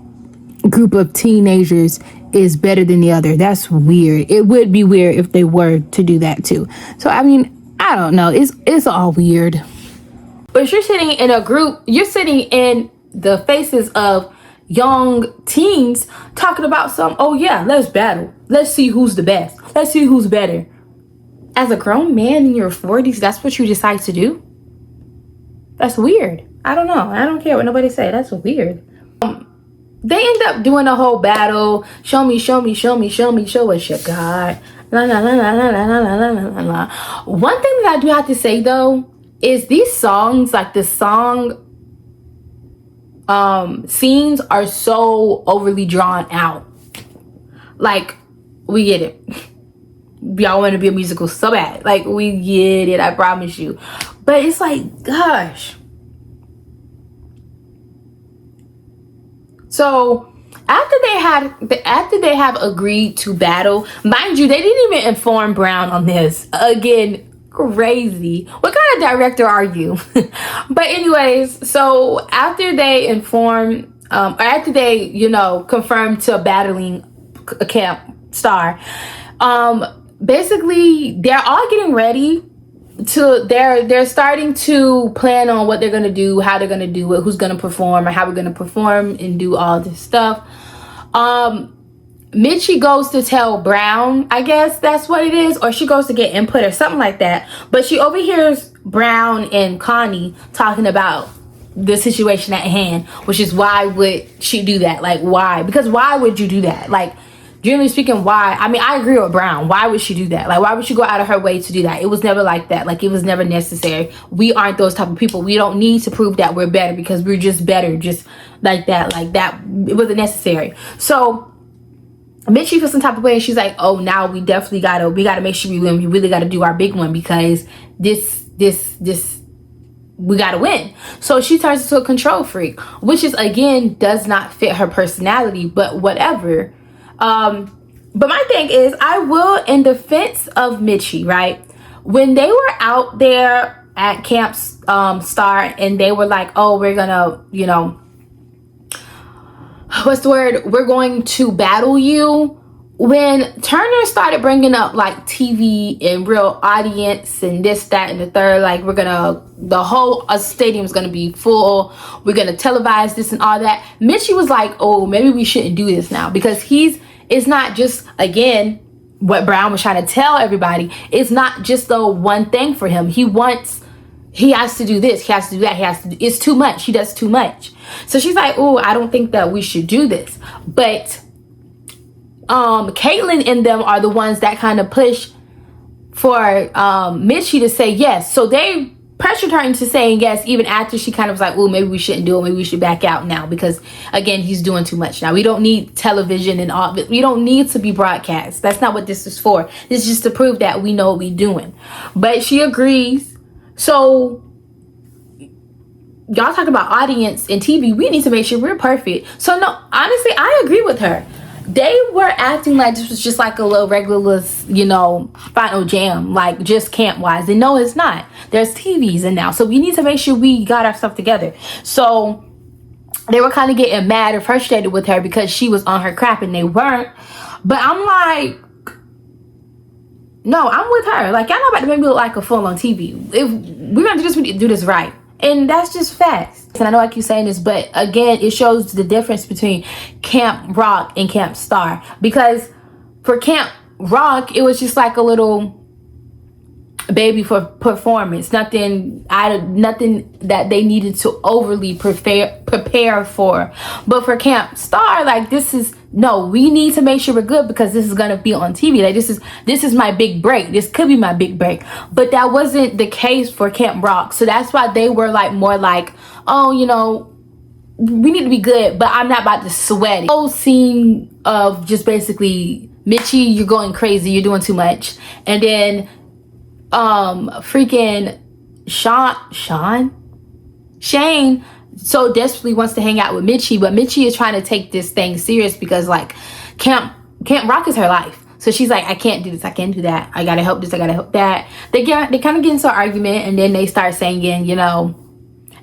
group of teenagers is better than the other. That's weird. It would be weird if they were to do that too. So I mean, I don't know. It's all weird. But you're sitting in a group, you're sitting in the faces of young teens talking about oh yeah, let's battle. Let's see who's the best. Let's see who's better. As a grown man in your 40s, that's what you decide to do? That's weird. I don't know. I don't care what nobody say. That's weird. They end up doing a whole battle. Show me, show me, show me, show me, show us your God. La, la, la, la, la, la, la, la, la. One thing that I do have to say, though, is these songs, like the song scenes, are so overly drawn out. Like, we get it. Y'all want to be a musical so bad. Like, we get it, I promise you. But it's like, gosh. So after they have agreed to battle, mind you, they didn't even inform Brown on this. Again, crazy. What kind of director are you? But anyways, so after they inform, or after they, confirm to battling Camp Star, basically they're all getting ready to, they're starting to plan on what they're gonna do, how they're gonna do it, who's gonna perform, or how we're gonna perform and do all this stuff. Mitchie goes to tell Brown, I guess that's what it is, or she goes to get input or something like that, but she overhears Brown and Connie talking about the situation at hand, which is, why would she do that? Like, why? Because why would you do that? Like, generally speaking, why? I mean, I agree with Brown. Why would she do that? Like, why would she go out of her way to do that? It was never like that. Like, it was never necessary. We aren't those type of people. We don't need to prove that we're better, because we're just better, just like that. Like that, it wasn't necessary. So Mitchie feels some type of way, and she's like, oh, now we definitely gotta make sure we win. We really gotta do our big one, because this we gotta win. So she turns into a control freak, which is, again, does not fit her personality, but whatever. But my thing is, I will, in defense of Mitchie, right? When they were out there at Camp Star, and they were like, oh, we're gonna, what's the word? We're going to battle you. When Turner started bringing up like TV and real audience and this, that, and the third, like, the whole stadium is gonna be full, we're gonna televise this and all that, Mitchie was like, oh, maybe we shouldn't do this now, because it's not just, again, what Brown was trying to tell everybody, it's not just the one thing for him. He has to do this, he has to do that, it's too much, he does too much. So she's like, oh, I don't think that we should do this. But Caitlyn and them are the ones that kind of push for Mitchie to say yes. So they pressured her into saying yes, even after she kind of was like, oh, maybe we shouldn't do it, maybe we should back out now, because again, he's doing too much now. We don't need television and all, we don't need to be broadcast. That's not what this is for. This is just to prove that we know what we're doing. But she agrees. So y'all talk about audience and TV, we need to make sure we're perfect. So no, honestly, I agree with her. They were acting like this was just like a little regular, final jam, like just camp wise. And no, it's not. There's TVs in now. So we need to make sure we got our stuff together. So they were kind of getting mad or frustrated with her because she was on her crap and they weren't. But I'm like, no, I'm with her. Like, y'all not about to make me look like a fool on TV. If we're going to do this, we need to do this right. And that's just facts. And I know I keep saying this, but again, it shows the difference between Camp Rock and Camp Star. Because for Camp Rock, it was just like a little baby for performance. Nothing that they needed to overly prepare for. But for Camp Star, like, this is, no, we need to make sure we're good because this is gonna be on TV. Like, this is my big break. This could be my big break. But that wasn't the case for Camp Rock. So that's why they were like more like, oh, you know, we need to be good, but I'm not about to sweat it. Whole scene of just basically, Mitchie, you're going crazy, you're doing too much. And then freaking Shane so desperately wants to hang out with Mitchie, but Mitchie is trying to take this thing serious because, like, Camp Rock is her life. So she's like, I can't do this, I can't do that, I gotta help this, I gotta help that. They kind of get into an argument, and then they start singing, you know,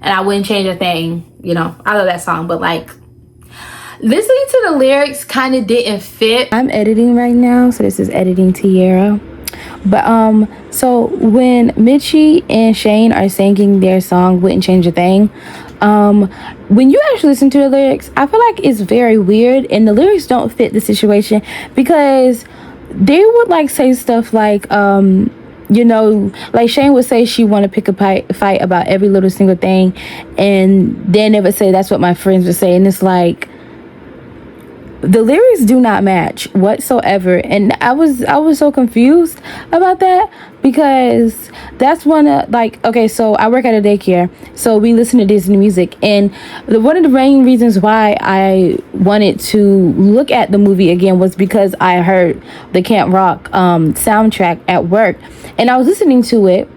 and I wouldn't change a thing, you know. I love that song, but like, listening to the lyrics kind of didn't fit. I'm editing right now, so this is editing Tierra. But so when Mitchie and Shane are singing their song Wouldn't Change a Thing, when you actually listen to the lyrics, I feel like it's very weird, and the lyrics don't fit the situation, because they would like say stuff like, you know, like Shane would say she want to pick a fight about every little single thing, and then they would say that's what my friends would say, and it's like, the lyrics do not match whatsoever. And I was so confused about that, because that's one of, like, okay, so I work at a daycare, so we listen to Disney music, and one of the main reasons why I wanted to look at the movie again was because I heard the Camp Rock soundtrack at work, and I was listening to it,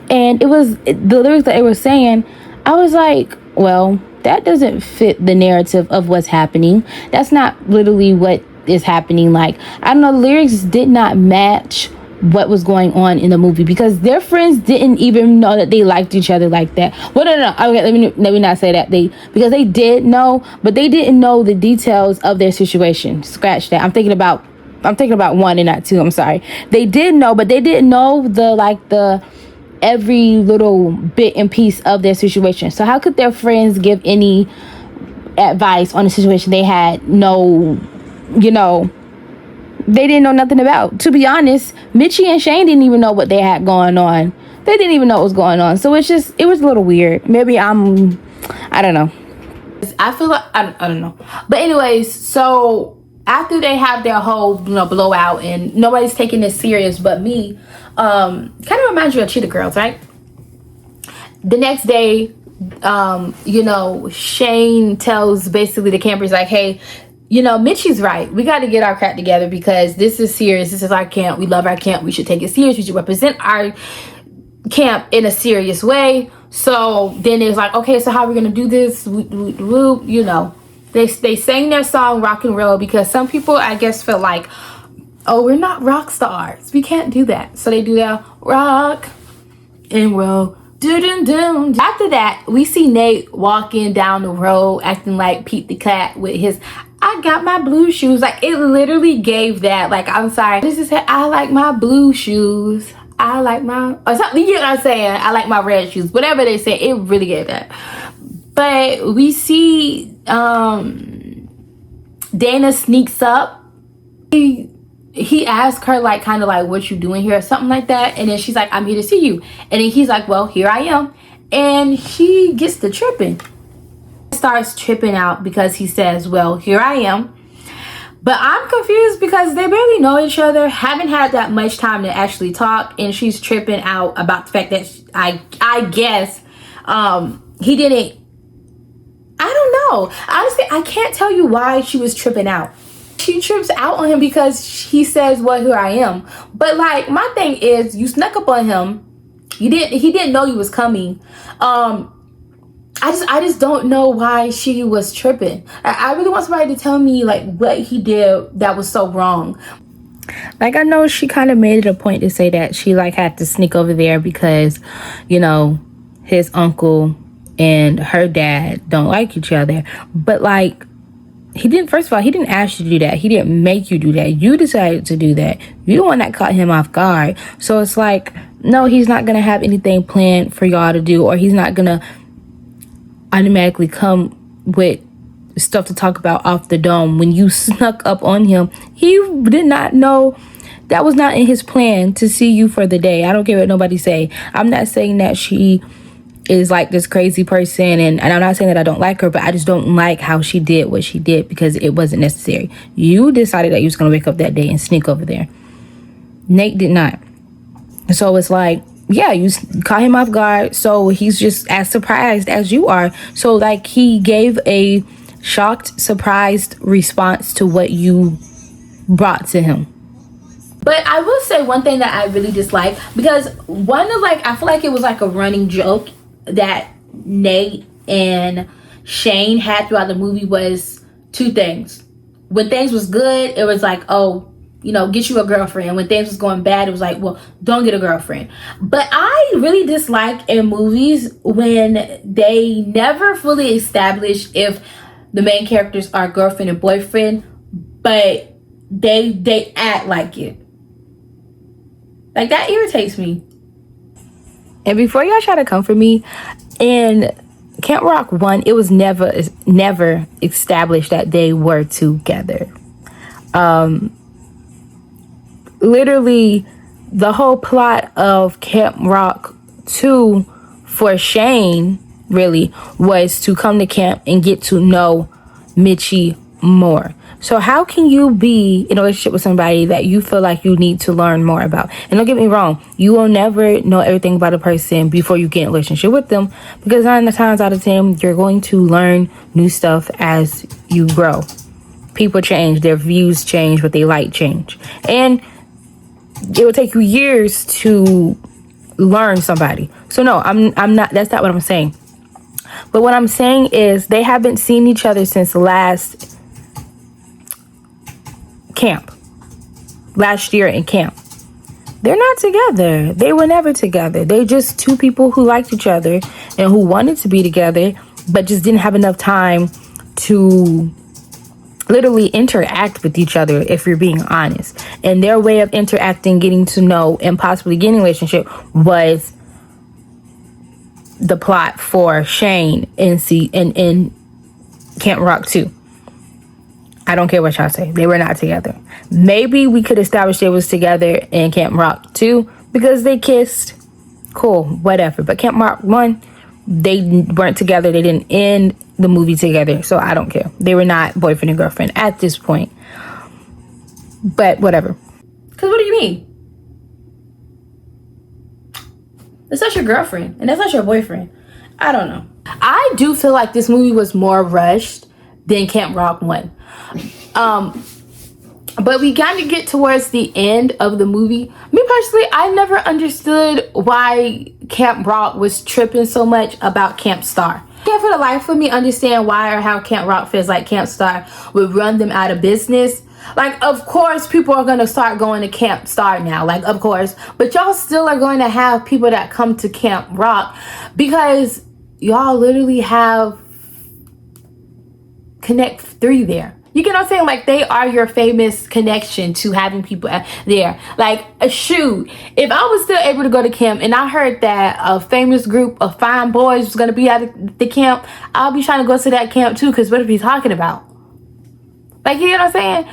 and it was the lyrics that they were saying. I was like, well, that doesn't fit the narrative of what's happening. That's not literally what is happening. Like, I don't know, the lyrics did not match what was going on in the movie, because their friends didn't even know that they liked each other like that. Well, no. Okay, let me not say that. Because they did know, but they didn't know the details of their situation. Scratch that. I'm thinking about one and not two. I'm sorry. They did know, but they didn't know the every little bit and piece of their situation. So how could their friends give any advice on a situation they had no, you know, they didn't know nothing about? To be honest, Mitchie and Shane didn't even know what they had going on. They didn't even know what was going on. So it was a little weird. Maybe I don't know. I feel like, I don't know. But anyways, so after they have their whole, you know, blowout, and nobody's taking this serious but me, kind of reminds you of Cheetah Girls, right? The next day, you know, Shane tells basically the campers, like, hey, you know, Mitchie's right. We got to get our crap together, because this is serious. This is our camp. We love our camp. We should take it serious. We should represent our camp in a serious way. So then it's like, okay, so how are we going to do this? You know, they sang their song Rock and Roll, because some people, I guess, feel like, oh, we're not rock stars, we can't do that. So they do their rock and roll. After that, we see Nate walking down the road acting like Pete the Cat with his I got my blue shoes. Like, it literally gave that. Like, I'm sorry, this is I like my blue shoes, I like my, or something, you know what I'm saying, I like my red shoes, whatever they say, it really gave that. But we see Dana sneaks up. He asked her, like, kind of like, what you doing here, or something like that, and then she's like, I'm here to see you. And then he's like, well, here I am. And he gets to tripping, starts tripping out, because he says, well, here I am. But I'm confused, because they barely know each other, haven't had that much time to actually talk, and she's tripping out about the fact that I guess he didn't, I don't know, honestly, I can't tell you why she was tripping out. She trips out on him because he says, well, here I am. But, like, my thing is, you snuck up on him. He didn't know you was coming. I just don't know why she was tripping. I really want somebody to tell me, like, what he did that was so wrong. Like, I know she kind of made it a point to say that she, like, had to sneak over there because, you know, his uncle and her dad don't like each other. But, like, first of all, he didn't ask you to do that. He didn't make you do that. You decided to do that. You're the one that caught him off guard. So it's like, no, he's not going to have anything planned for y'all to do, or he's not going to automatically come with stuff to talk about off the dome. When you snuck up on him, he did not know That was not in his plan to see you for the day. I don't care what nobody say. I'm not saying that she is like this crazy person, and I'm not saying that I don't like her, but I just don't like how she did what she did because it wasn't necessary. You decided that you was going to wake up that day and sneak over there. Nate did not. So it's like, yeah, you caught him off guard, so he's just as surprised as you are. So like he gave a shocked, surprised response to what you brought to him. But I will say one thing that I really dislike, because I feel like it was like a running joke that Nate and Shane had throughout the movie was two things. When things was good, it was like, oh, you know, get you a girlfriend. When things was going bad, it was like, well, don't get a girlfriend. But I really dislike in movies when they never fully establish if the main characters are girlfriend and boyfriend, but they act like it. Like, that irritates me. And before y'all try to come for me, in Camp Rock 1, it was never established that they were together. Literally, the whole plot of Camp Rock 2 for Shane, really, was to come to camp and get to know Mitchie more. So how can you be in a relationship with somebody that you feel like you need to learn more about? And don't get me wrong, you will never know everything about a person before you get in a relationship with them, because 9 times out of 10, you're going to learn new stuff as you grow. People change, their views change, what they like change. And it will take you years to learn somebody. So no, I'm not, that's not what I'm saying. But what I'm saying is they haven't seen each other since last year in camp. They're not together. They were never together. They're just two people who liked each other and who wanted to be together, but just didn't have enough time to literally interact with each other, if you're being honest. And their way of interacting, getting to know, and possibly getting a relationship was the plot for Shane in Camp Rock 2. I don't care what y'all say. They were not together. Maybe we could establish they was together in Camp Rock 2 because they kissed. Cool, whatever. But Camp Rock 1, they weren't together. They didn't end the movie together. So I don't care. They were not boyfriend and girlfriend at this point. But whatever. Because what do you mean? That's not your girlfriend. And that's not your boyfriend. I don't know. I do feel like this movie was more rushed than Camp Rock 1. But we kind of get towards the end of the movie. Me personally, I never understood why Camp Rock was tripping so much about Camp Star. I can't for the life of me understand why or how Camp Rock feels like Camp Star would run them out of business. Like, of course, people are going to start going to Camp Star now. Like, of course. But y'all still are going to have people that come to Camp Rock because y'all literally have Connect 3 there. You get what I'm saying? Like, they are your famous connection to having people there. Like, shoot, if I was still able to go to camp and I heard that a famous group of fine boys was going to be at the camp, I'll be trying to go to that camp too, because what are we talking about? Like, you know what I'm saying?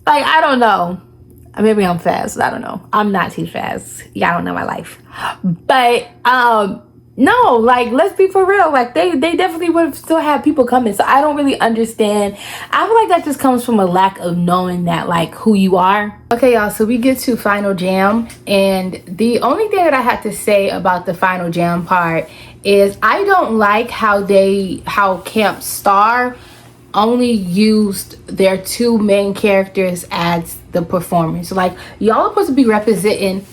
Like, I don't know. Maybe I'm fast. I don't know. I'm not too fast. Y'all don't know my life. But, no, like, let's be for real. Like, they definitely would have still had people coming. So I don't really understand. I feel like that just comes from a lack of knowing that, like, who you are. Okay, y'all, so we get to Final Jam. And the only thing that I had to say about the Final Jam part is I don't like how Camp Star only used their two main characters as the performers. So, like, y'all are supposed to be representing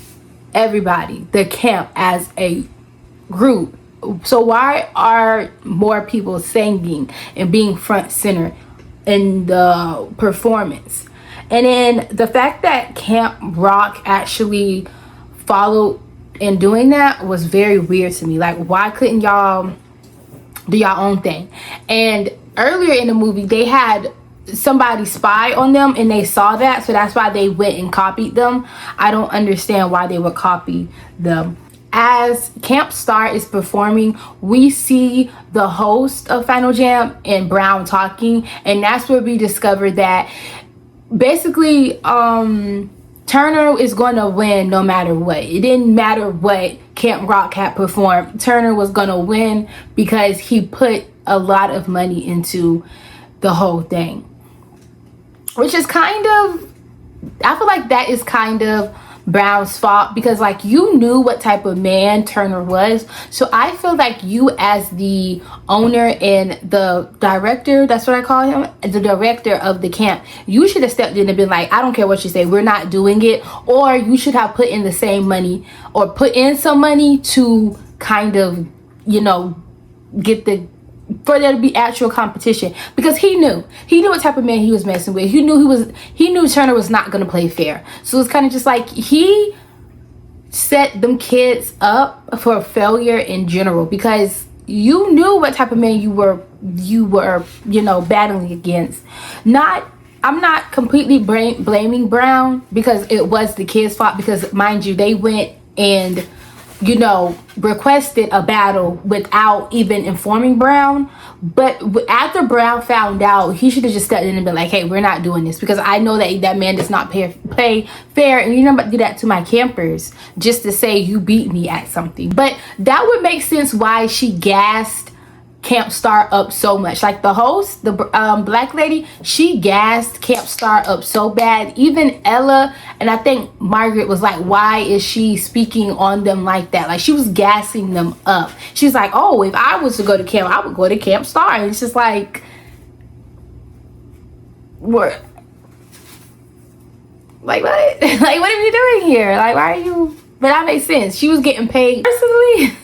everybody, the camp, as a group. So why are more people singing and being front center in the performance? And then the fact that Camp Rock actually followed in doing that was very weird to me. Like, why couldn't y'all do y'all own thing? And earlier in the movie, they had somebody spy on them and they saw that, so that's why they went and copied them. I don't understand why they would copy them. As Camp Star is performing, we see the host of Final Jam and Brown talking, and that's where we discover that basically Turner is going to win no matter what. It didn't matter what Camp Rock had performed. Turner was going to win because he put a lot of money into the whole thing. Which is kind of, I feel like that is kind of Brown's fault, because like you knew what type of man Turner was. So I feel like you as the owner and the director, that's what I call him, the director of the camp, you should have stepped in and been like, I don't care what you say, we're not doing it. Or you should have put in the same money, or put in some money to kind of, you know, get the, for there to be actual competition, because he knew what type of man he was messing with. He knew Turner was not going to play fair. So it's kind of just like he set them kids up for failure in general, because you knew what type of man you were, you know, battling against. I'm not completely blaming Brown, because it was the kids' fault, because mind you, they went and, you know, requested a battle without even informing Brown. But after Brown found out, he should have just stepped in and been like, hey, we're not doing this, because I know that man does not play fair, and you're not about to do that to my campers just to say you beat me at something. But that would make sense why she gassed Camp Star up so much. Like the host, the black lady, she gassed Camp Star up so bad. Even Ella and I think Margaret was like, why is she speaking on them like that? Like she was gassing them up. She's like, oh, if I was to go to camp, I would go to Camp Star. And it's just like, what? Like what? Like what are you doing here? Like why are you? But that makes sense. She was getting paid. Personally,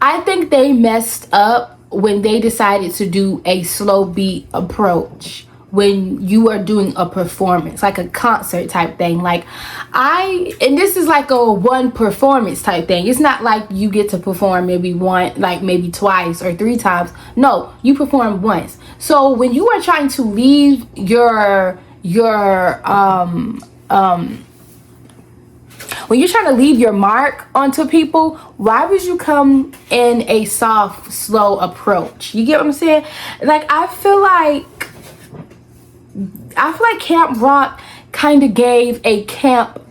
I think they messed up when they decided to do a slow beat approach when you are doing a performance, like a concert type thing. Like and this is like a one performance type thing. It's not like you get to perform maybe maybe twice or 3 times. No, you perform once. So when you are trying to leave when you're trying to leave your mark onto people, why would you come in a soft, slow approach? You get what I'm saying? Like I feel like Camp Rock kind of gave a camp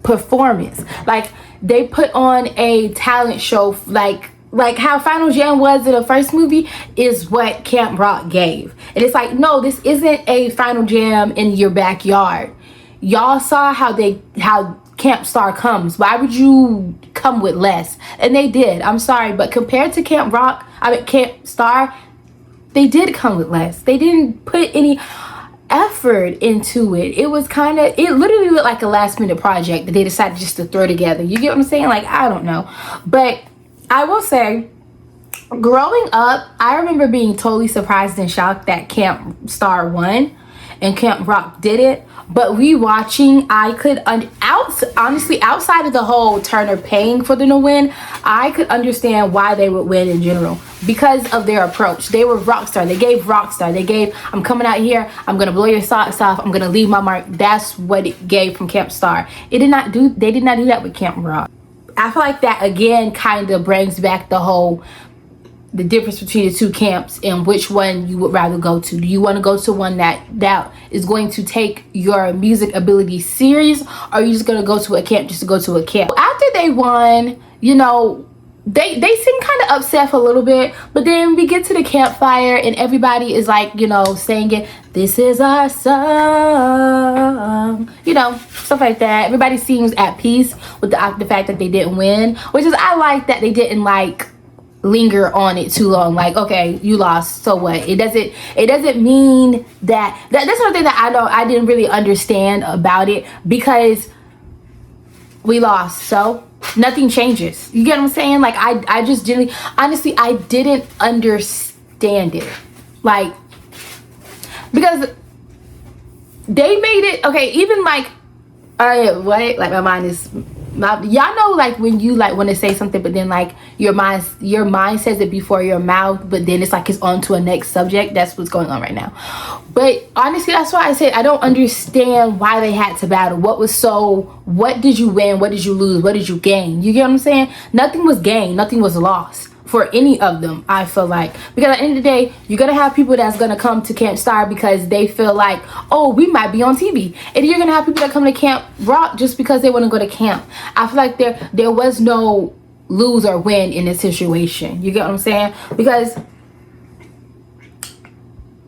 performance. Like they put on a talent show, like how Final Jam was in the first movie is what Camp Rock gave. And it's like, no, this isn't a Final Jam in your backyard. Y'all saw how Camp Star comes. Why would you come with less? And they did. I'm sorry, but compared to Camp Star, they did come with less. They didn't put any effort into it. It was it literally looked like a last minute project that they decided just to throw together. You get what I'm saying? Like, I don't know. But I will say, growing up, I remember being totally surprised and shocked that Camp Star won and Camp Rock did it. But rewatching, I could honestly, outside of the whole Turner paying for them to win, I could understand why they would win in general, because of their approach. They were rockstar. They gave rockstar. They gave, I'm coming out here, I'm gonna blow your socks off, I'm gonna leave my mark. That's what it gave from Camp Star. They did not do that with Camp Rock. I feel like that again kind of brings back the difference between the two camps and which one you would rather go to. Do you want to go to one that is going to take your music ability serious, or are you just going to go to a camp just to go to a camp? After they won, you know, they seem kind of upset for a little bit, but then we get to the campfire and everybody is like, you know, singing, this is our song, you know, stuff like that. Everybody seems at peace with the fact that they didn't win, which is, I like that they didn't like linger on it too long. Like, okay, you lost, so what? It doesn't mean that that's one thing that I didn't really understand about it, because we lost, so nothing changes. You get what I'm saying? Like I just didn't, honestly, I didn't understand it, like, because they made it okay. Even like, what? Like my mind is. Y'all know, like when you like want to say something, but then like your mind says it before your mouth, but then it's like it's on to a next subject. That's what's going on right now. But honestly, that's why I said I don't understand why they had to battle. What did you win? What did you lose? What did you gain? You get what I'm saying? Nothing was gained. Nothing was lost for any of them, I feel like. Because at the end of the day, you're gonna have people that's gonna come to Camp Star because they feel like, oh, we might be on TV. And you're gonna have people that come to Camp Rock just because they want to go to camp. I feel like there was no lose or win in this situation. You get what I'm saying? Because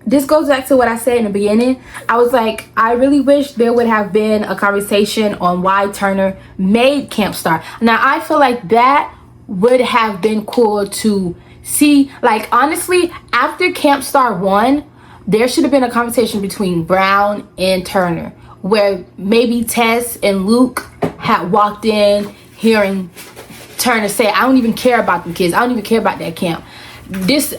this goes back to what I said in the beginning. I was like, I really wish there would have been a conversation on why Turner made Camp Star. Now, I feel like that would have been cool to see. Like, honestly, after Camp Star 1, there should have been a conversation between Brown and Turner, where maybe Tess and Luke had walked in hearing Turner say, I don't even care about the kids. I don't even care about that camp.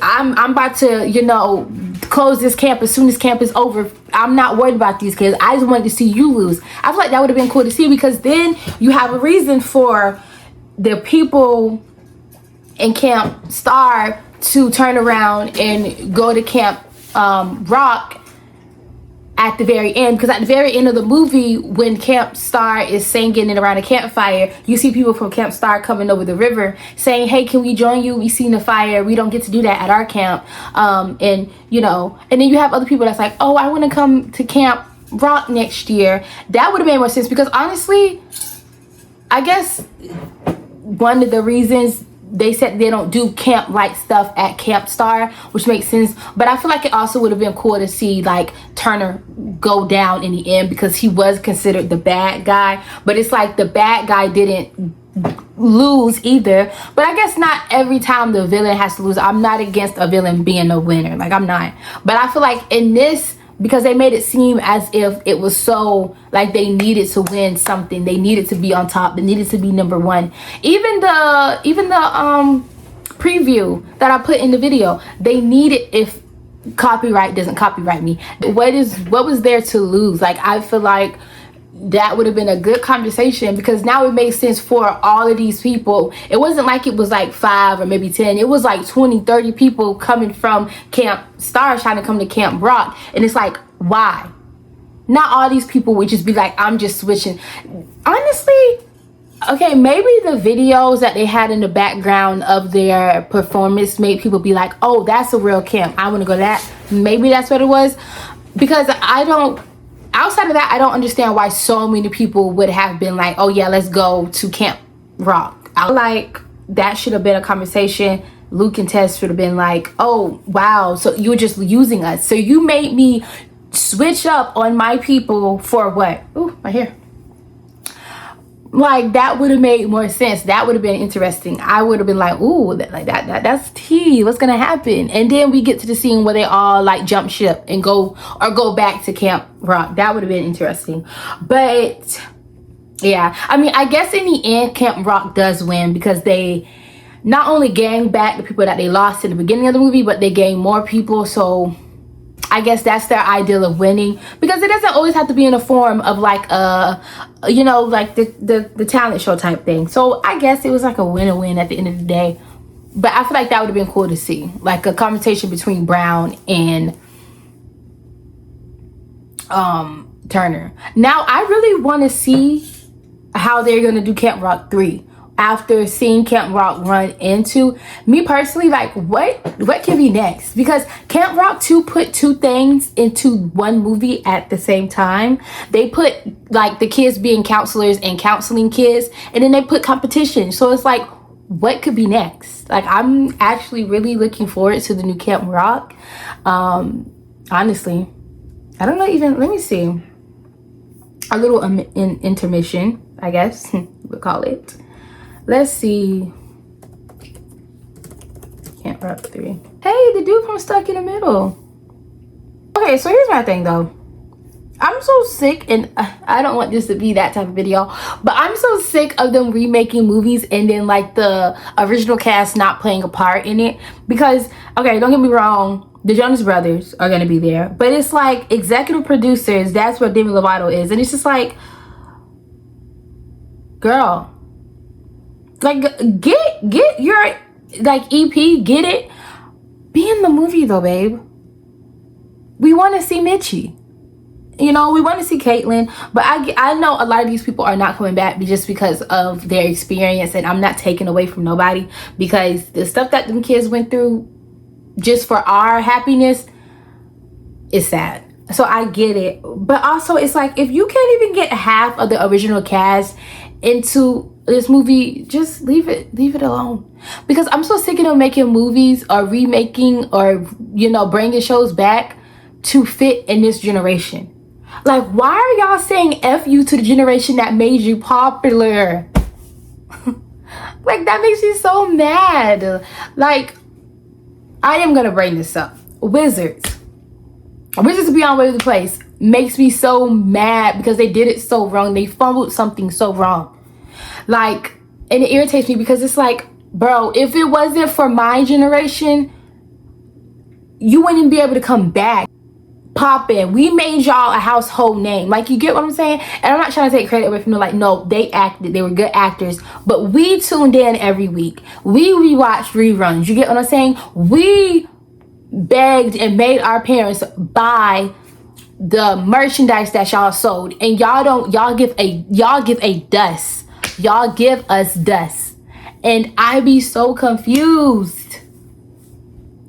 I'm about to, you know, close this camp as soon as camp is over. I'm not worried about these kids. I just wanted to see you lose. I feel like that would have been cool to see, because then you have a reason for the people in Camp Star to turn around and go to Camp Rock at the very end. Because at the very end of the movie, when Camp Star is singing and around a campfire, you see people from Camp Star coming over the river saying, hey, can we join you? We seen the fire. We don't get to do that at our camp. And you know, and then you have other people that's like, oh, I want to come to Camp Rock next year. That would have made more sense, because honestly, I guess one of the reasons they said they don't do camp like stuff at Camp Star, which makes sense, but I feel like it also would have been cool to see like Turner go down in the end, because he was considered the bad guy. But it's like the bad guy didn't lose either. But I guess not every time the villain has to lose. I'm not against a villain being a winner, like I'm not. But I feel like in this, because they made it seem as if it was so like they needed to win something, they needed to be on top, they needed to be number one. Even the preview that I put in the video, they needed, if copyright doesn't copyright me, what was there to lose? Like, I feel like that would have been a good conversation, because now it makes sense for all of these people. It wasn't like it was like 5 or maybe 10. It was like 20, 30 people coming from Camp Star trying to come to Camp Rock. And it's like, why? Not all these people would just be like, I'm just switching. Honestly, okay, maybe the videos that they had in the background of their performance made people be like, oh, that's a real camp. I want to go to that. Maybe that's what it was. Because outside of that, I don't understand why so many people would have been like, oh yeah, let's go to Camp Rock. I like that should have been a conversation. Luke and Tess should have been like, oh wow, so you were just using us. So you made me switch up on my people for what? Ooh, my hair. Like, that would have made more sense. That would have been interesting. I would have been like, ooh, that's tea. What's gonna happen? And then we get to the scene where they all like jump ship and go back to Camp Rock. That would have been interesting. But yeah, I mean, I guess in the end, Camp Rock does win, because they not only gain back the people that they lost in the beginning of the movie, but they gain more people. So I guess that's their ideal of winning, because it doesn't always have to be in the form of like you know, like the talent show type thing. So I guess it was like a win-win at the end of the day. But I feel like that would have been cool to see, like a conversation between Brown and Turner. Now I really want to see how they're gonna do Camp Rock 3 after seeing Camp Rock run into, me personally, like what can be next? Because Camp Rock 2 put 2 things into one movie at the same time. They put like the kids being counselors and counseling kids, and then they put competition. So it's like, what could be next? Like, I'm actually really looking forward to the new Camp Rock. Honestly, I don't know, even, let me see, a little intermission, I guess we'll call it. Let's see. Camp Rock 3. Hey, the dude from Stuck in the Middle. Okay, so here's my thing though. I'm so sick, and I don't want this to be that type of video, but I'm so sick of them remaking movies and then like the original cast not playing a part in it. Because, okay, don't get me wrong, the Jonas Brothers are gonna be there, but it's like executive producers, that's where Demi Lovato is. And it's just like, girl, like, get your like EP, get it, be in the movie though, babe. We want to see Mitchie. you know, we want to see Caitlyn, but I know a lot of these people are not coming back just because of their experience, and I'm not taking away from nobody, because the stuff that them kids went through just for our happiness is sad. So I get it, but also it's like, if you can't even get half of the original cast into this movie, just leave it alone. Because I'm so sick of them making movies or remaking or, you know, bringing shows back to fit in this generation. Like, why are y'all saying F you to the generation that made you popular? Like, that makes me so mad. Like, I am gonna bring this up. Wizards Beyond Way of the Place makes me so mad because they did it so wrong. They fumbled something so wrong. Like, and it irritates me because it's like, bro, if it wasn't for my generation, you wouldn't be able to come back. Poppin'. We made y'all a household name. Like, you get what I'm saying? And I'm not trying to take credit away from them. Like, no, they acted. They were good actors. But we tuned in every week. We rewatched reruns. You get what I'm saying? We begged and made our parents buy the merchandise that y'all sold. And y'all give a dust. Y'all give us dust. And I be so confused.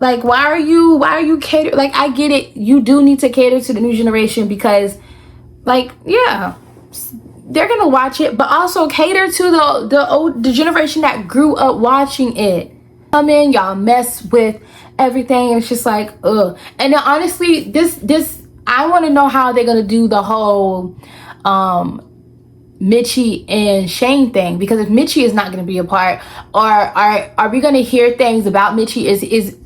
Like, why are you cater? Like, I get it. You do need to cater to the new generation because, like, yeah, they're gonna watch it, but also cater to the generation that grew up watching it. Come in, y'all mess with everything, and it's just like, ugh. And then honestly, this I want to know how they're gonna do the whole Mitchie and Shane thing, because if Mitchie is not gonna be a part, or are we gonna hear things about Mitchie? Is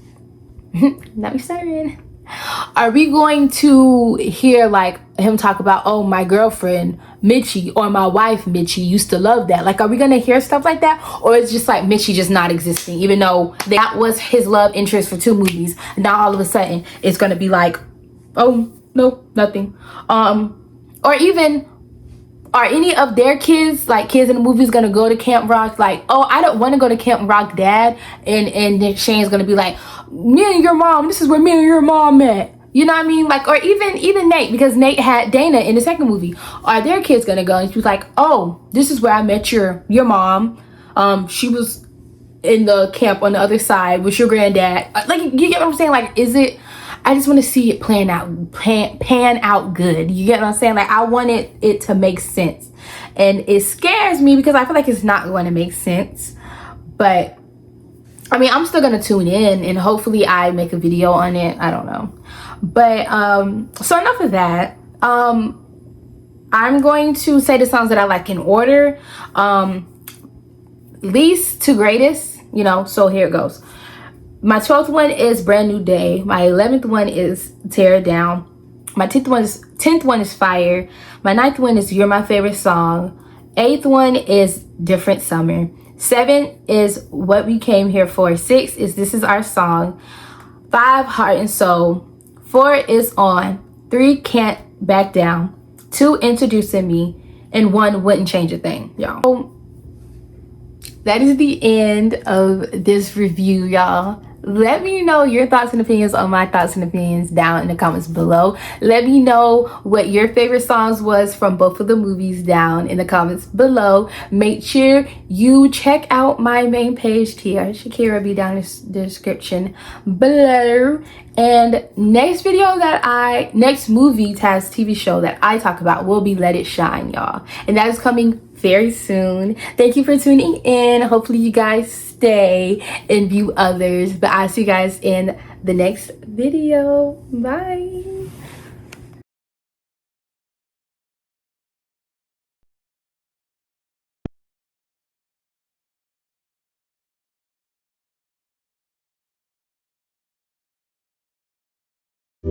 not me starting. Are we going to hear like him talk about, oh, my girlfriend Mitchie or my wife Mitchie used to love that? Like, are we gonna hear stuff like that, or it's just like Mitchie just not existing, even though that was his love interest for 2 movies? Now all of a sudden it's gonna be like, oh no, nothing. Or even, are any of their kids, like kids in the movies, gonna go to Camp Rock? Like, oh, I don't want to go to Camp Rock, Dad. And then Shane's gonna be like, me and your mom, this is where me and your mom met. You know what I mean? Like, or even Nate, because Nate had Dana in the second movie. Are their kids gonna go and she's like, oh, this is where I met your mom. She was in the camp on the other side with your granddad. Like, you get what I'm saying? Like, is it? I just want to see it pan out good. You get what I'm saying? Like, I wanted it to make sense. And it scares me because I feel like it's not going to make sense. But, I mean, I'm still going to tune in and hopefully I make a video on it. I don't know. But, so enough of that. I'm going to say the songs that I like in order. Least to greatest, you know, so here it goes. My 12th one is Brand New Day. My 11th one is Tear It Down. My 10th one is Fire. My 9th one is You're My Favorite Song. 8th one is Different Summer. 7 is What We Came Here For. 6 is This Is Our Song. 5, Heart and Soul. 4 is On. 3, Can't Back Down. 2, Introducing Me. And 1, Wouldn't Change a Thing, y'all. So that is the end of this review, y'all. Let me know your thoughts and opinions on my thoughts and opinions down in the comments below. Let me know what your favorite songs was from both of the movies down in the comments below. Make sure you check out my main page, Tia Shakira, be down in the description below. And next movie TV show that I talk about will be Let It Shine, y'all. And that is coming very soon. Thank you for tuning in. Hopefully you guys stay and view others. But I'll see you guys in the next video. Bye.